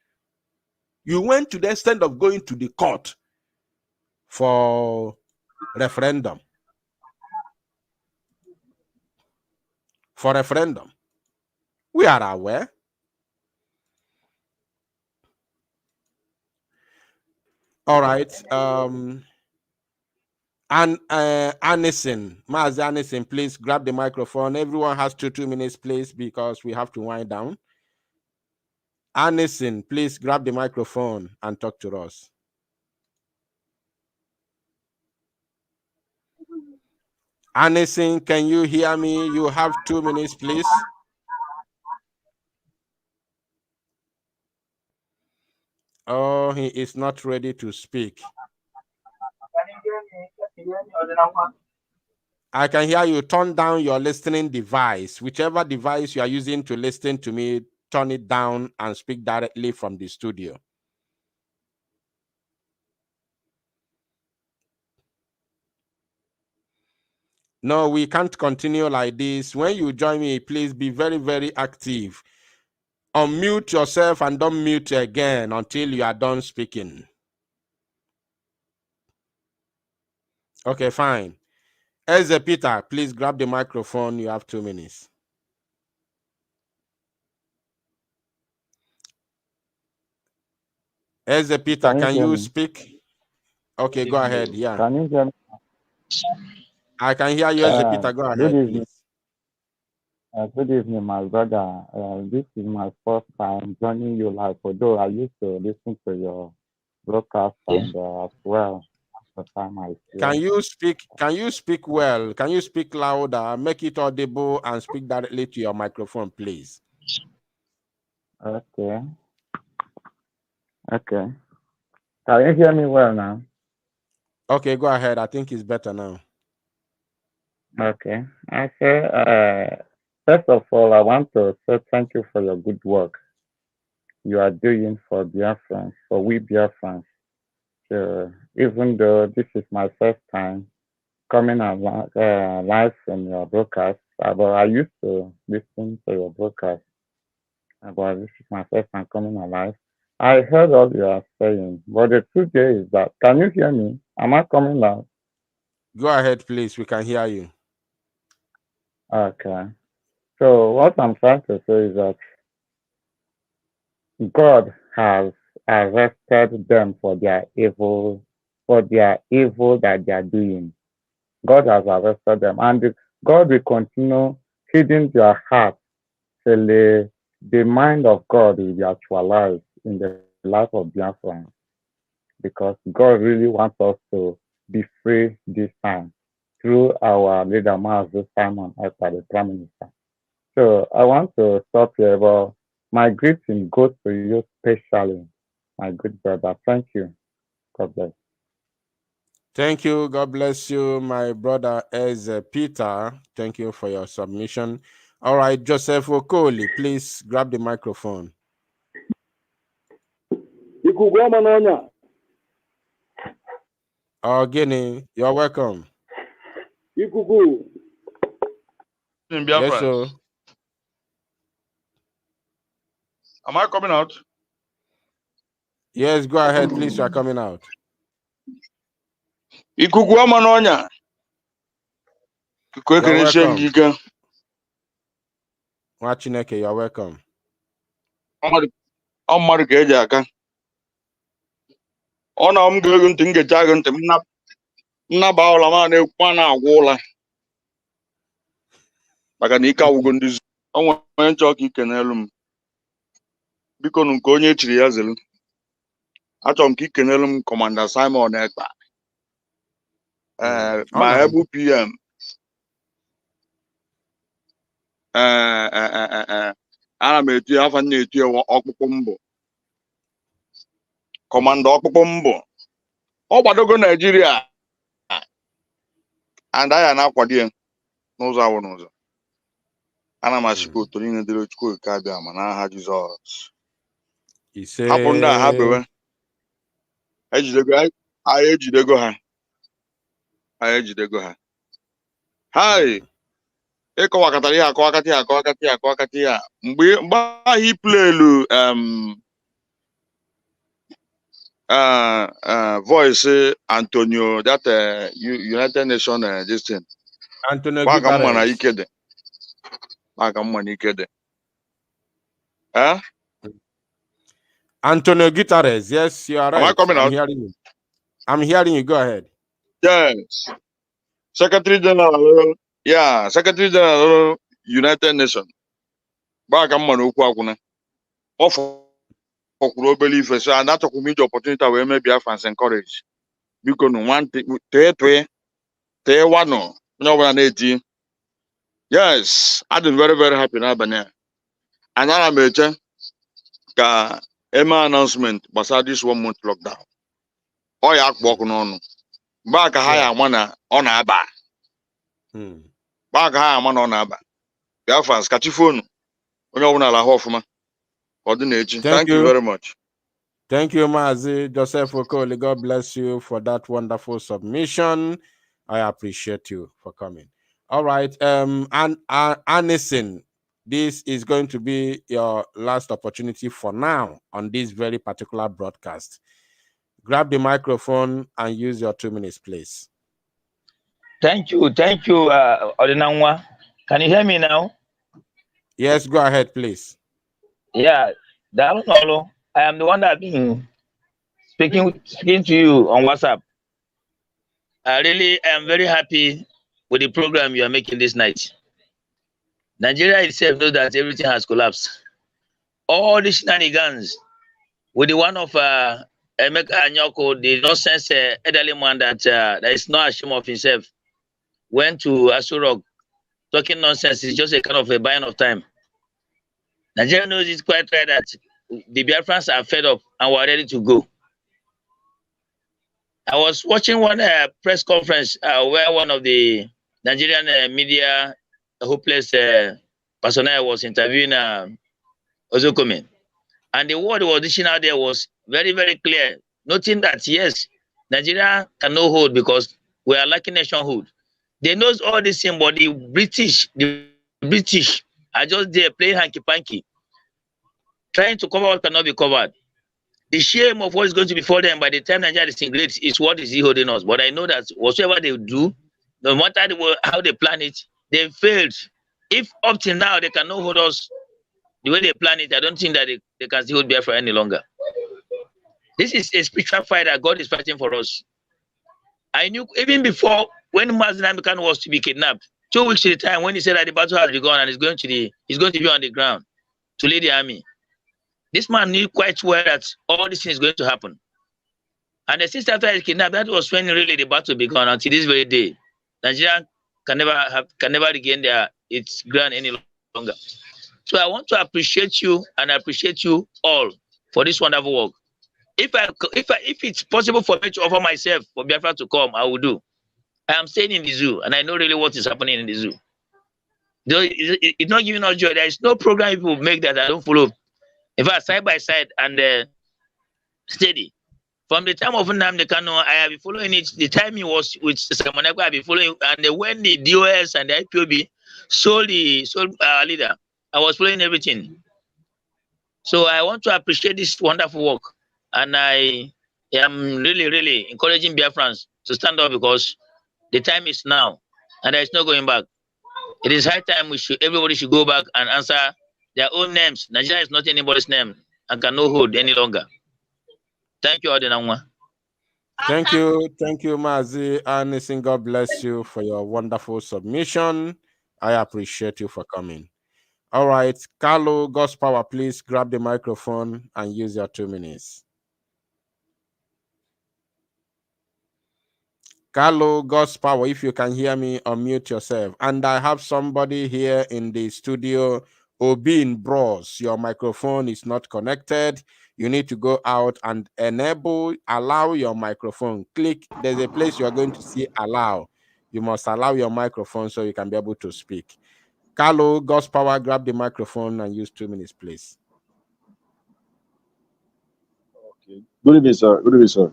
You went to the extent of going to the court for referendum. For referendum. We are aware. All right. And Anison, Mazi Anison, please grab the microphone. Everyone has 2 minutes, please, because we have to wind down. Anison, please grab the microphone and talk to us. Anderson, can you hear me? You have 2 minutes, please. Oh, he is not ready to speak. I can hear you. Turn down your listening device. Whichever device you are using to listen to me, turn it down and speak directly from the studio. No, we can't continue like this. When you join me, please be very, very active. Unmute yourself and don't mute again until you are done speaking. Okay, fine. Eze Peter, please grab the microphone. You have 2 minutes. Eze Peter, can you speak? Okay, go ahead. Yeah. Can you hear me? I can hear you, Eze Peter. Go ahead, please. Good evening, my brother. This is my first time joining you live. Although I used to listen to your broadcast and as well. The time I Can you speak? Can you speak well? Can you speak louder? Make it audible and speak directly to your microphone, please. Okay. Okay. Can you hear me well now? Okay, go ahead. I think it's better now. Okay. I say, first of all, I want to say thank you for your good work you are doing for Biafrans, for we Biafrans. Even though this is my first time coming live from your broadcast, but I used to listen to your broadcast. But this is my first time coming alive. I heard all you are saying, but the truth is that, can you hear me? Am I coming loud? Go ahead, please. We can hear you. Okay. So what I'm trying to say is that God has arrested them for their evil that they are doing. God has arrested them, and God will continue feeding their hearts till the mind of God will be actualized in the life of Biafra, because God really wants us to be free this time through our leader Master Simon as the Prime Minister. So I want to stop here, but my greeting goes to you specially, my good brother. Thank you. God bless. Thank you. God bless you, my brother as Peter. Thank you for your submission. All right, Joseph Okoli, please grab the microphone. Oh, Guinea, you're welcome. Yes, sir. Am I coming out? Yes, go ahead, please. You are coming out. Ikuku ama n'ọnya. You're welcome. Wachineke, you're welcome. Ọ mmadụ ka eji aka. Ọ na m ga-ege ntị, m ga-echa gị ntị, m nnaba ụla ma na-ekwu ma na-agwa ụla. Maka na ike agwụgo ndị zu. O nwere onye nchọ ka ike n'elu m. Biko nụ nke onye echiri ya zelu. Achọrọ m ka ike n'elu m Commander Simon Ekpa. Ma ebu PM. Ana m etu afa na-etu ọkpụkpụ mbụ. Kọmanda ọkpụkpụ mbụ. Ọ gbadogo Naijiria. And anyị na-akwado ya n'ụzọ awụ n'ụzọ. Ana m achịkwa otu niile dịrị Chukwu nke abịa ma n'aha Jizọs. Hapụ ndị a ha bewe. Anyị ejidego ha. Hai. Ịkọwakọtara ihe akọwakọta ya. Mgbe ahụ iplelu voice Antonio, that United Nations this thing. Antonio Maka mma na ike dị. Antonio Guterres, yes, you are right. Am I coming out? I'm hearing you. Go ahead. Yes. Secretary General, Secretary General United Nations. Maka mma na okwu akwụna. Ọ fọkwuru obere ife, so and achọkwu m iji opportunity wee mee Biafrans encourage. Biko nụ tee wanụ onye ọbụla na-eti. Yes, I'm very, very happy n'abalị a. And ana m eche ka eme announcement gbasara this 1 month lockdown. Ọ ya akpọ ọkụ n'ọnụ. Mgbe ka ha ya ama na ọ na-aba. Mgbe ka ha ya ama na ọ na-aba. Biafrans, kachi phone. Onye ọbụla ala ahụ ọfụma. Ọ dị na-echi. Thank you very much. Thank you, Mazi Joseph Okoli. God bless you for that wonderful submission. I appreciate you for coming. All right. Anison, this is going to be your last opportunity for now on this very particular broadcast. Grab the microphone and use your 2 minutes, please. Thank you, Odinanwa. Can you hear me now? Yes, go ahead, please. Yeah, I am the one that been speaking to you on WhatsApp. I really am very happy with the program you are making this night. Nigeria itself knows that everything has collapsed. All the shenanigans with the one of Emeka Anyoko, the nonsense elderly man that is not ashamed of himself, went to Asurok talking nonsense. It's just a kind of a buying of time. Nigeria knows it's quite right that the Biafrans are fed up and were ready to go. I was watching one press conference where one of the Nigerian media hopeless personnel was interviewing Ozokome. And the word was dishing out there was very, very clear, noting that, yes, Nigeria cannot hold because we are lacking nationhood. They know all this thing, but the British are just there playing hanky-panky, trying to cover what cannot be covered. The shame of what is going to befall them by the time Nigeria is great is what is he holding us. But I know that whatsoever they do, no matter how they plan it, they failed. If up till now they cannot hold us the way they plan it, I don't think that they can still hold Biafra any longer. This is a spiritual fight that God is fighting for us. I knew even before when Nnamdi Kanu was to be kidnapped, 2 weeks to the time when he said that the battle has begun and he's going to be on the ground to lead the army. This man knew quite well that all this thing is going to happen. And since after he kidnapped, that was when really the battle began until this very day. Nigeria can never regain its ground any longer. So I want to appreciate you and appreciate you all for this wonderful work. If it's possible for me to offer myself for Biafra to come, I will do. I am staying in the zoo and I know really what is happening in the zoo. It's not giving us joy. There is no program people make that I don't follow. In fact, side by side and steady. From the time of Nnamdi Kanu, I have been following it. The time he was with Samoneko, I have been following. And when the DOS and the IPOB sold our leader, I was following everything. So I want to appreciate this wonderful work. And I am really, really encouraging Biafrans to stand up because the time is now. And there is no going back. It is high time everybody should go back and answer their own names. Nigeria is not anybody's name and cannot hold any longer. Thank you, Odinanwa. Thank you, Mazi Anison. God bless you for your wonderful submission. I appreciate you for coming. All right, Carlo, God's power, please grab the microphone and use your 2 minutes. Carlo, God's power, if you can hear me, unmute yourself. And I have somebody here in the studio, Obin Bros. Your microphone is not connected. You need to go out and allow your microphone. Click, there's a place you are going to see allow. You must allow your microphone so you can be able to speak. Carlo, God's power, grab the microphone and use 2 minutes, please. Okay. Good evening, sir. Good evening, sir.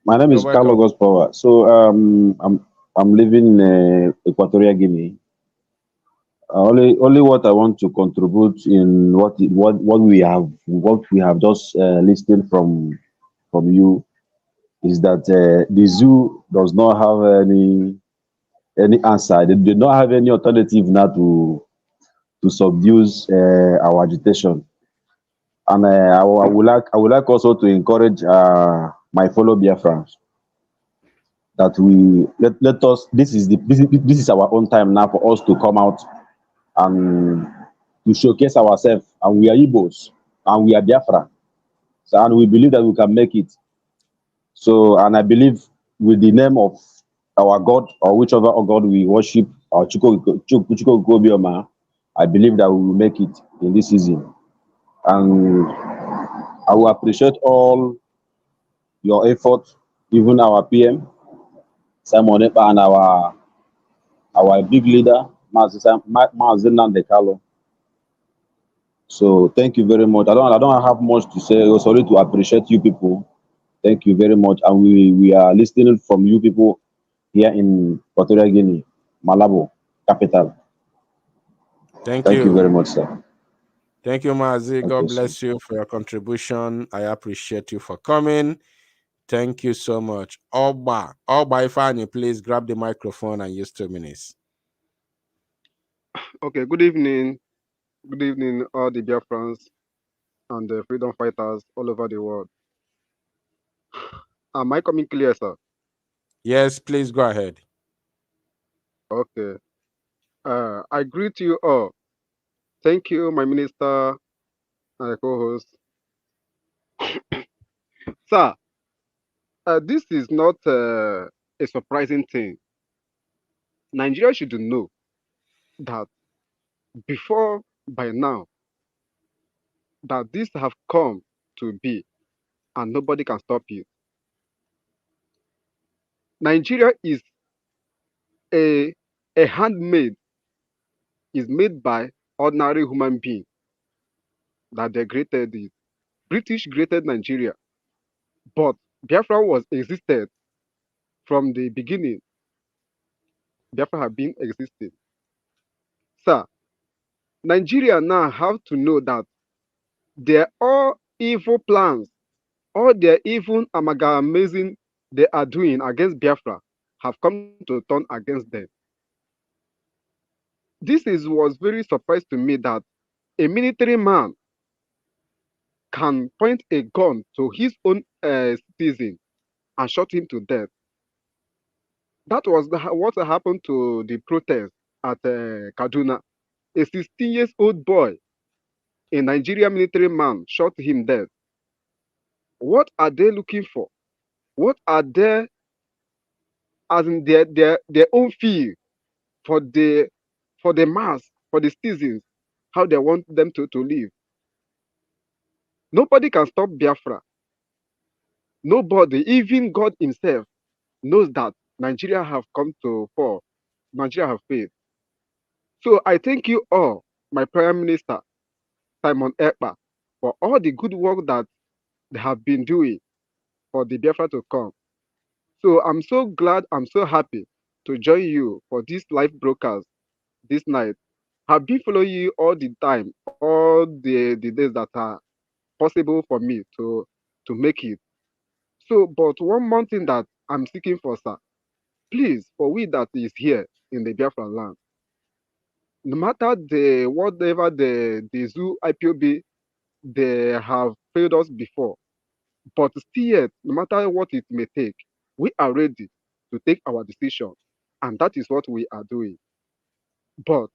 My name is Carlo God's power. So I'm living in Equatorial Guinea. Only what I want to contribute in what we have just listened from you is that the zoo does not have any answer. They do not have any alternative now to subdue our agitation. And I would like also to encourage my fellow Biafrans that we let us. This is our own time now for us to come out and to showcase ourselves. And we are Igbos and we are Biafra, and we believe that we can make it. So, and I believe with the name of our God or whichever God we worship, our Chukwubioma, I believe that we will make it in this season. And I will appreciate all your effort, even our PM, Simon Epa, and our big leader, Mazen Nnamdi Kanu. So thank you very much. I don't have much to say. I'm sorry to appreciate you people. Thank you very much. And we are listening from you people here in Equatorial Guinea, Malabo, capital. Thank Thank you you. very much, sir. Thank you, Mazi. Thank God you, sir. bless you for your contribution. I appreciate you for coming. Thank you so much. Oba Ifani, please grab the microphone and use 2 minutes. Okay, good evening. Good evening, all the Biafrans and the freedom fighters all over the world. Am I coming clear, sir? Yes, please go ahead. Okay. I greet you all. Thank you, my minister and co-host. Sir, this is not a surprising thing. Nigeria should know that before, by now, that this have come to be and nobody can stop it. Nigeria is a handmaid, is made by ordinary human being that they created it. British created Nigeria, but Biafra was existed from the beginning. Biafra have been existing. Sir, Nigeria now have to know that their all evil plans, all their evil amalgamation they are doing against Biafra have come to turn against them. Was very surprised to me that a military man can point a gun to his own citizen and shot him to death. That was what happened to the protest at Kaduna. A 16 years old boy, a Nigerian military man, shot him dead. What are they looking for? What are they, as in their own feel for the mass, for the citizens, how they want them to live? Nobody can stop Biafra. Nobody, even God himself, knows that Nigeria have come to fall. Nigeria have failed. So I thank you all, my Prime Minister, Simon Ekpa, for all the good work that they have been doing for the Biafra to come. So I'm so glad, I'm so happy to join you for this live broadcast this night. I've been following you all the time, all the days that are possible for me to make it. So, but one more thing that I'm seeking for, sir, please, for we that is here in the Biafra land, no matter whatever the zoo IPOB they have failed us before, but still yet, no matter what it may take, we are ready to take our decision, and that is what we are doing. But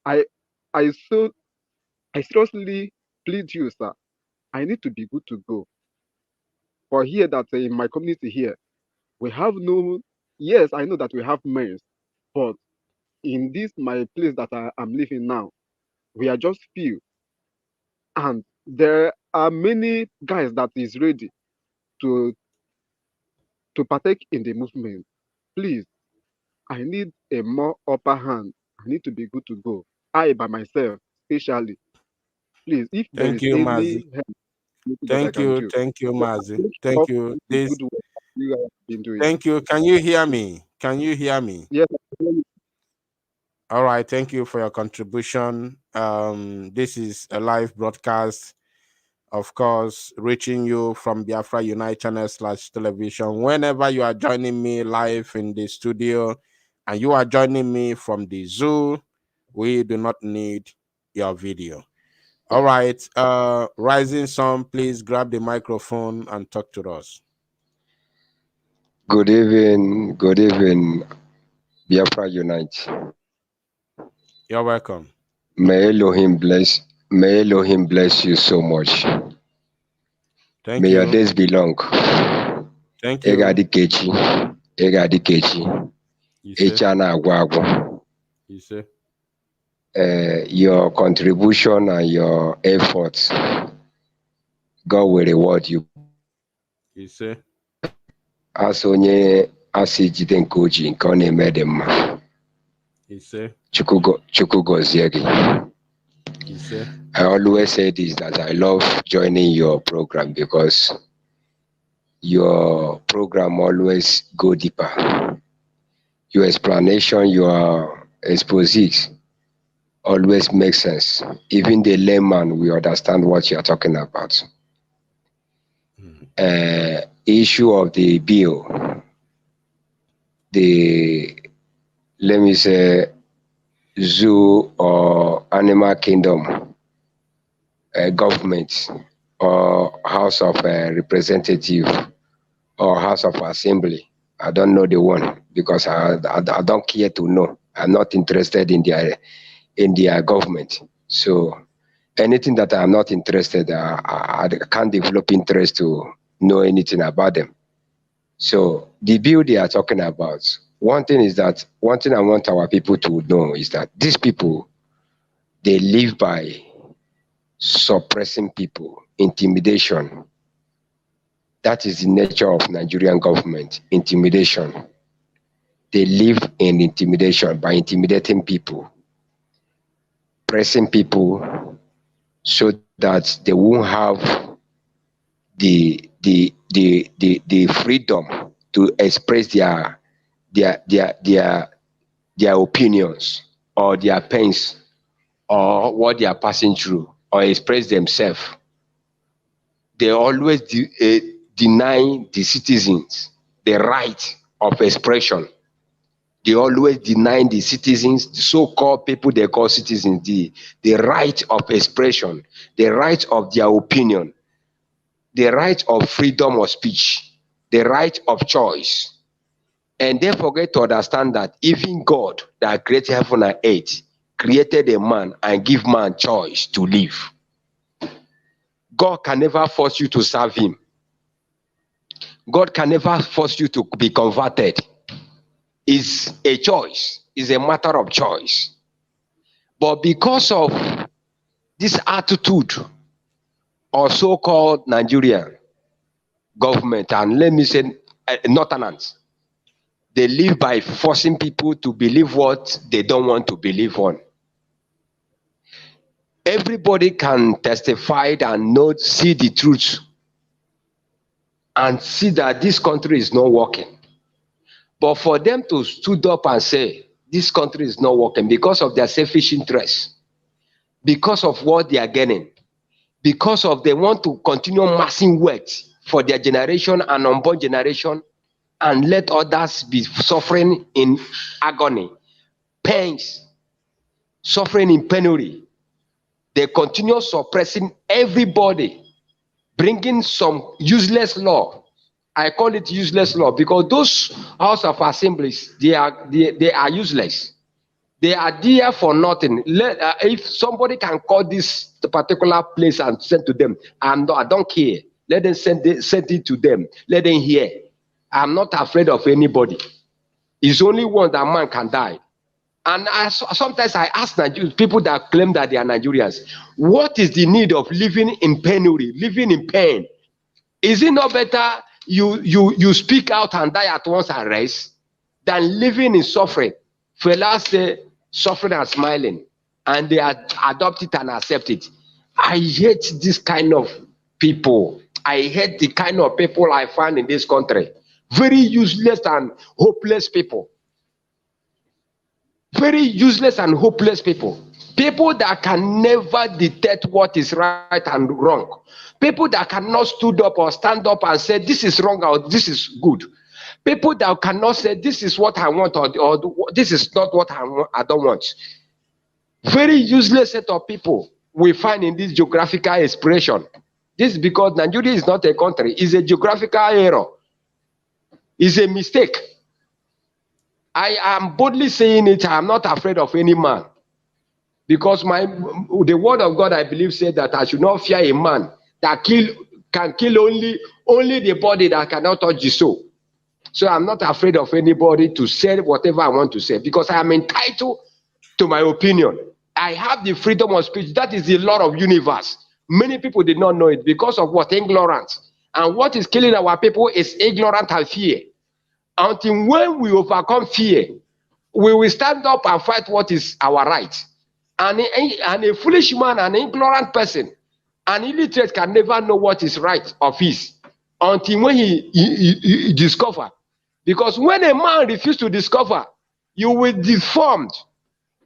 I I so I seriously plead you, sir. I need to be good to go. For here that in my community here, we have no. Yes, I know that we have maize, but in this my place that I'm living now, we are just few, and there are many guys that is ready to partake in the movement. Please, I need a more upper hand. I need to be good to go. I by myself, especially. Please, if there Thank is you, Mazi. any help that I can do. Thank you, So Mazi. look Thank up you. the good work you have been doing. Thank you. Can you hear me? Can you hear me? Yes. All right. Thank you for your contribution. This is a live broadcast, of course, reaching you from Biafra Unite channel /television. Whenever you are joining me live in the studio and you are joining me from the zoo, we do not need your video. All right. Rising Sun, please grab the microphone and talk to us. Good evening, Biafra Unite. You're welcome. May Elohim bless you so much. Thank May you. your days be long. Thank you. Egadikechi. Echana Agwagwa. You say? Your contribution and your efforts, God will reward you. You say? As onye asi jide nke oji nke ọ na-eme dị mma. You say? Chukwu gozie gị. You say? I always say this, that I love joining your program because your program always go deeper. Your explanation, your exposés always makes sense. Even the layman will understand what you are talking about. Issue of the bill, let me say, zoo or animal kingdom government or House of Representative or House of Assembly. I don't know the one because I don't care to know. I'm not interested in their government. So anything that I'm not interested, I can't develop interest to know anything about them. So the bill they are talking about, one thing I want our people to know is that these people, they live by suppressing people, intimidation. That is the nature of Nigerian government, intimidation. They live in intimidation by intimidating people, pressing people so that they won't have the freedom to express their opinions or their pains or what they are passing through or express themselves. They always deny the citizens the right of expression. They always deny the citizens, the so-called people they call citizens, the right of expression, the right of their opinion, the right of freedom of speech, the right of choice. And they forget to understand that even God that created heaven and earth created a man and give man choice to live. God can never force you to serve him. God can never force you to be converted. It's a choice. It's a matter of choice. But because of this attitude or so-called Nigerian government, and let me say Northerners, they live by forcing people to believe what they don't want to believe on. Everybody can testify and see the truth and see that this country is not working. But for them to stood up and say this country is not working because of their selfish interests, because of what they are getting, because of they want to continue amassing wealth for their generation and unborn generation and let others be suffering in agony, pains, suffering in penury. They continue suppressing everybody, bringing some useless law. I call it useless law because those House of Assemblies, they are useless. They are there for nothing. If somebody can call this particular place and send to them, I don't care. Let them send it to them. Let them hear. I'm not afraid of anybody. It's only one that man can die. And sometimes I ask people that claim that they are Nigerians, what is the need of living in penury, living in pain? Is it not better you speak out and die at once and rest than living in suffering? Fellas say suffering and smiling, and they adopt it and accept it. I hate this kind of people. I hate the kind of people I find in this country. Very useless and hopeless people. Very useless and hopeless people. People that can never detect what is right and wrong. People that cannot stood up or stand up and say this is wrong or this is good. People that cannot say this is what I want or this is not what I don't want. Very useless set of people we find in this geographical expression. This is because Nigeria is not a country. It's a geographical error. It's a mistake. I am boldly saying it. I am not afraid of any man. Because the word of God, I believe, said that I should not fear a man that can kill only the body that cannot touch the soul. So I'm not afraid of anybody to say whatever I want to say because I am entitled to my opinion. I have the freedom of speech. That is the law of universe. Many people did not know it because of what? Ignorance. And what is killing our people is ignorance and fear. Until when we overcome fear, we will stand up and fight what is our right. And a foolish man, an ignorant person, an illiterate can never know what is right of his until when he discover. Because when a man refuses to discover, you will be deformed.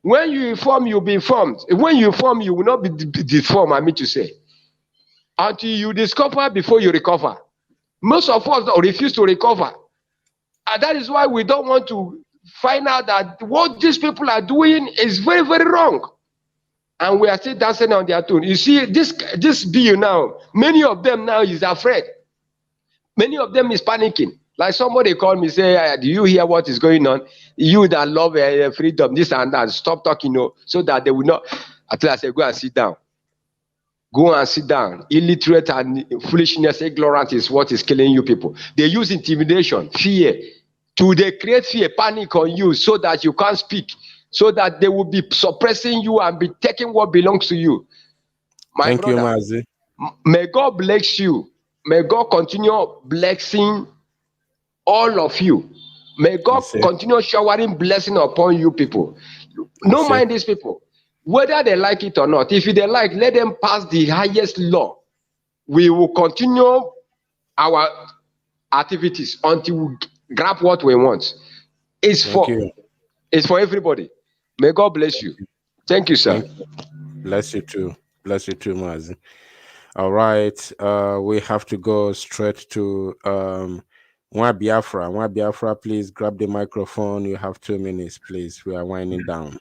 When you inform, you'll be informed. When you inform, you will not be deformed, I mean to say. Until you discover before you recover. Most of us refuse to recover. And that is why we don't want to find out that what these people are doing is very, very wrong. And we are still dancing on their tune. You see, this bill now, many of them now is afraid. Many of them is panicking. Like somebody called me, say, do you hear what is going on? You that love freedom, this and that, stop talking, so that they will not. Until I say, go and sit down. Go and sit down. Illiterate and foolishness, ignorance is what is killing you people. They use intimidation, fear, they create fear, panic on you so that you can't speak, so that they will be suppressing you and be taking what belongs to you. My Thank brother, you, Mazi. May God bless you. May God continue blessing all of you. May God continue showering blessing upon you people. No mind these people. Whether they like it or not, if they like, let them pass the highest law. We will continue our activities until we grab what we want. It's for everybody. May God bless you. Thank you, sir. Bless you too. Bless you too, Mazi. All right. We have to go straight to Biafra. Biafra, please grab the microphone. You have 2 minutes, please. We are winding down.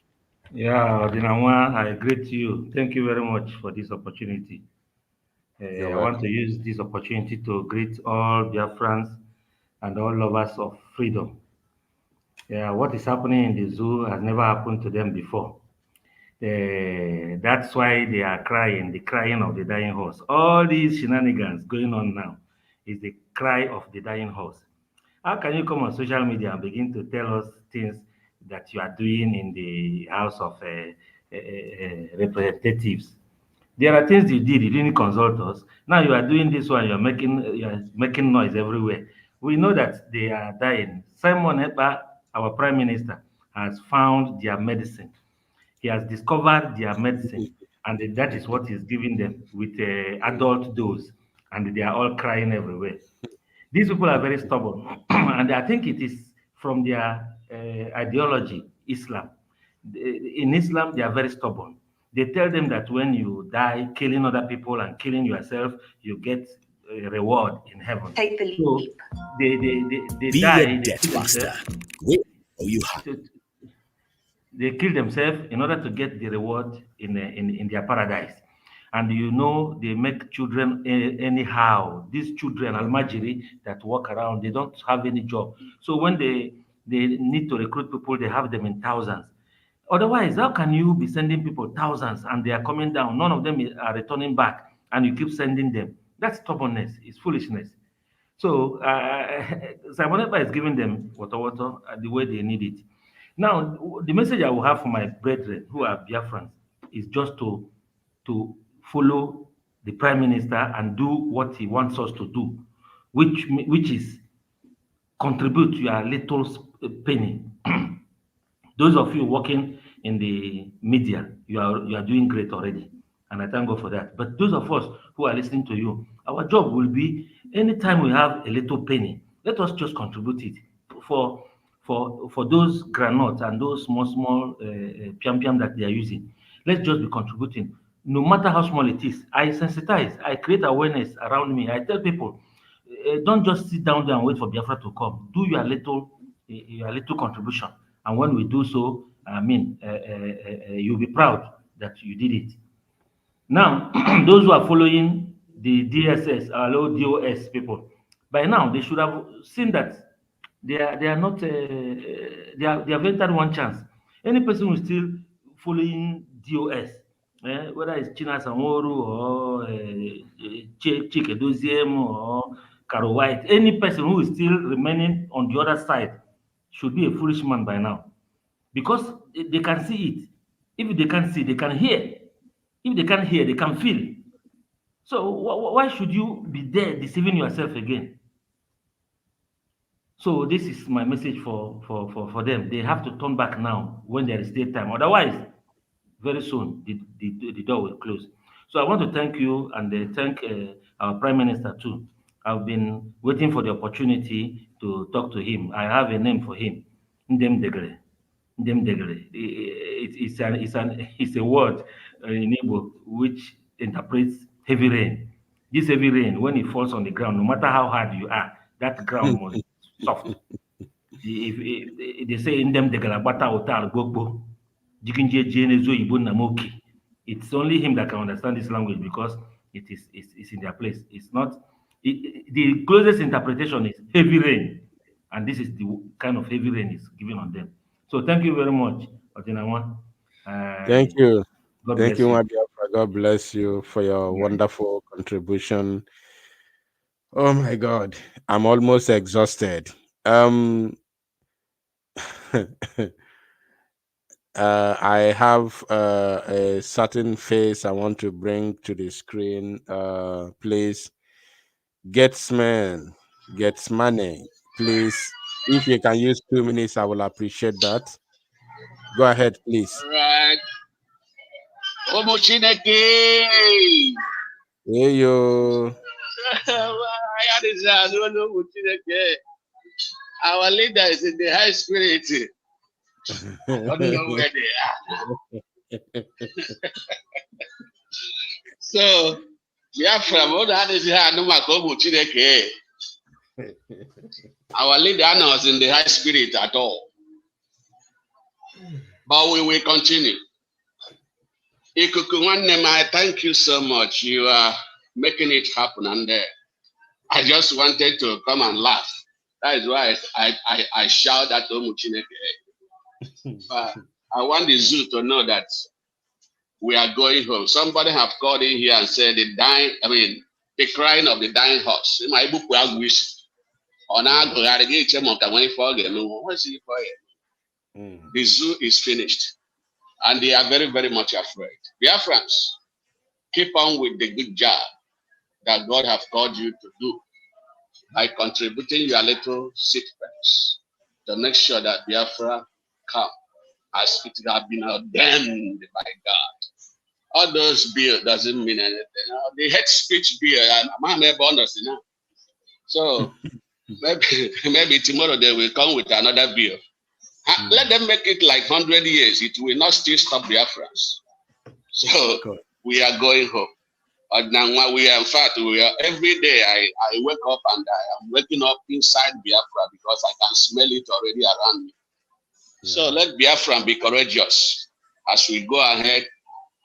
Yeah, Odinawa, I greet you. Thank you very much for this opportunity. I want to use this opportunity to greet all Biafrans and all lovers of freedom. Yeah, what is happening in the zoo has never happened to them before. That's why they are crying, the crying of the dying horse. All these shenanigans going on now is the cry of the dying horse. How can you come on social media and begin to tell us things that you are doing in the House of Representatives? There are things you did, you didn't consult us. Now you are doing this one, you are making noise everywhere. We know that they are dying. Simon Ekpa, our Prime Minister, has found their medicine. He has discovered their medicine, and that is what he's giving them with adult dose, and they are all crying everywhere. These people are very stubborn, and I think it is from their ideology, Islam. In Islam, they are very stubborn. They tell them that when you die killing other people and killing yourself, you get a reward in heaven. Take the leap. So they die. They kill themselves. They kill themselves in order to get the reward in their paradise. And you know, they make children anyhow. These children, Almajiri, that walk around, they don't have any job. So when they need to recruit people, they have them in thousands. Otherwise, how can you be sending people thousands and they are coming down? None of them are returning back, and you keep sending them. That's stubbornness. It's foolishness. So Simon Ekpa is giving them water the way they need it. Now, the message I will have for my brethren who are Biafrans is just to follow the Prime Minister and do what he wants us to do, which is contribute your little penny. Those of you working in the media, you are doing great already, and I thank God for that. But those of us who are listening to you, our job will be anytime we have a little penny, let us just contribute it for those granules and those small piam that they are using. Let's just be contributing, no matter how small it is. I sensitize, I create awareness around me. I tell people, don't just sit down there and wait for Biafra to come. Do your little contribution. And when we do so, I mean, you'll be proud that you did it. Now, those who are following the DSS, our low DOS people, by now they should have seen that they are not they have entered one chance. Any person who is still following DOS, whether it's China Sanworu or Chike Doziem or Caro White, any person who is still remaining on the other side should be a foolish man by now. Because they can see it. If they can't see, they can hear. If they can't hear, they can feel. So why should you be there deceiving yourself again? So this is my message for them. They have to turn back now when there is still time. Otherwise, very soon the door will close. So I want to thank you and thank our Prime Minister too. I've been waiting for the opportunity to talk to him. I have a name for him, Ndem Degre. Ndem Degre. It's a word in Igbo which interprets heavy rain. This heavy rain, when it falls on the ground, no matter how hard you are, that ground must be soft. If they say in them the galabata otar gogbo, it's only him that can understand this language because it's in their place. It's not the closest interpretation is heavy rain, and this is the kind of heavy rain is given on them. So thank you very much, Otinawa. Thank you. God Thank bless you, you. my Biafra. God bless you for your wonderful contribution. Oh my God, I'm almost exhausted. I have a certain face I want to bring to the screen. Please, gets money. Please, if you can use 2 minutes, I will appreciate that. Go ahead, please. All right. Omo Chineke. Hey yo. Our leader is in the high spirit. I don't know where they are. So, Biafra, our leader is in the high spirit at all. But we will continue. Ikuku Nwannem, I thank you so much. You are making it happen, and I just wanted to come and laugh. That is why I shout at Omuchineke. But I want the zoo to know that we are going home. Somebody have called in here and said the crying of the dying horse. In my book, we have wish. On our the zoo is finished. And they are very, very much afraid. Biafrans, keep on with the good job that God have called you to do by contributing your little sixpence to make sure that Biafra come as it has been ordained by God. All those bills doesn't mean anything. The hate speech bill, I'm a bonus, So maybe tomorrow they will come with another bill. Let them make it like 100 years. It will not still stop Biafrans. So we are going home. But now in fact, every day I wake up and I am waking up inside Biafra because I can smell it already around me. Yeah. So let Biafran be courageous as we go ahead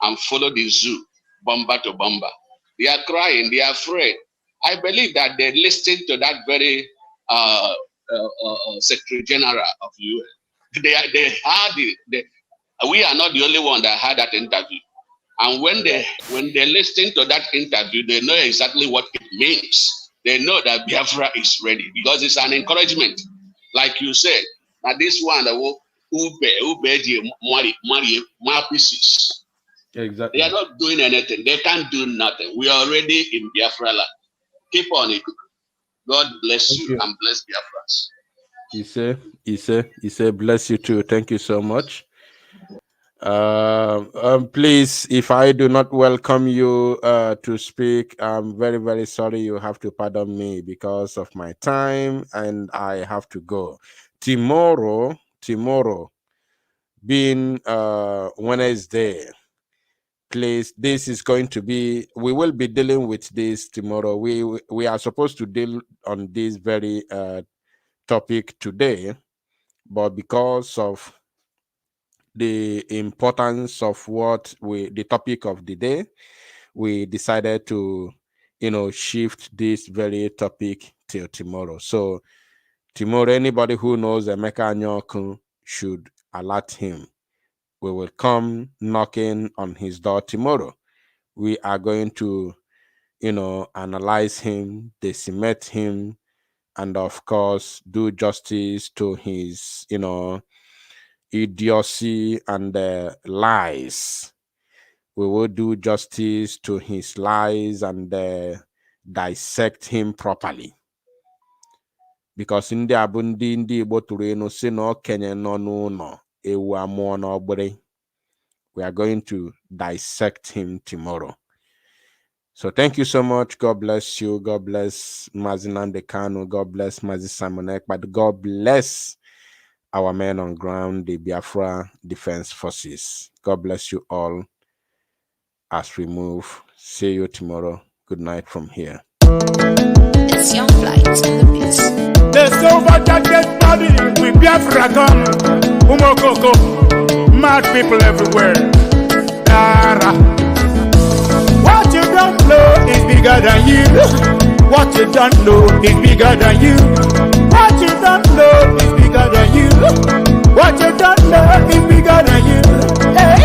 and follow the zoo, bomber to bomber. They are crying, they are afraid. I believe that they listened to that very Secretary General of UN. They had it. We are not the only one that had that interview. And when they listen to that interview, they know exactly what it means. They know that Biafra is ready because it's an encouragement. Like you said, that this one pieces. Exactly. They are not doing anything. They can't do nothing. We are already in Biafra land. Keep on it. God bless you and bless Biafrans. He said, bless you too. Thank you so much. Please, if I do not welcome you to speak, I'm very, very sorry. You have to pardon me because of my time and I have to go. Tomorrow being Wednesday, please, this is going to be, we will be dealing with this tomorrow. We are supposed to deal on this very topic today, but because of the importance of the topic of the day, we decided to, shift this very topic till tomorrow. So tomorrow, anybody who knows Emeka Anyokun should alert him. We will come knocking on his door tomorrow. We are going to analyze him, decimate him, and of course, do justice to his, idiocy and lies. We will do justice to his lies and dissect him properly. Because in the abundi ndi Igbo tụrụ enu si na okenye nọ n'ụlọ ewu amụọ n'ọgbịrị. We are going to dissect him tomorrow. So thank you so much. God bless you. God bless Mazi Nnamdi Kanu. God bless Mazi Simon Ekpa. God bless our men on ground, the Biafra Defense Forces. God bless you all as we move. See you tomorrow. Good night from here. It's Young Flight on the beats. The silver jacket body with Biafra gun. Umokoko, mad people everywhere. Dara. What you don't know is bigger than you. What you don't know is bigger than you. What you don't know is bigger than you. What you don't know is bigger than you. Hey,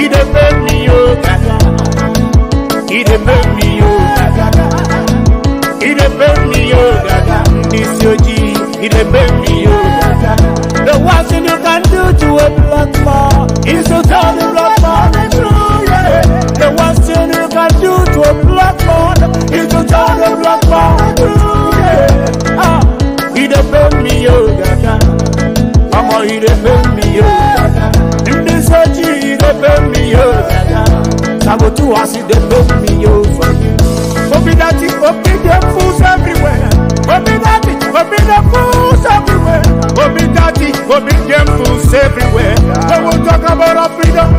he dey make me yo gaga. He dey make me yo gaga. He dey make me yo gaga. This your G, he dey make me yo gaga. The worst thing you can do to a black man is to tell the black man the truth. Yeah. The worst thing you can do to a black man is to tell the black man the truth. Yeah. He dey make me yo gaga. Mama, he dey make me yo gaga. In this G, he dey make me yo gaga. Sabotu asi dey make me yo for you. Obi dati, obi dem fools everywhere. Obi dati, obi dem fools everywhere. Obi dati, obi dem fools everywhere. When we talk about our freedom,